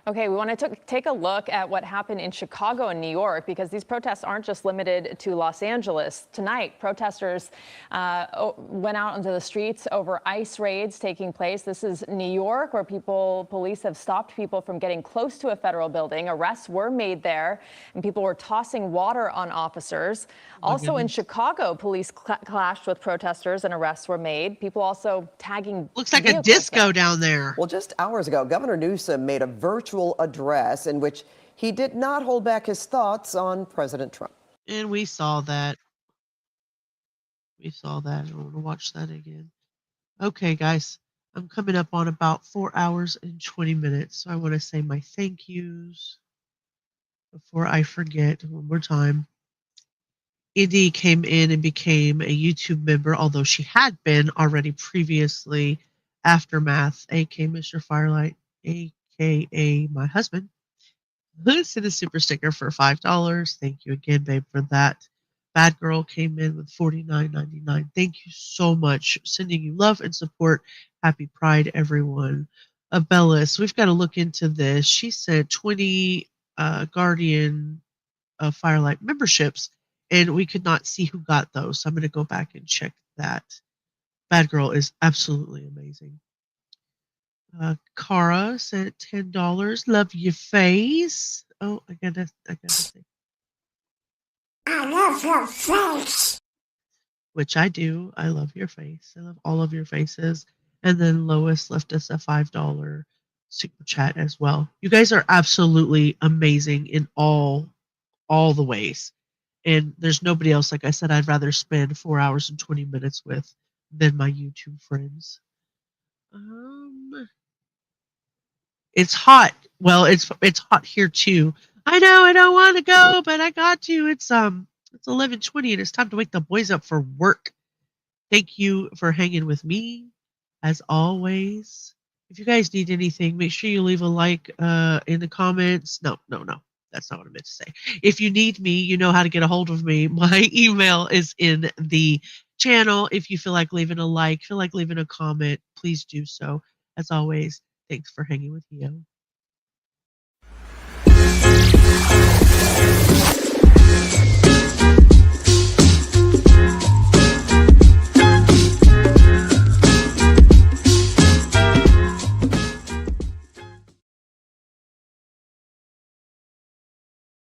Okay, we want to take a look at what happened in Chicago and New York, because these protests aren't just limited to Los Angeles. Tonight, protesters went out onto the streets over ICE raids taking place. This is New York, where police have stopped people from getting close to a federal building. Arrests were made there, and people were tossing water on officers. Also in Chicago, police clashed with protesters and arrests were made. People also tagging Looks like a disco down there. Well, just hours ago, Governor Newsom made a virtual address in which he did not hold back his thoughts on President Trump. And we saw that. I want to watch that again. Okay, guys, I'm coming up on about 4 hours and 20 minutes. So I want to say my thank yous before I forget one more time. Indy came in and became a YouTube member, although she had been already previously. Aftermath, aka Mr. Firelight, aka my husband, who sent a super sticker for $5. Thank you again, babe, for that. Bad Girl came in with $49.99. Thank you so much. Sending you love and support. Happy Pride, everyone. Bellis, we've got to look into this. She said 20 Guardian Firelight memberships, and we could not see who got those. So I'm going to go back and check that. Bad Girl is absolutely amazing. Cara sent $10. Love your face. Oh, I gotta say. I love your face. Which I do. I love your face. I love all of your faces. And then Lois left us a $5 super chat as well. You guys are absolutely amazing in all the ways. And there's nobody else, like I said, I'd rather spend 4 hours and 20 minutes with than my YouTube friends. It's hot. Well, it's hot here too. I know I don't want to go, but I got to. It's 11:20 and it's time to wake the boys up for work. Thank you for hanging with me, as always. If you guys need anything, make sure you leave a like in the comments. No. That's not what I meant to say. If you need me, you know how to get a hold of me. My email is in the channel. If you feel like leaving a like, feel like leaving a comment, please do so. As always, thanks for hanging with Yo.